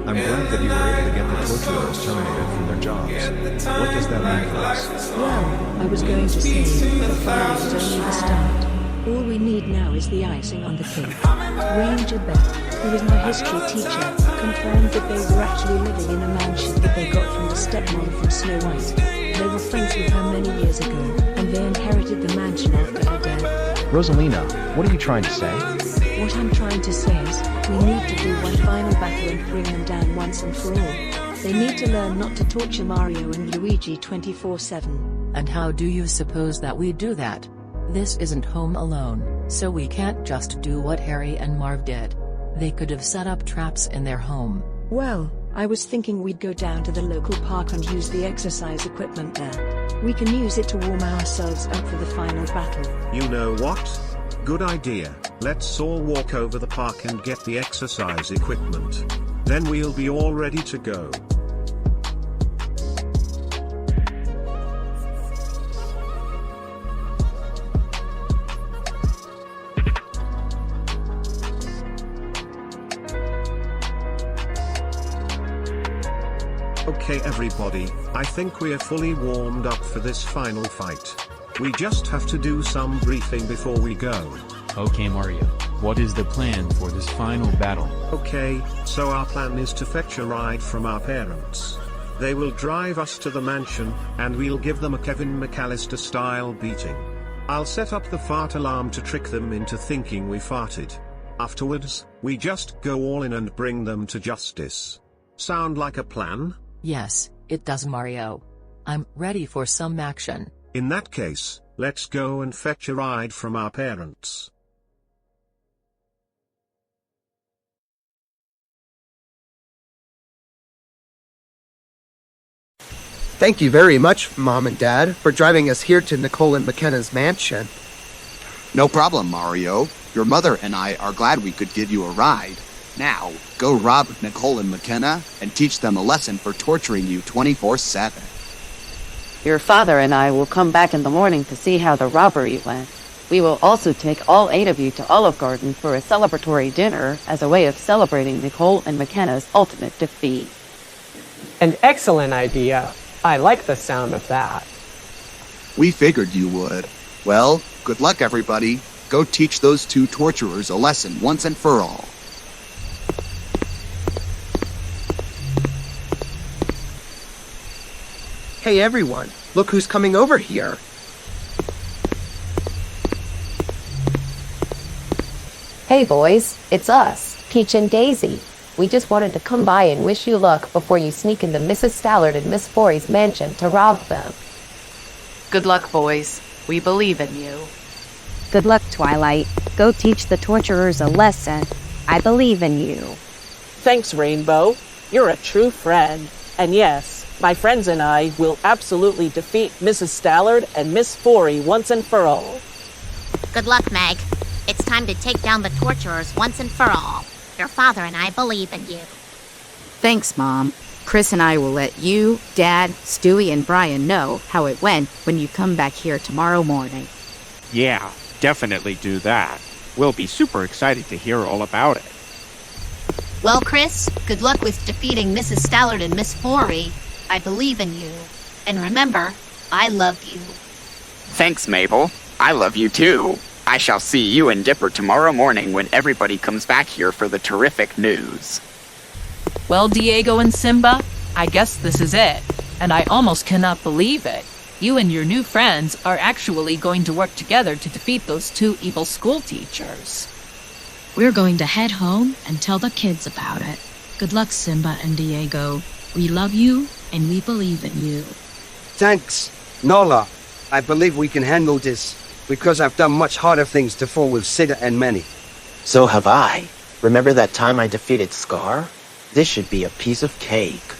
Speaker 6: I'm glad that you were able to get the torturers terminated from their jobs. What does that mean for us?
Speaker 1: Well, I was going to say, the fire is only the start. All we need now is the icing on the cake. Ranger Beth, who is my history teacher, confirmed that they were actually living in a mansion that they got from the stepmom from Snow White. They were friends with her many years ago, and they inherited the mansion after her death.
Speaker 4: Rosalina, what are you trying to say?
Speaker 1: What I'm trying to say is, we need to do one final battle and bring them down once and for all. They need to learn not to torture Mario and Luigi 24/7.
Speaker 23: And how do you suppose that we do that? This isn't Home Alone, so we can't just do what Harry and Marv did. They could have set up traps in their home.
Speaker 1: Well, I was thinking we'd go down to the local park and use the exercise equipment there. We can use it to warm ourselves up for the final battle.
Speaker 26: You know what? Good idea. Let's all walk over the park and get the exercise equipment. Then we'll be all ready to go. Okay everybody, I think we're fully warmed up for this final fight. We just have to do some briefing before we go.
Speaker 7: Okay Mario, what is the plan for this final battle?
Speaker 26: Okay, so our plan is to fetch a ride from our parents. They will drive us to the mansion, and we'll give them a Kevin McAllister style beating. I'll set up the fart alarm to trick them into thinking we farted. Afterwards, we just go all in and bring them to justice. Sound like a plan?
Speaker 23: Yes, it does Mario. I'm ready for some action.
Speaker 26: In that case, let's go and fetch a ride from our parents.
Speaker 19: Thank you very much, Mom and Dad, for driving us here to Nicole and McKenna's mansion.
Speaker 15: No problem, Mario. Your mother and I are glad we could give you a ride. Now, go rob Nicole and McKenna and teach them a lesson for torturing you 24/7.
Speaker 3: Your father and I will come back in the morning to see how the robbery went. We will also take all 8 of you to Olive Garden for a celebratory dinner as a way of celebrating Nicole and McKenna's ultimate defeat.
Speaker 13: An excellent idea. I like the sound of that.
Speaker 15: We figured you would. Well, good luck, everybody. Go teach those 2 torturers a lesson once and for all.
Speaker 19: Hey everyone, look who's coming over here.
Speaker 9: Hey boys, it's us, Peach and Daisy. We just wanted to come by and wish you luck before you sneak into Mrs. Stallard and Miss Forey's mansion to rob them.
Speaker 5: Good luck, boys. We believe in you.
Speaker 8: Good luck, Twilight. Go teach the torturers a lesson. I believe in you.
Speaker 12: Thanks, Rainbow. You're a true friend. And yes, my friends and I will absolutely defeat Mrs. Stallard and Miss Forey once and for all.
Speaker 18: Good luck, Meg. It's time to take down the torturers once and for all. Your father and I believe in you.
Speaker 5: Thanks, Mom. Chris and I will let you, Dad, Stewie, and Brian know how it went when you come back here tomorrow morning.
Speaker 11: Yeah, definitely do that. We'll be super excited to hear all about it.
Speaker 18: Well, Chris, good luck with defeating Mrs. Stallard and Miss Forey. I believe in you. And remember, I love you.
Speaker 15: Thanks, Mabel. I love you too. I shall see you and Dipper tomorrow morning when everybody comes back here for the terrific news.
Speaker 17: Well, Diego and Simba, I guess this is it. And I almost cannot believe it. You and your new friends are actually going to work together to defeat those 2 evil school teachers.
Speaker 20: We're going to head home and tell the kids about it. Good luck, Simba and Diego. We love you, and we believe in you.
Speaker 24: Thanks, Nala. I believe we can handle this, because I've done much harder things to fall with Sita and Manny.
Speaker 25: So have I. Remember that time I defeated Scar? This should be a piece of cake.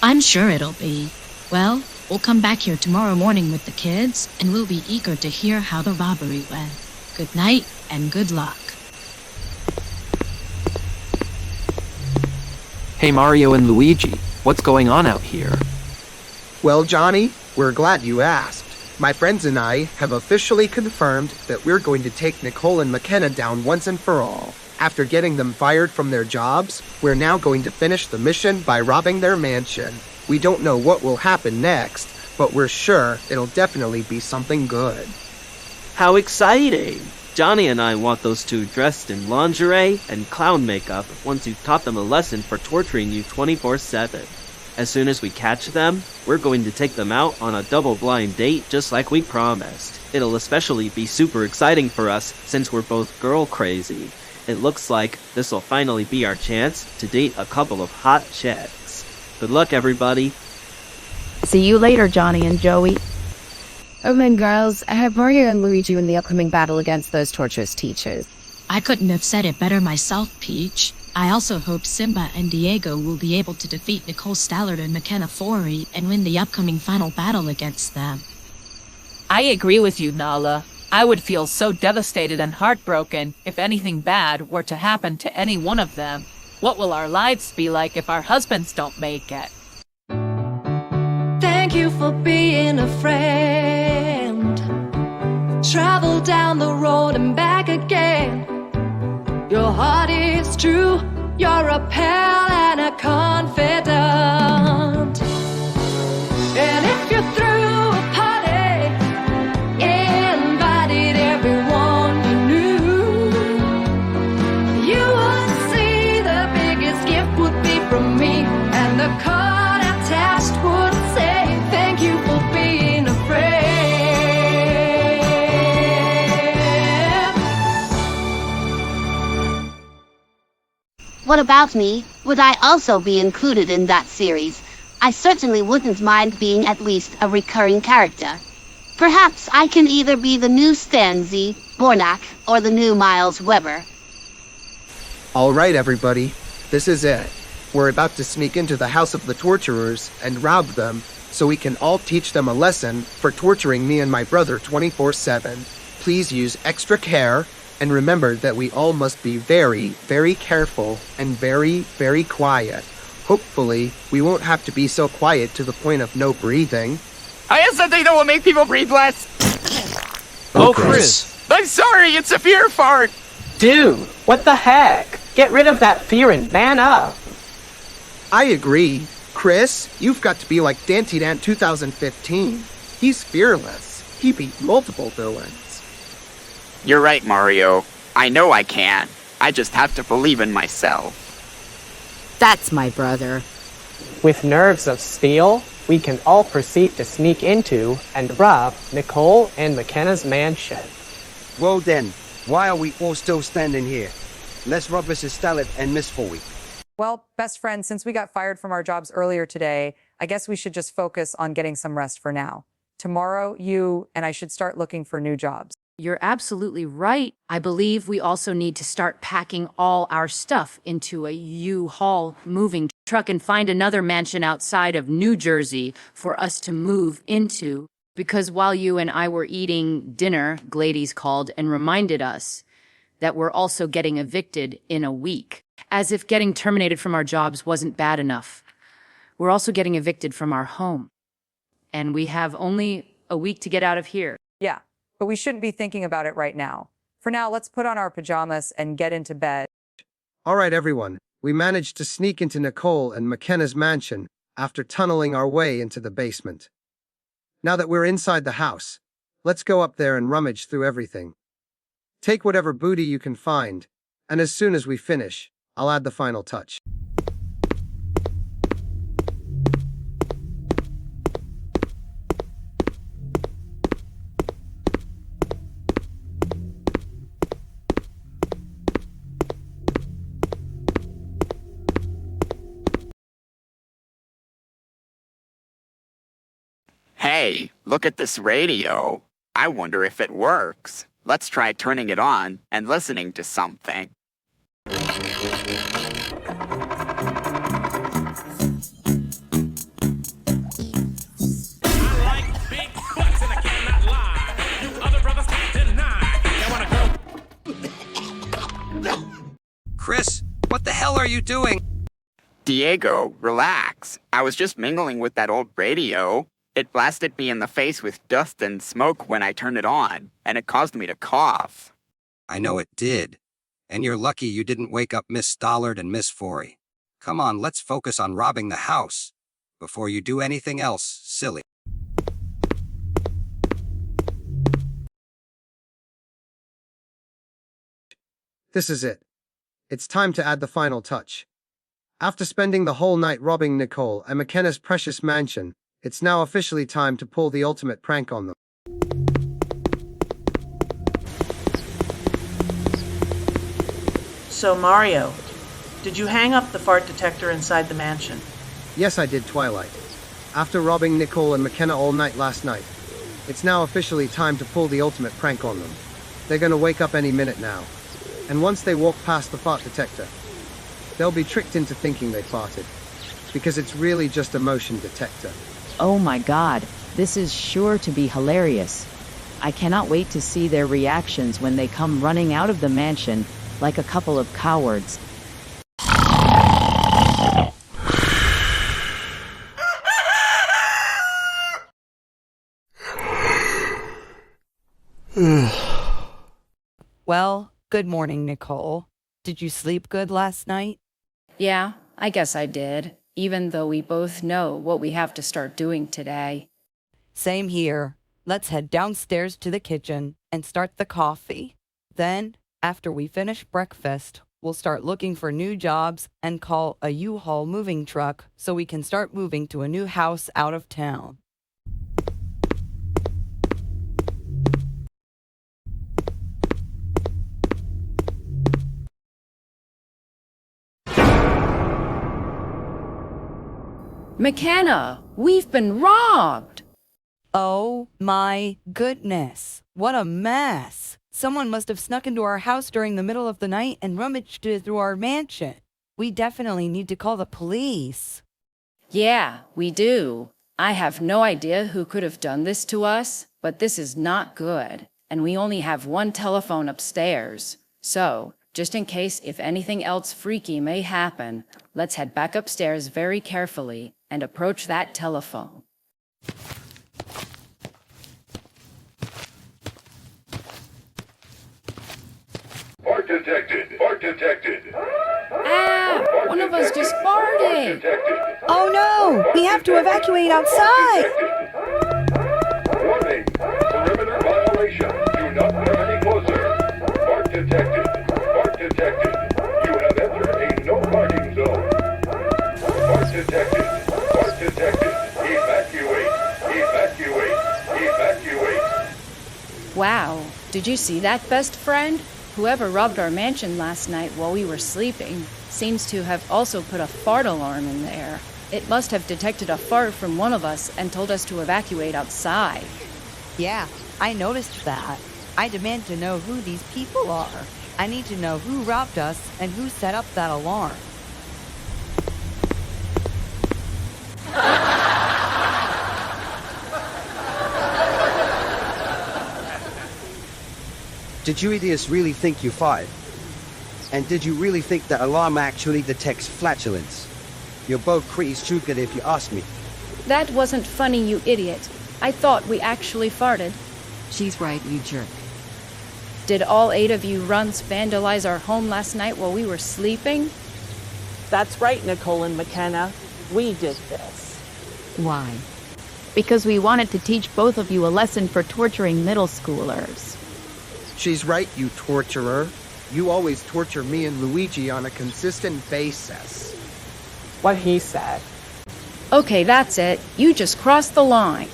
Speaker 20: I'm sure it'll be. Well, we'll come back here tomorrow morning with the kids, and we'll be eager to hear how the robbery went. Good night, and good luck.
Speaker 10: Hey Mario and Luigi, what's going on out here?
Speaker 19: Well, Johnny, we're glad you asked. My friends and I have officially confirmed that we're going to take Nicole and McKenna down once and for all. After getting them fired from their jobs, we're now going to finish the mission by robbing their mansion. We don't know what will happen next, but we're sure it'll definitely be something good.
Speaker 16: How exciting! Johnny and I want those 2 dressed in lingerie and clown makeup once you've taught them a lesson for torturing you 24/7. As soon as we catch them, we're going to take them out on a double-blind date just like we promised. It'll especially be super exciting for us since we're both girl crazy. It looks like this'll finally be our chance to date a couple of hot chicks. Good luck, everybody.
Speaker 14: See you later, Johnny and Joey.
Speaker 8: Oh man, girls, I have Mario and Luigi in the upcoming battle against those torturous teachers.
Speaker 20: I couldn't have said it better myself, Peach. I also hope Simba and Diego will be able to defeat Nicole Stallard and McKenna Forey and win the upcoming final battle against them.
Speaker 17: I agree with you, Nala. I would feel so devastated and heartbroken if anything bad were to happen to any one of them. What will our lives be like if our husbands don't make it?
Speaker 29: Thank you for being a friend. Travel down the road and back again. Your heart is true. You're a pal and a confidant. And if you're through a party, invited everyone you knew, you would see the biggest gift would be from me, and the card attached would say, thank you for being a friend.
Speaker 18: What about me? Would I also be included in that series? I certainly wouldn't mind being at least a recurring character. Perhaps I can either be the new Stanzi, Bornak, or the new Miles Weber.
Speaker 19: All right, everybody. This is it. We're about to sneak into the house of the torturers and rob them, so we can all teach them a lesson for torturing me and my brother 24/7. Please use extra care, and remember that we all must be very, very careful and very, very quiet. Hopefully, we won't have to be so quiet to the point of no breathing.
Speaker 10: I have something that will make people breathe less.
Speaker 13: Oh, Chris.
Speaker 10: I'm sorry, it's a fear fart.
Speaker 13: Dude, what the heck? Get rid of that fear and man up.
Speaker 19: I agree. Chris, you've got to be like DantyDant 2015. He's fearless. He beat multiple villains.
Speaker 10: You're right, Mario. I know I can. I just have to believe in myself.
Speaker 5: That's my brother.
Speaker 13: With nerves of steel, we can all proceed to sneak into and rob Nicole and McKenna's mansion.
Speaker 24: Well then, why are we all still standing here? Let's rob Mrs. Stallard and Miss Foley.
Speaker 1: Well, best friend, since we got fired from our jobs earlier today, I guess we should just focus on getting some rest for now. Tomorrow, you and I should start looking for new jobs.
Speaker 5: You're absolutely right. I believe we also need to start packing all our stuff into a U-Haul moving truck and find another mansion outside of New Jersey for us to move into. Because while you and I were eating dinner, Gladys called and reminded us that we're also getting evicted in a week. As if getting terminated from our jobs wasn't bad enough. We're also getting evicted from our home. And we have only a week to get out of here.
Speaker 1: Yeah, but we shouldn't be thinking about it right now. For now, let's put on our pajamas and get into bed.
Speaker 19: All right, everyone. We managed to sneak into Nicole and McKenna's mansion after tunneling our way into the basement. Now that we're inside the house, let's go up there and rummage through everything. Take whatever booty you can find, and as soon as we finish, I'll add the final touch.
Speaker 10: Hey, look at this radio. I wonder if it works. Let's try turning it on and listening to something.
Speaker 24: Chris, what the hell are you doing?
Speaker 10: Diego, relax. I was just mingling with that old radio. It blasted me in the face with dust and smoke when I turned it on, and it caused me to cough.
Speaker 24: I know it did. And you're lucky you didn't wake up Miss Stollard and Miss Forey. Come on, let's focus on robbing the house before you do anything else silly.
Speaker 19: This is it. It's time to add the final touch. After spending the whole night robbing Nicole and McKenna's precious mansion, it's now officially time to pull the ultimate prank on them.
Speaker 12: So, Mario, did you hang up the fart detector inside the mansion?
Speaker 19: Yes, I did, Twilight. After robbing Nicole and McKenna all night last night, it's now officially time to pull the ultimate prank on them. They're gonna wake up any minute now. And once they walk past the fart detector, they'll be tricked into thinking they farted. Because it's really just a motion detector.
Speaker 14: Oh my god, this is sure to be hilarious. I cannot wait to see their reactions when they come running out of the mansion like a couple of cowards.
Speaker 1: Well, good morning, Nicole. Did you sleep good last night?
Speaker 5: Yeah, I guess I did, even though we both know what we have to start doing today.
Speaker 1: Same here. Let's head downstairs to the kitchen and start the coffee. Then, after we finish breakfast, we'll start looking for new jobs and call a U-Haul moving truck so we can start moving to a new house out of town.
Speaker 5: McKenna, we've been robbed!
Speaker 1: Oh my goodness, what a mess. Someone must have snuck into our house during the middle of the night and rummaged through our mansion. We definitely need to call the police.
Speaker 5: Yeah, we do. I have no idea who could have done this to us, but this is not good, and we only have one telephone upstairs. So, just in case if anything else freaky may happen, let's head back upstairs very carefully and approach that telephone.
Speaker 2: Fart detected! Fart detected!
Speaker 5: Ah! One of us just farted!
Speaker 1: Oh no! We have to evacuate outside!
Speaker 2: Warning! Perimeter violation! Do not come any closer! Fart detected! Fart detected! You have entered a no parking zone! Fart detected! Fart detected! Evacuate! Evacuate! Evacuate!
Speaker 5: Wow, did you see that, best friend? Whoever robbed our mansion last night while we were sleeping seems to have also put a fart alarm in there. It must have detected a fart from one of us and told us to evacuate outside.
Speaker 1: Yeah, I noticed that. I demand to know who these people are. I need to know who robbed us and who set up that alarm.
Speaker 4: Did you idiots really think you fired? And did you really think that alarm actually detects flatulence? You're both pretty stupid if you ask me.
Speaker 5: That wasn't funny, you idiot. I thought we actually farted.
Speaker 6: She's right, you jerk.
Speaker 5: Did all 8 of you runts vandalize our home last night while we were sleeping?
Speaker 12: That's right, Nicole and McKenna. We did this.
Speaker 6: Why?
Speaker 14: Because we wanted to teach both of you a lesson for torturing middle schoolers.
Speaker 19: She's right, you torturer. You always torture me and Luigi on a consistent basis.
Speaker 13: What he said.
Speaker 5: Okay, that's it. You just crossed the line.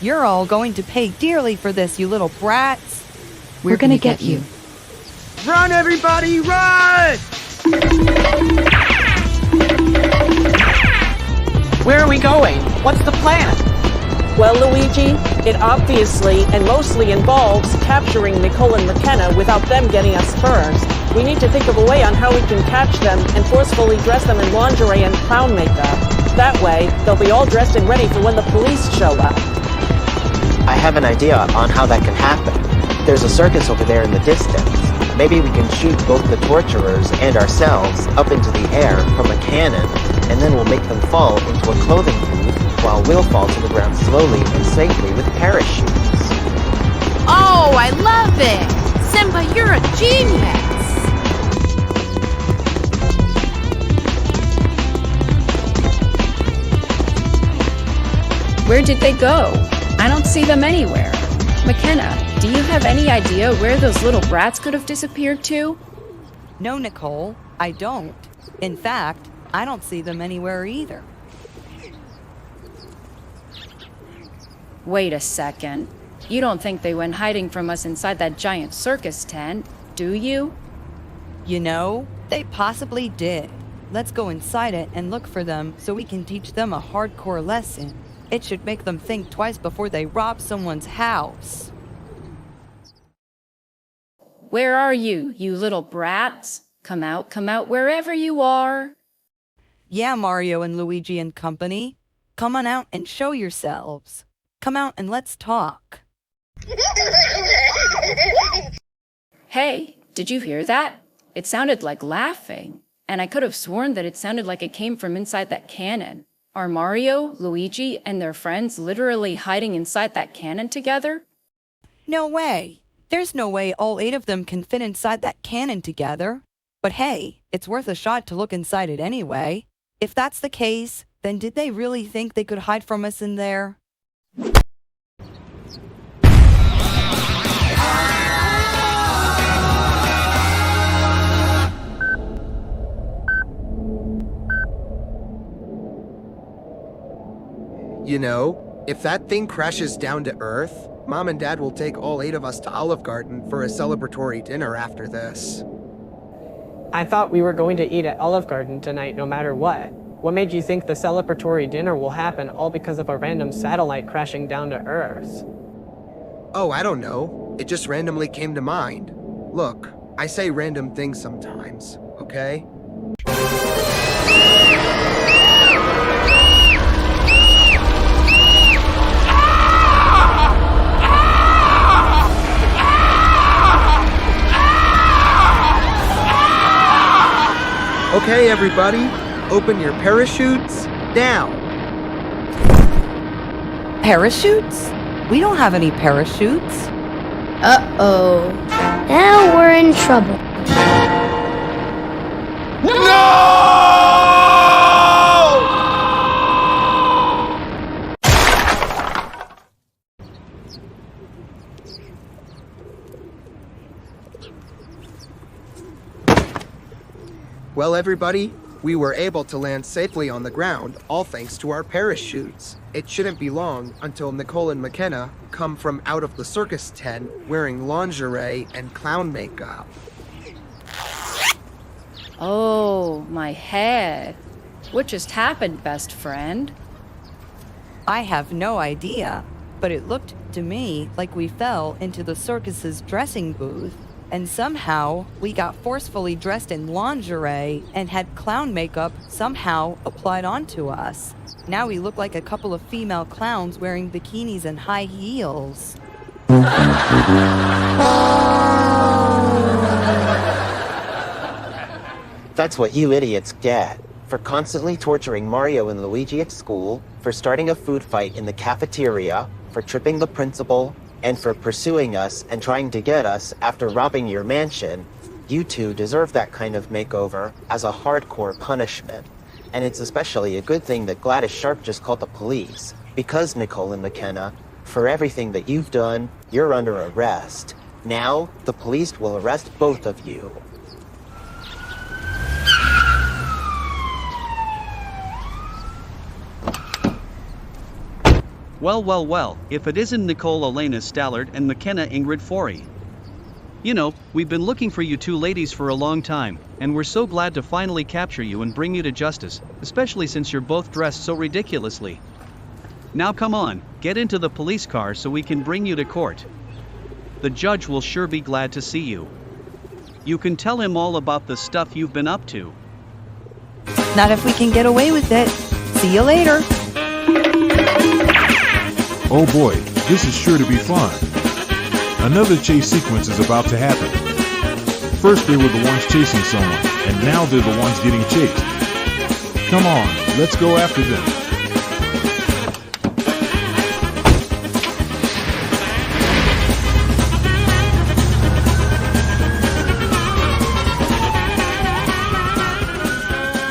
Speaker 1: You're all going to pay dearly for this, you little brats.
Speaker 6: We're gonna get you.
Speaker 19: Run, everybody, run!
Speaker 13: Where are we going? What's the plan?
Speaker 12: Well, Luigi, it obviously and mostly involves capturing Nicole and McKenna without them getting us first. We need to think of a way on how we can catch them and forcefully dress them in lingerie and clown makeup. That way, they'll be all dressed and ready for when the police show up.
Speaker 25: I have an idea on how that can happen. There's a circus over there in the distance. Maybe we can shoot both the torturers and ourselves up into the air from a cannon, and then we'll make them fall into a clothing booth while we'll fall to the ground slowly and safely with parachutes.
Speaker 18: Oh, I love it! Simba, you're a genius!
Speaker 5: Where did they go? I don't see them anywhere. McKenna, do you have any idea where those little brats could have disappeared to?
Speaker 1: No, Nicole, I don't. In fact, I don't see them anywhere either.
Speaker 5: Wait a second. You don't think they went hiding from us inside that giant circus tent, do you?
Speaker 1: You know, they possibly did. Let's go inside it and look for them so we can teach them a hardcore lesson. It should make them think twice before they rob someone's house.
Speaker 5: Where are you, you little brats? Come out wherever you are.
Speaker 1: Yeah, Mario and Luigi and company. Come on out and show yourselves. Come out and let's talk.
Speaker 5: Hey, did you hear that? It sounded like laughing, and I could have sworn that it sounded like it came from inside that cannon. Are Mario, Luigi, and their friends literally hiding inside that cannon together?
Speaker 1: No way. There's no way all 8 of them can fit inside that cannon together. But hey, it's worth a shot to look inside it anyway. If that's the case, then did they really think they could hide from us in there?
Speaker 19: You know, if that thing crashes down to Earth, Mom and Dad will take all 8 of us to Olive Garden for a celebratory dinner after this.
Speaker 13: I thought we were going to eat at Olive Garden tonight no matter what. What made you think the celebratory dinner will happen all because of a random satellite crashing down to Earth?
Speaker 19: Oh, I don't know. It just randomly came to mind. Look, I say random things sometimes, okay? Okay, everybody, open your parachutes now.
Speaker 1: Parachutes? We don't have any parachutes.
Speaker 3: Uh-oh. Now we're in trouble.
Speaker 19: Well, everybody, we were able to land safely on the ground, all thanks to our parachutes. It shouldn't be long until Nicole and McKenna come from out of the circus tent wearing lingerie and clown makeup.
Speaker 5: Oh, my head. What just happened, best friend?
Speaker 1: I have no idea, but it looked to me like we fell into the circus's dressing booth, and somehow we got forcefully dressed in lingerie and had clown makeup somehow applied onto us. Now we look like a couple of female clowns wearing bikinis and high heels.
Speaker 25: That's what you idiots get. For constantly torturing Mario and Luigi at school, for starting a food fight in the cafeteria, for tripping the principal, and for pursuing us and trying to get us after robbing your mansion. You two deserve that kind of makeover as a hardcore punishment. And it's especially a good thing that Gladys Sharp just called the police. Because, Nicole and McKenna, for everything that you've done, you're under arrest. Now, the police will arrest both of you.
Speaker 7: Well, if it isn't Nicole Elena Stallard and McKenna Ingrid Forey. You know, we've been looking for you two ladies for a long time, and we're so glad to finally capture you and bring you to justice, especially since you're both dressed so ridiculously. Now come on, get into the police car so we can bring you to court. The judge will sure be glad to see you. You can tell him all about the stuff you've been up to.
Speaker 1: Not if we can get away with it. See you later.
Speaker 9: Oh boy, this is sure to be fun. Another chase sequence is about to happen. First they were the ones chasing someone, and now they're the ones getting chased. Come on, let's go after them.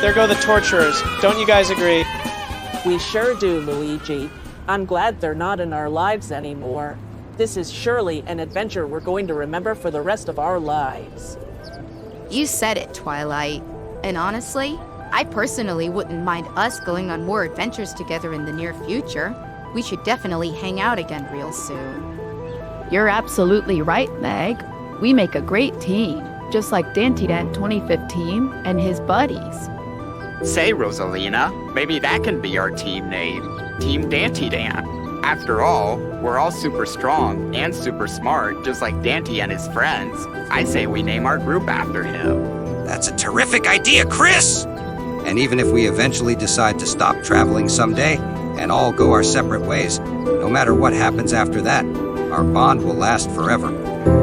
Speaker 13: There go the torturers. Don't you guys agree?
Speaker 12: We sure do, Luigi. I'm glad they're not in our lives anymore. This is surely an adventure we're going to remember for the rest of our lives.
Speaker 21: You said it, Twilight. And honestly, I personally wouldn't mind us going on more adventures together in the near future. We should definitely hang out again real soon.
Speaker 14: You're absolutely right, Meg. We make a great team, just like DantyDant 2015 and his buddies.
Speaker 10: Say, Rosalina, maybe that can be our team name. Team DantyDant. After all, we're all super strong and super smart, just like Dante and his friends. I say we name our group after him.
Speaker 24: That's a terrific idea, Chris! And even if we eventually decide to stop traveling someday and all go our separate ways, no matter what happens after that, our bond will last forever.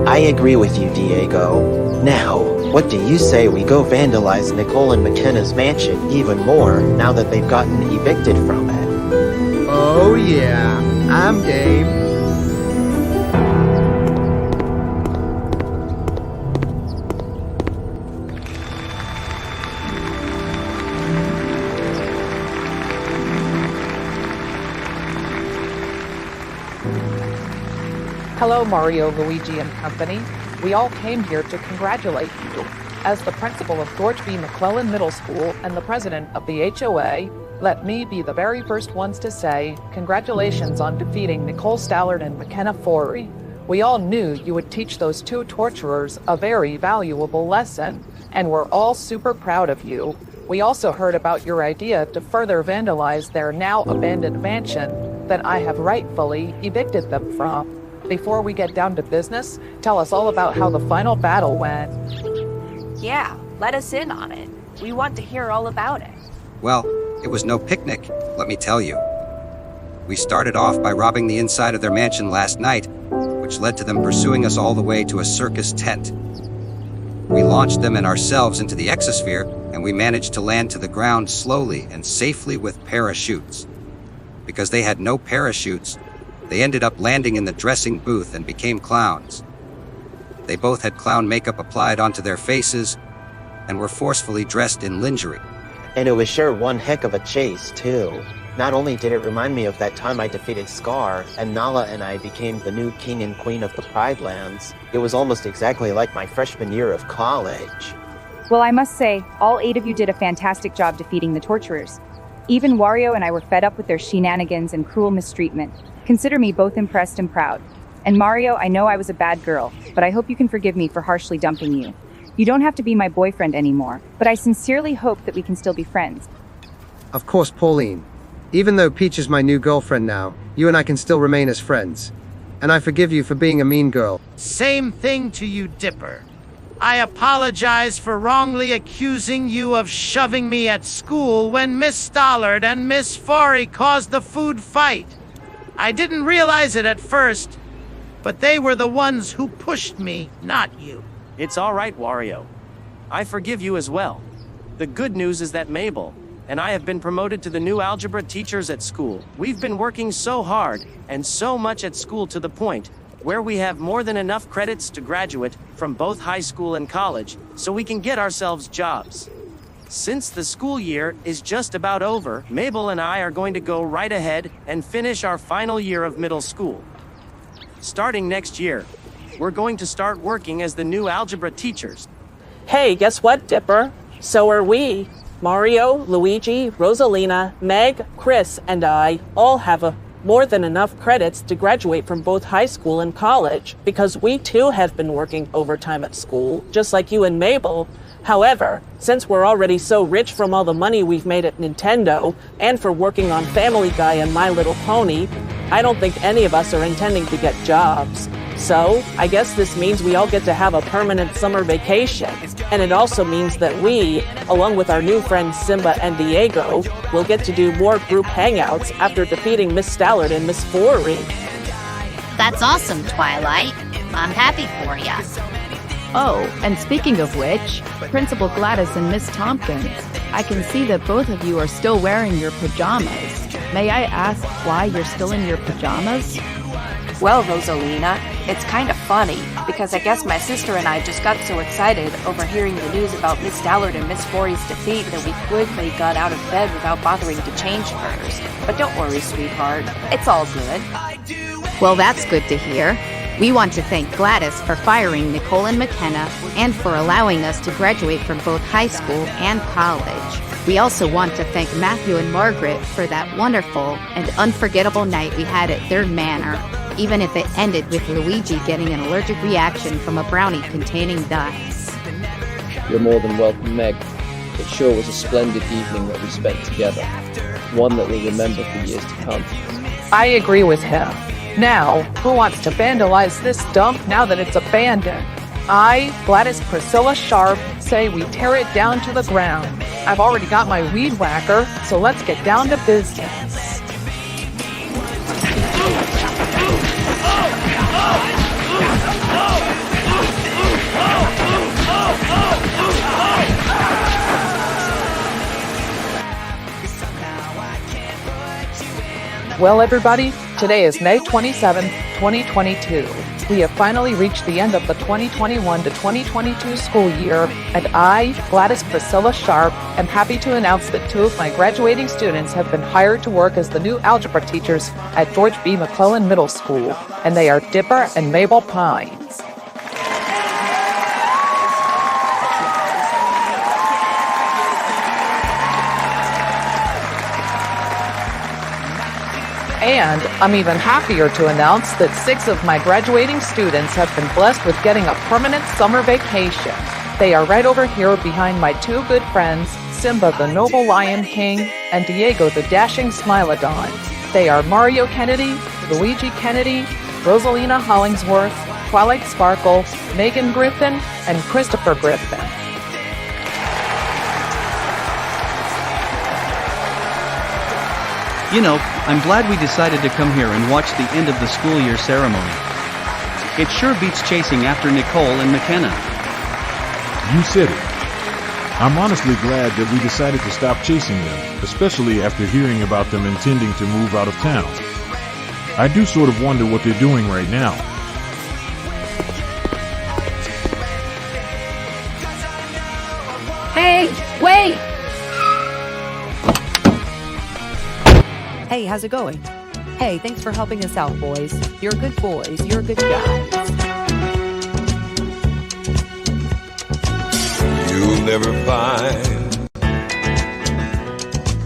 Speaker 25: I agree with you, Diego. Now, what do you say we go vandalize Nicole and McKenna's mansion even more now that they've gotten evicted from it?
Speaker 19: Oh yeah, I'm game.
Speaker 22: Hello, Mario, Luigi, and company. We all came here to congratulate you. As the principal of George B. McClellan Middle School and the president of the HOA, let me be the very first ones to say congratulations on defeating Nicole Stallard and McKenna Forey. We all knew you would teach those two torturers a very valuable lesson, and we're all super proud of you. We also heard about your idea to further vandalize their now abandoned mansion that I have rightfully evicted them from. Before we get down to business, tell us all about how the final battle went.
Speaker 23: Yeah, let us in on it. We want to hear all about it.
Speaker 24: Well, it was no picnic, let me tell you. We started off by robbing the inside of their mansion last night, which led to them pursuing us all the way to a circus tent. We launched them and ourselves into the exosphere, and we managed to land to the ground slowly and safely with parachutes. Because they had no parachutes, they ended up landing in the dressing booth and became clowns. They both had clown makeup applied onto their faces and were forcefully dressed in lingerie.
Speaker 25: And it was sure one heck of a chase, too. Not only did it remind me of that time I defeated Scar, and Nala and I became the new king and queen of the Pride Lands, it was almost exactly like my freshman year of college.
Speaker 8: Well, I must say, all 8 of you did a fantastic job defeating the torturers. Even Wario and I were fed up with their shenanigans and cruel mistreatment. Consider me both impressed and proud. And Mario, I know I was a bad girl, but I hope you can forgive me for harshly dumping you. You don't have to be my boyfriend anymore, but I sincerely hope that we can still be friends.
Speaker 19: Of course, Pauline. Even though Peach is my new girlfriend now, you and I can still remain as friends. And I forgive you for being a mean girl.
Speaker 11: Same thing to you, Dipper. I apologize for wrongly accusing you of shoving me at school when Miss Stollard and Miss Forey caused the food fight. I didn't realize it at first, but they were the ones who pushed me, not you.
Speaker 15: It's all right, Wario. I forgive you as well. The good news is that Mabel and I have been promoted to the new algebra teachers at school. We've been working so hard and so much at school to the point where we have more than enough credits to graduate from both high school and college so we can get ourselves jobs. Since the school year is just about over, Mabel and I are going to go right ahead and finish our final year of middle school. Starting next year, we're going to start working as the new algebra teachers.
Speaker 12: Hey, guess what, Dipper? So are we. Mario, Luigi, Rosalina, Meg, Chris, and I all have more than enough credits to graduate from both high school and college, because we too have been working overtime at school, just like you and Mabel. However, since we're already so rich from all the money we've made at Nintendo, and for working on Family Guy and My Little Pony, I don't think any of us are intending to get jobs. So, I guess this means we all get to have a permanent summer vacation. And it also means that we, along with our new friends Simba and Diego, will get to do more group hangouts after defeating Miss Stallard and Miss Forey.
Speaker 18: That's awesome, Twilight. I'm happy for ya.
Speaker 14: Oh, and speaking of which, Principal Gladys and Miss Tompkins, I can see that both of you are still wearing your pajamas. May I ask why you're still in your pajamas?
Speaker 23: Well, Rosalina, it's kind of funny, because I guess my sister and I just got so excited over hearing the news about Miss Stallard and Miss Forey's defeat that we quickly got out of bed without bothering to change hers. But don't worry, sweetheart. It's all good.
Speaker 21: Well, that's good to hear. We want to thank Gladys for firing Nicole and McKenna and for allowing us to graduate from both high school and college. We also want to thank Matthew and Margaret for that wonderful and unforgettable night we had at their manor, even if it ended with Luigi getting an allergic reaction from a brownie containing dice.
Speaker 16: You're more than welcome, Meg. It sure was a splendid evening that we spent together, one that we'll remember for years to come.
Speaker 22: I agree with him. Now, who wants to vandalize this dump now that it's abandoned? I, Gladys Priscilla Sharp, say we tear it down to the ground. I've already got my weed whacker, so let's get down to business. Well, everybody, today is May 27th, 2022. We have finally reached the end of the 2021 to 2022 school year, and I, Gladys Priscilla Sharp, am happy to announce that 2 of my graduating students have been hired to work as the new algebra teachers at George B. McClellan Middle School, and they are Dipper and Mabel Pines. And I'm even happier to announce that 6 of my graduating students have been blessed with getting a permanent summer vacation. They are right over here behind my 2 good friends, Simba the Noble Lion King and Diego the Dashing Smilodon. They are Mario Kennedy, Luigi Kennedy, Rosalina Hollingsworth, Twilight Sparkle, Megan Griffin, and Christopher Griffin.
Speaker 7: You know, I'm glad we decided to come here and watch the end of the school year ceremony. It sure beats chasing after Nicole and McKenna.
Speaker 9: You said it. I'm honestly glad that we decided to stop chasing them, especially after hearing about them intending to move out of town. I do sort of wonder what they're doing right now.
Speaker 14: Hey, wait!
Speaker 1: Hey, how's it going? Hey, thanks for helping us out, boys. You're good boys. You're good guys.
Speaker 2: You'll never find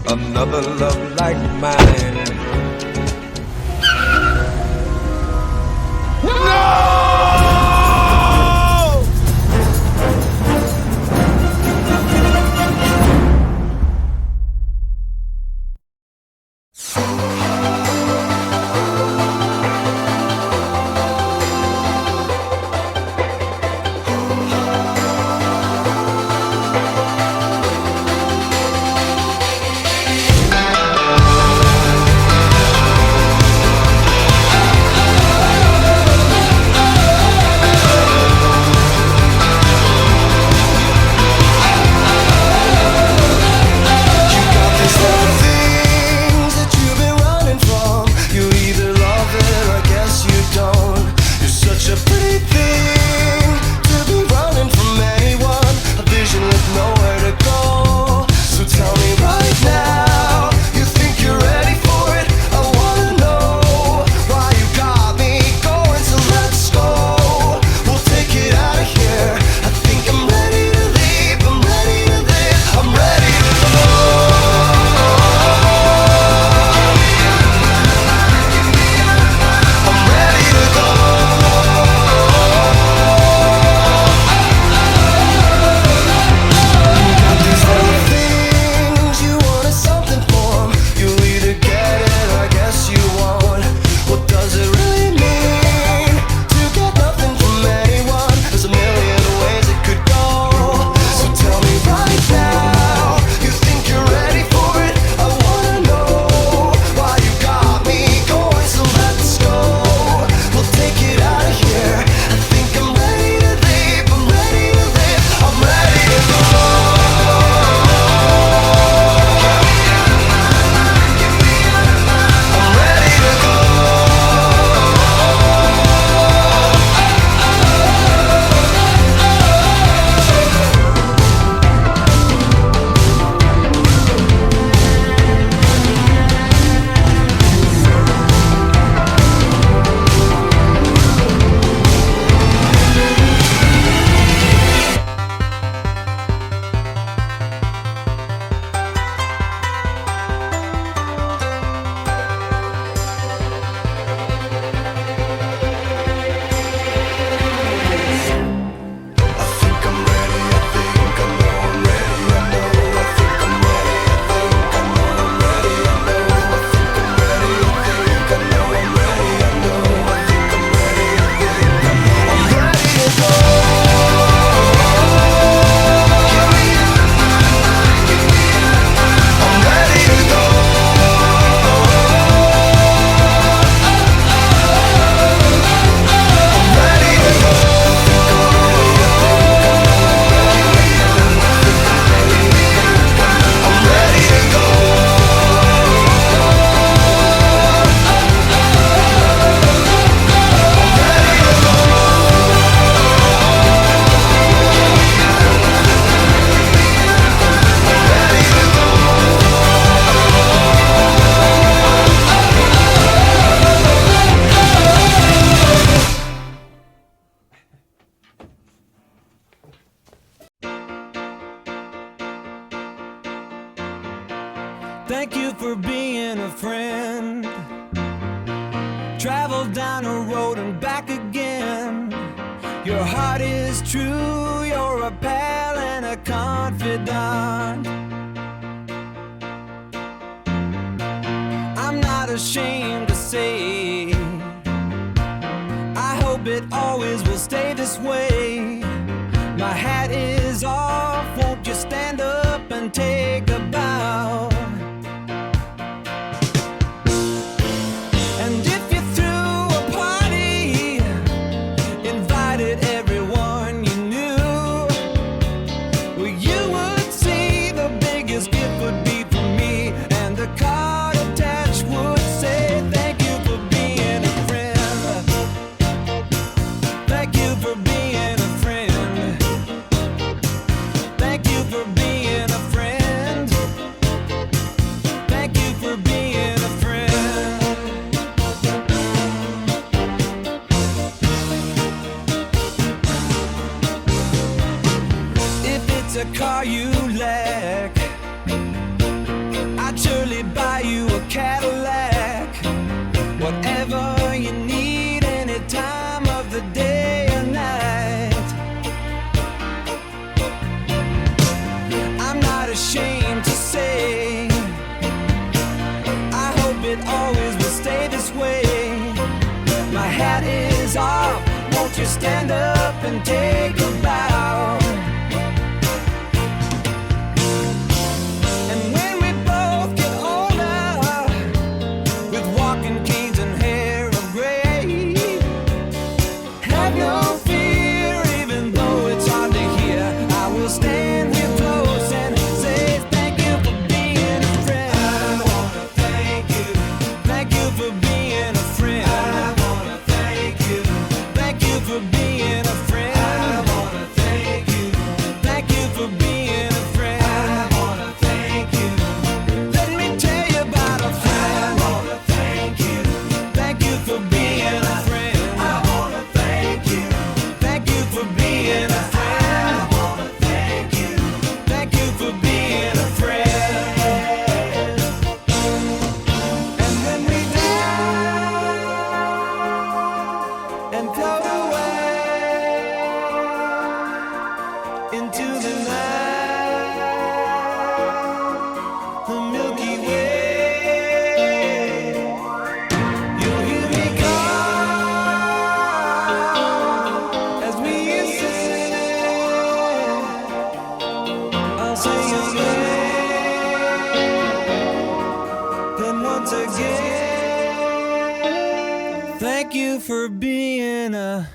Speaker 2: another love like mine. No!
Speaker 4: Thank you for being a friend. Travel down a road and back again. Your heart is true, you're a pal and a confidant. I'm not ashamed to say, I hope it always will stay this way. My hat is off, won't you stand up and take a bow? And if you threw a party, invited everyone you knew, a car you lack, I'd surely buy you a Cadillac. Whatever you need, any time of the day or night. I'm not ashamed to say, I hope it always will stay this way. My hat is off, won't you stand up and take a bow? And when we both get older, with walking canes and hair of gray, have no fear, even though it's hard to hear. I will stand here close and say thank you for being a friend. I wanna thank you for being a friend. I wanna thank you for being a friend. I wanna thank you for being a friend. I wanna thank you. Let me tell you about a friend. I wanna thank you for being a friend. I wanna thank you for being a friend. I wanna thank you for being a friend. And when we die and float away into the night, the Milky Way, you'll hear me call as we ascend. I'll say your name, then once again, thank you for being a